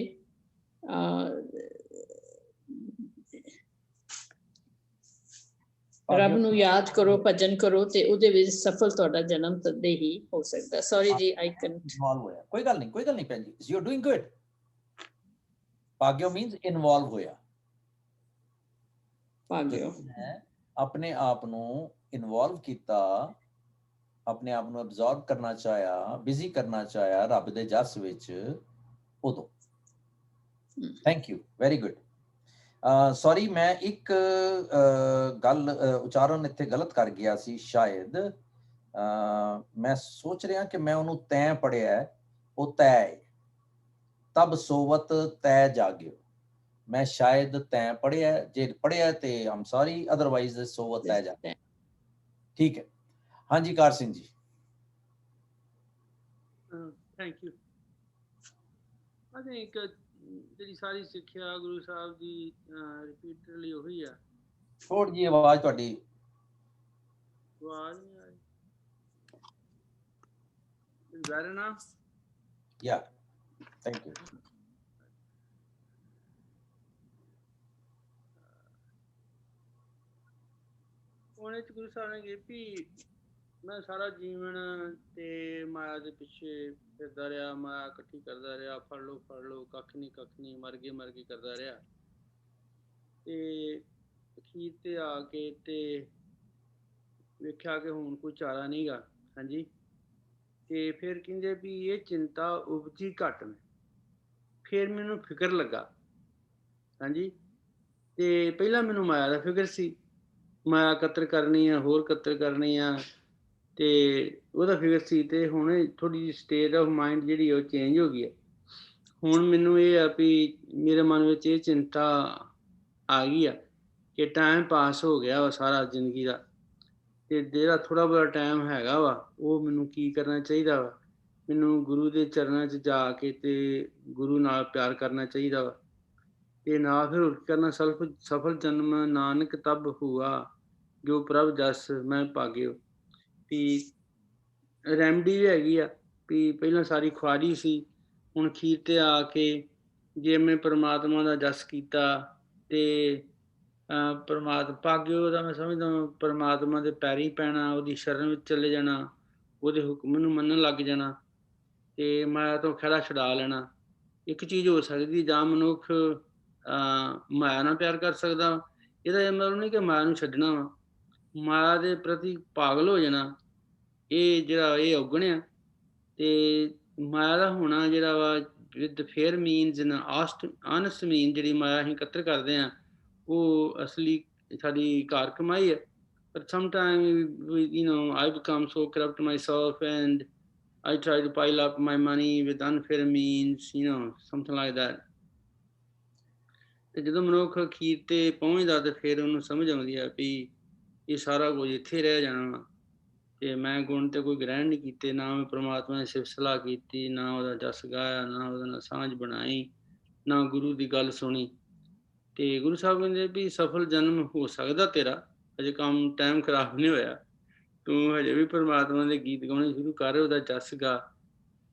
रब नू याद करो, भजन करो ते उहदे विच सफल तुहाडा जन्म तदे ही हो सकदा। सॉरी जी, आई कैन इन्वॉल्व होया। कोई गल नहीं भैन जी, यू आर डूइंग गुड। भाग्यो मीन्स इन्वॉल्व होया। भाग्यो अपने आप नू इन्वॉल्व कीता, अपने आप नू अब्जॉर्ब करना चाहया, बिजी करना चाहया रब दे जस विच, उदों। Thank you, very good. Sorry मैं एक गल उच्चारण इत्थे गलत कर गया सी शायद। मैं सोच रहा कि मैं उन्होंने तैं पढ़िया है, वो तै, तब सोवत तै जाग्यो। मैं शायद तैं पढ़िया, जे पढ़िया ते आई एम सॉरी, अदरवाइज सोवत तै जाग्यो। ठीक है। हाँ जी कार सिंह जी। Thank you. आई थिंक ਜਿਹੜੀ ਸਾਰੀ ਸਿੱਖਿਆ ਗੁਰੂ ਸਾਹਿਬ ਦੀ ਰਿਪੀਟਡਲੀ ਉਹੀ ਆ। ਥੋੜੀ ਜੀ ਆਵਾਜ਼ ਤੁਹਾਡੀ ਆਵਾਜ਼ ਨਹੀਂ ਆ ਰਹੀ। Is that enough? Yeah, thank you. ਉਹਨੇ ਚ ਗੁਰੂ ਸਾਹਿਬ ਨੇ ਕਿਹਾ ਵੀ ਮੈਂ ਸਾਰਾ ਜੀਵਨ ਤੇ ਮਾਇਆ ਦੇ ਪਿੱਛੇ ਫਿਰਦਾ ਰਿਹਾ, ਮਾਇਆ ਇਕੱਠੀ ਕਰਦਾ ਰਿਹਾ, ਫੜ ਲਓ, ਕੱਖ ਨਹੀਂ, ਮਰ ਗਏ ਕਰਦਾ ਰਿਹਾ। ਤੇ ਅਖੀਰ ਤੇ ਆ ਕੇ ਤੇ ਵੇਖਿਆ ਕਿ ਹੁਣ ਕੋਈ ਚਾਰਾ ਨਹੀਂਗਾ। ਹਾਂਜੀ, ਤੇ ਫਿਰ ਕਹਿੰਦੇ ਵੀ ਇਹ ਚਿੰਤਾ ਉਪਜੀ ਘੱਟ ਨੇ। ਫਿਰ ਮੈਨੂੰ ਫਿਕਰ ਲੱਗਾ, ਹਾਂਜੀ, ਤੇ ਪਹਿਲਾਂ ਮੈਨੂੰ ਮਾਇਆ ਦਾ ਫਿਕਰ ਸੀ, ਮਾਇਆ ਇਕੱਤਰ ਕਰਨੀ ਆ, ਹੋਰ ਇਕੱਤਰ ਕਰਨੀ ਆ, ਤੇ ਉਹਦਾ ਫਿਕਰ ਸੀ। ਤੇ ਹੁਣ ਥੋੜੀ ਜਿਹੀ ਸਟੇਟ ਆਫ ਮਾਈਂਡ ਜਿਹੜੀ ਉਹ ਚੇਂਜ ਹੋ ਗਈ ਹੈ। ਹੁਣ ਮੈਨੂੰ ਇਹ ਆ ਵੀ ਮੇਰੇ ਮਨ ਵਿੱਚ ਇਹ ਚਿੰਤਾ ਆ ਗਈ ਆ ਕਿ ਟਾਈਮ ਪਾਸ ਹੋ ਗਿਆ ਵਾ ਸਾਰਾ ਜ਼ਿੰਦਗੀ ਦਾ, ਤੇ ਜਿਹੜਾ ਥੋੜਾ ਬਹੁਤਾ ਟਾਈਮ ਹੈਗਾ ਵਾ ਉਹ ਮੈਨੂੰ ਕੀ ਕਰਨਾ ਚਾਹੀਦਾ ਵਾ, ਮੈਨੂੰ ਗੁਰੂ ਦੇ ਚਰਨਾਂ 'ਚ ਜਾ ਕੇ ਤੇ ਗੁਰੂ ਨਾਲ ਪਿਆਰ ਕਰਨਾ ਚਾਹੀਦਾ ਵਾ, ਤੇ ਨਾ ਫਿਰ ਉਲਟ ਕਰਨਾ। ਸਫਲ ਜਨਮ ਨਾਨਕ ਤਬ ਹੁਆ ਜੋ ਪ੍ਰਭ ਜਸ ਮੈਂ ਭਾਗਿਓ। ਵੀ ਰੈਮਡੀ ਵੀ ਹੈਗੀ ਆ ਵੀ ਪਹਿਲਾਂ ਸਾਰੀ ਖੁਆਰੀ ਸੀ, ਹੁਣ ਅਖੀਰ ਤੇ ਆ ਕੇ ਜੇ ਮੈਂ ਪ੍ਰਮਾਤਮਾ ਦਾ ਜਸ ਕੀਤਾ ਤੇ ਭਾਗਿਓ ਦਾ ਮੈਂ ਸਮਝਦਾ ਪ੍ਰਮਾਤਮਾ ਦੇ ਪੈਰੀ ਪੈਣਾ, ਉਹਦੀ ਸ਼ਰਨ ਵਿੱਚ ਚਲੇ ਜਾਣਾ, ਉਹਦੇ ਹੁਕਮ ਨੂੰ ਮੰਨਣ ਲੱਗ ਜਾਣਾ, ਤੇ ਮਾਇਆ ਤੋਂ ਖਹਿੜਾ ਛੁਡਾ ਲੈਣਾ। ਇੱਕ ਚੀਜ਼ ਹੋ ਸਕਦੀ, ਜਾਂ ਮਨੁੱਖ ਮਾਇਆ ਨਾਲ ਪਿਆਰ ਕਰ ਸਕਦਾ। ਇਹਦਾ ਇਹ ਮਤਲਬ ਨਹੀਂ ਕਿ ਮਾਇਆ ਨੂੰ ਛੱਡਣਾ ਵਾ, ਮਾਇਆ ਦੇ ਪ੍ਰਤੀ ਪਾਗਲ ਹੋ ਜਾਣਾ, ਇਹ ਜਿਹੜਾ ਇਹ ਔਗਣ ਆ। ਤੇ ਮਾਇਆ ਦਾ ਹੋਣਾ ਜਿਹੜਾ ਵਾ ਵਿਦ ਫੇਅਰ ਮੀਨਸ ਆਨੈਸਟ ਮੀਨ, ਜਿਹੜੀ ਮਾਇਆ ਅਸੀਂ ਇਕੱਤਰ ਕਰਦੇ ਹਾਂ ਉਹ ਅਸਲੀ ਸਾਡੀ ਕਾਰ ਕਮਾਈ ਹੈ। But sometimes I become so corrupt myself and I try to pile up my money with unfair means, something like that. ਤੇ ਜਦੋਂ ਮਨੁੱਖ ਅਖੀਰ ਤੇ ਪਹੁੰਚਦਾ ਤੇ ਫਿਰ ਉਹਨੂੰ ਸਮਝ ਆਉਂਦੀ ਆ ਵੀ ਇਹ ਸਾਰਾ ਕੁਝ ਇੱਥੇ ਰਹਿ ਜਾਣਾ, ਤੇ ਮੈਂ ਗੁਣ ਤੇ ਕੋਈ ਗ੍ਰਹਿਣ ਨਹੀਂ ਕੀਤੇ, ਨਾ ਮੈਂ ਪ੍ਰਮਾਤਮਾ ਨੇ ਸਿਫਤ ਸਲਾਹ ਕੀਤੀ, ਨਾ ਉਹਦਾ ਜਸ ਗਾਇਆ, ਨਾ ਉਹਦੇ ਨਾਲ ਸਾਂਝ ਬਣਾਈ, ਨਾ ਗੁਰੂ ਦੀ ਗੱਲ ਸੁਣੀ। ਤੇ ਗੁਰੂ ਸਾਹਿਬ ਕਹਿੰਦੇ ਵੀ ਸਫਲ ਜਨਮ ਹੋ ਸਕਦਾ ਤੇਰਾ, ਅਜੇ ਕੰਮ ਟਾਈਮ ਖਰਾਬ ਨਹੀਂ ਹੋਇਆ, ਤੂੰ ਹਜੇ ਵੀ ਪ੍ਰਮਾਤਮਾ ਦੇ ਗੀਤ ਗਾਉਣੇ ਸ਼ੁਰੂ ਕਰ, ਉਹਦਾ ਜਸ ਗਾ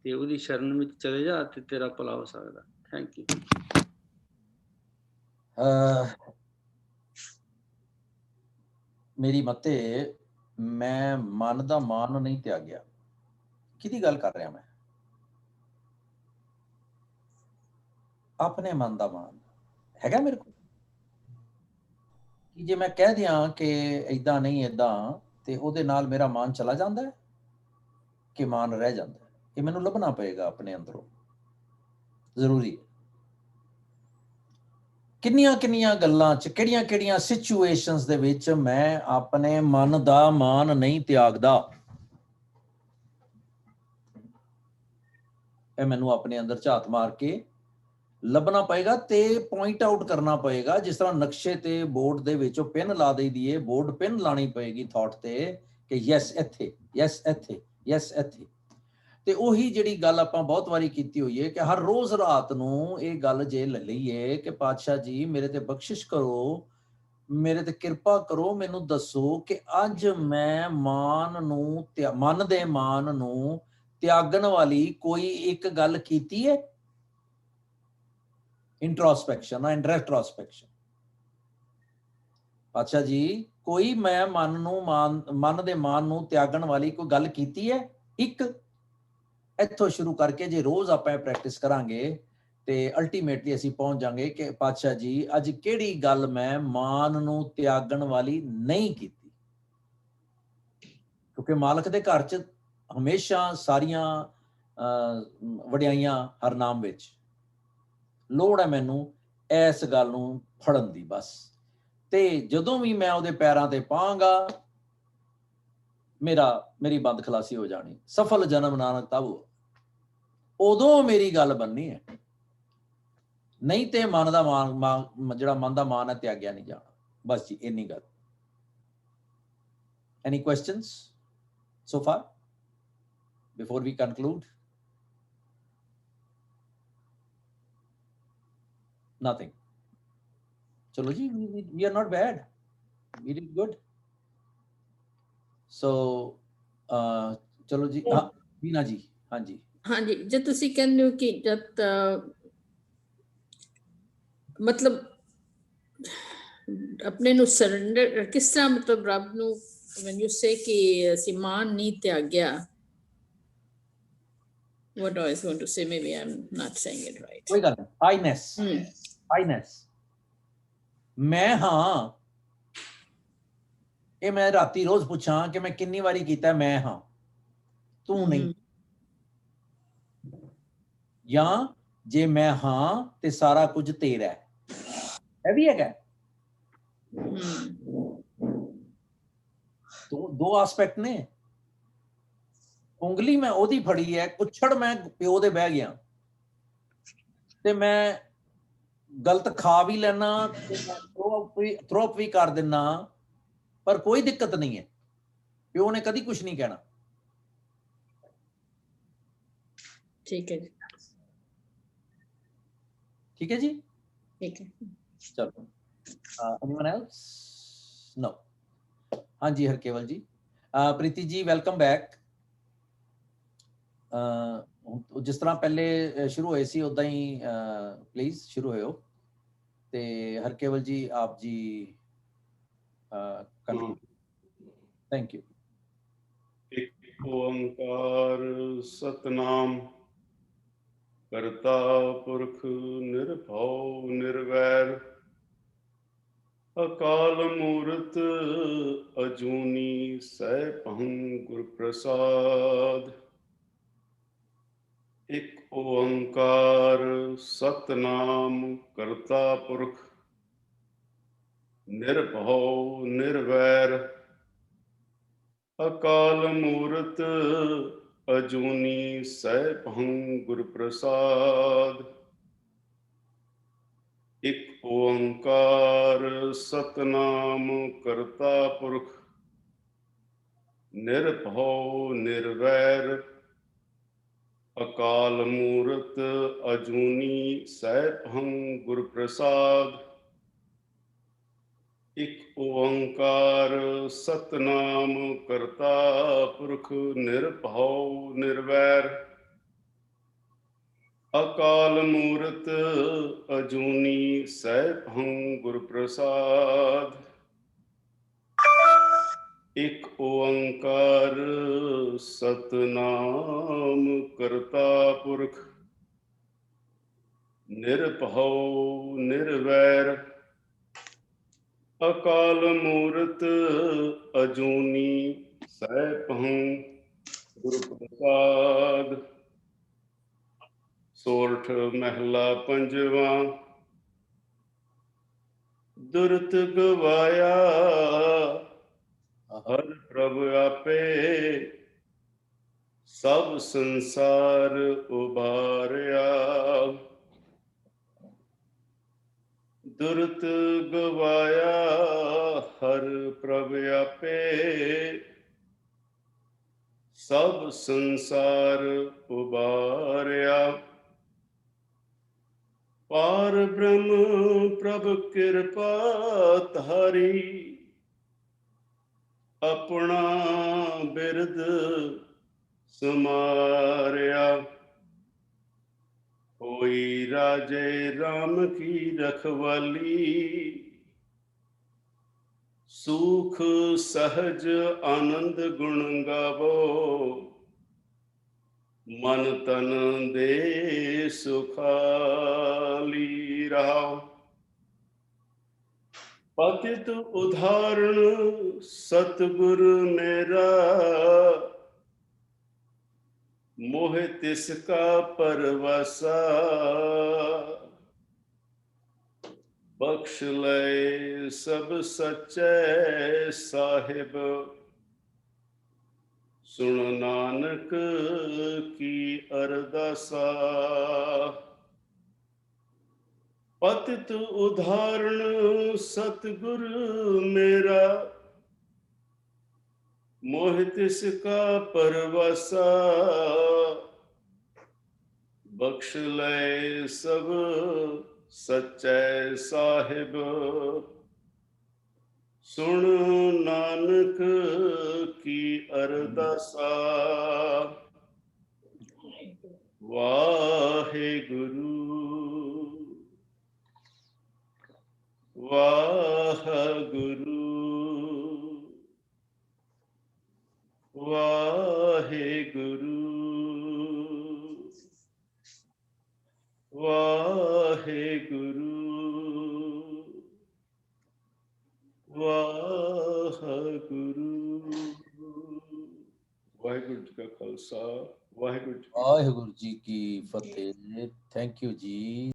ਤੇ ਉਹਦੀ ਸ਼ਰਨ ਵਿੱਚ ਚਲੇ ਜਾ ਤੇ ਤੇਰਾ ਭਲਾ ਹੋ ਸਕਦਾ। Thank you. ਮੇਰੀ ਮਤੇ ਮੈਂ ਮਨ ਦਾ ਮਾਨ ਨਹੀਂ ਤਿਆਗਿਆ। ਕਿਹਦੀ ਗੱਲ ਕਰ ਰਿਹਾ ਮੈਂ? ਆਪਣੇ ਮਨ ਦਾ ਮਾਨ ਹੈਗਾ ਮੇਰੇ ਕੋਲ। ਕਿ ਜੇ ਮੈਂ ਕਹਿ ਦਿਆਂ ਕਿ ਏਦਾਂ ਨਹੀਂ ਏਦਾਂ, ਤੇ ਉਹਦੇ ਨਾਲ ਮੇਰਾ ਮਾਨ ਚਲਾ ਜਾਂਦਾ ਹੈ ਕਿ ਮਾਨ ਰਹਿ ਜਾਂਦਾ ਹੈ? ਇਹ ਮੈਨੂੰ ਲੱਭਣਾ ਪਏਗਾ ਆਪਣੇ ਅੰਦਰੋਂ, ਜ਼ਰੂਰੀ ਹੈ। ਕਿੰਨੀਆਂ ਕਿੰਨੀਆਂ ਗੱਲਾਂ 'ਚ, ਕਿਹੜੀਆਂ ਕਿਹੜੀਆਂ ਸਿਚੁਏਸ਼ਨਸ ਦੇ ਵਿੱਚ ਮੈਂ ਆਪਣੇ ਮਨ ਦਾ ਮਾਨ ਨਹੀਂ ਤਿਆਗਦਾ, ਇਹ ਮੈਨੂੰ ਆਪਣੇ ਅੰਦਰ ਝਾਤ ਮਾਰ ਕੇ ਲੱਭਣਾ ਪਏਗਾ ਤੇ ਪੁਆਇੰਟ ਆਊਟ ਕਰਨਾ ਪਏਗਾ। ਜਿਸ ਤਰ੍ਹਾਂ ਨਕਸ਼ੇ ਤੇ ਬੋਰਡ ਦੇ ਵਿੱਚ ਉਹ ਪਿੰਨ ਲਾ ਦੇਈਦੀ ਏ, ਬੋਰਡ ਪਿੰਨ ਲਾਣੀ ਪਏਗੀ ਥਾਟ ਤੇ ਕਿ ਯੈਸ ਇੱਥੇ, ਯੈਸ ਇੱਥੇ, ਯੈਸ ਇੱਥੇ। ਤੇ ਉਹੀ ਜਿਹੜੀ ਗੱਲ ਆਪਾਂ ਬਹੁਤ ਵਾਰੀ ਕੀਤੀ ਹੋਈ ਹੈ ਕਿ ਹਰ ਰੋਜ਼ ਰਾਤ ਨੂੰ ਇਹ ਗੱਲ ਜੇ ਲੈ ਲਈਏ ਕਿ ਪਾਤਸ਼ਾਹ ਜੀ ਮੇਰੇ ਤੇ ਬਖਸ਼ਿਸ਼ ਕਰੋ, ਮੇਰੇ ਤੇ ਕਿਰਪਾ ਕਰੋ, ਮੈਨੂੰ ਦੱਸੋ ਕਿ ਅੱਜ ਮੈਂ ਮਨ ਦੇ ਮਾਨ ਨੂੰ ਤਿਆਗਣ ਵਾਲੀ ਕੋਈ ਇੱਕ ਗੱਲ ਕੀਤੀ ਹੈ? Introspection and ਰੈਟਰੋਸਪੈਕਸ਼ਨ। ਪਾਤਸ਼ਾਹ ਜੀ ਕੋਈ ਮੈਂ ਮਨ ਦੇ ਮਾਨ ਨੂੰ ਤਿਆਗਣ ਵਾਲੀ ਕੋਈ ਗੱਲ ਕੀਤੀ ਹੈ? ਇੱਕ। ਇੱਥੋਂ ਸ਼ੁਰੂ ਕਰਕੇ ਜੇ ਰੋਜ਼ ਆਪਾਂ ਇਹ ਪ੍ਰੈਕਟਿਸ ਕਰਾਂਗੇ ਤੇ ਅਲਟੀਮੇਟਲੀ ਅਸੀਂ ਪਹੁੰਚ ਜਾਵਾਂਗੇ ਕਿ ਪਾਤਸ਼ਾਹ ਜੀ ਅੱਜ ਕਿਹੜੀ ਗੱਲ ਮੈਂ ਮਾਨ ਨੂੰ ਤਿਆਗਣ ਵਾਲੀ ਨਹੀਂ ਕੀਤੀ। ਕਿਉਂਕਿ ਮਾਲਕ ਦੇ ਘਰ 'ਚ ਹਮੇਸ਼ਾ ਸਾਰੀਆਂ ਵਡਿਆਈਆਂ ਹਰ ਨਾਮ ਵਿੱਚ। ਲੋੜ ਹੈ ਮੈਨੂੰ ਇਸ ਗੱਲ ਨੂੰ ਫੜਨ ਦੀ ਬਸ। ਤੇ ਜਦੋਂ ਵੀ ਮੈਂ ਉਹਦੇ ਪੈਰਾਂ ਤੇ ਪਾਵਾਂਗਾ ਮੇਰੀ ਬੰਦ ਖਲਾਸੀ ਹੋ ਜਾਣੀ। ਸਫਲ ਜਨਮ ਨਾਨਕ ਤਬ, ਉਦੋਂ ਮੇਰੀ ਗੱਲ ਬਣਨੀ ਹੈ। ਨਹੀਂ ਤੇ ਮਨ ਦਾ ਮਾਨ, ਜਿਹੜਾ ਮਨ ਦਾ ਮਾਨ ਹੈ, ਤਿਆਗਿਆ ਨਹੀਂ ਜਾਣਾ। ਬਸ ਜੀ ਇੰਨੀ ਗੱਲ। Any questions so far before we conclude? Nothing. Chalo ji, we are not bad. We did good. So, chalo ji, Veena ji, हाँ जी। हाँ जी, जब तुसी कहंदे हो कि जब मतलब अपने नु सरेंडर किस तरह, मतलब रब नु when you say कि ਅਸੀਂ ਮਾਨ ਨਹੀਂ ਤਿਆਗਿਆ, what I was going to say, maybe I'm not saying it right. ਕੋਈ ਗੱਲ ਨਹੀਂ। Highness ਮੈਂ ਹਾਂ, ਇਹ ਮੈਂ ਰਾਤੀ ਰੋਜ਼ ਪੁੱਛਾਂ ਕਿ ਮੈਂ ਕਿੰਨੀ ਵਾਰੀ ਕੀਤਾ ਮੈਂ ਹਾਂ, ਤੂੰ ਨਹੀਂ। या जे मैं हाँ ते सारा कुछ तेरा है भी है। तो दो एस्पेक्ट ने। उंगली मैं ओदी फड़ी है, कुछड़ मैं प्यो दे बह गया ते मैं गलत खा भी लेना, थ्रो अप भी कर देना, पर कोई दिक्कत नहीं है, प्यो ने कभी कुछ नहीं कहना। ठीक है जी, ठीक है जी, ठीक है। चलो एनीवन एल्स? नो। हाँ जी हरकेवल जी। Preeti ji welcome back. जिस तरह पहले शुरू होए सी उदा ही प्लीज शुरू होयो। ते हरकेवल जी आप जी थैंक यू। एक ओंकार सतनाम करता पुरख निर्भव निर्वैर अकाल मूरत अजूनी सैभं गुर प्रसाद। एक ओंकार सतनाम करता पुरख निर्भव निर्वैर अकाल मूरत अजूनी सैभं गुर प्रसाद। एक ओंकार सतनाम करता पुरख निर्भव निर्वैर अकाल मूरत अजूनी सैभं गुर प्रसाद। एक ओंकार सतनाम करता पुरख निर्भव निर्वैर अकाल मूरत अजूनी सैभं गुर प्रसाद। एक ओंकार सतनाम करता पुरख निर्भव निर्वैर अकाल मूरत अजूनी सैभं गुर प्रसाद। सोरठ महला पंजवा। दुरत गवाया हर प्रभ आपे सब संसार उबारया। दुरत गवाया हर प्रभ आपे सब संसार उबारया। पार ब्रह्म प्रभ कृपा धारी अपना बिरद समारया। होई राजे राम की रखवाली सुख सहज आनंद गुण गावो। मन तन दे सुखाली रहो। पतित उदाहरण सतगुर मेरा मोह तिसका परवासा। बख्श ले सब सच्चे साहिब सुन नानक की अरदासा। पतित उदाहरण सतगुर मेरा मोह तिसका परवासा। बख्श ले सब सच्चे साहिब सुन नानक की अरदासा। वाहे गुरु वाहे गुरु वाहे गुरु वाहे गुरु वाहे गुरु। वाहिगुरू जी का खालसा। ਖਾਲਸਾ ਵਾਹਿਗੁਰੂ ਜੀ ਕੀ ਵਾਹਿਗੁਰੂ ਜੀ ਕੀ ਫਤਿਹ। ਥੈਂਕ ਯੂ ਜੀ।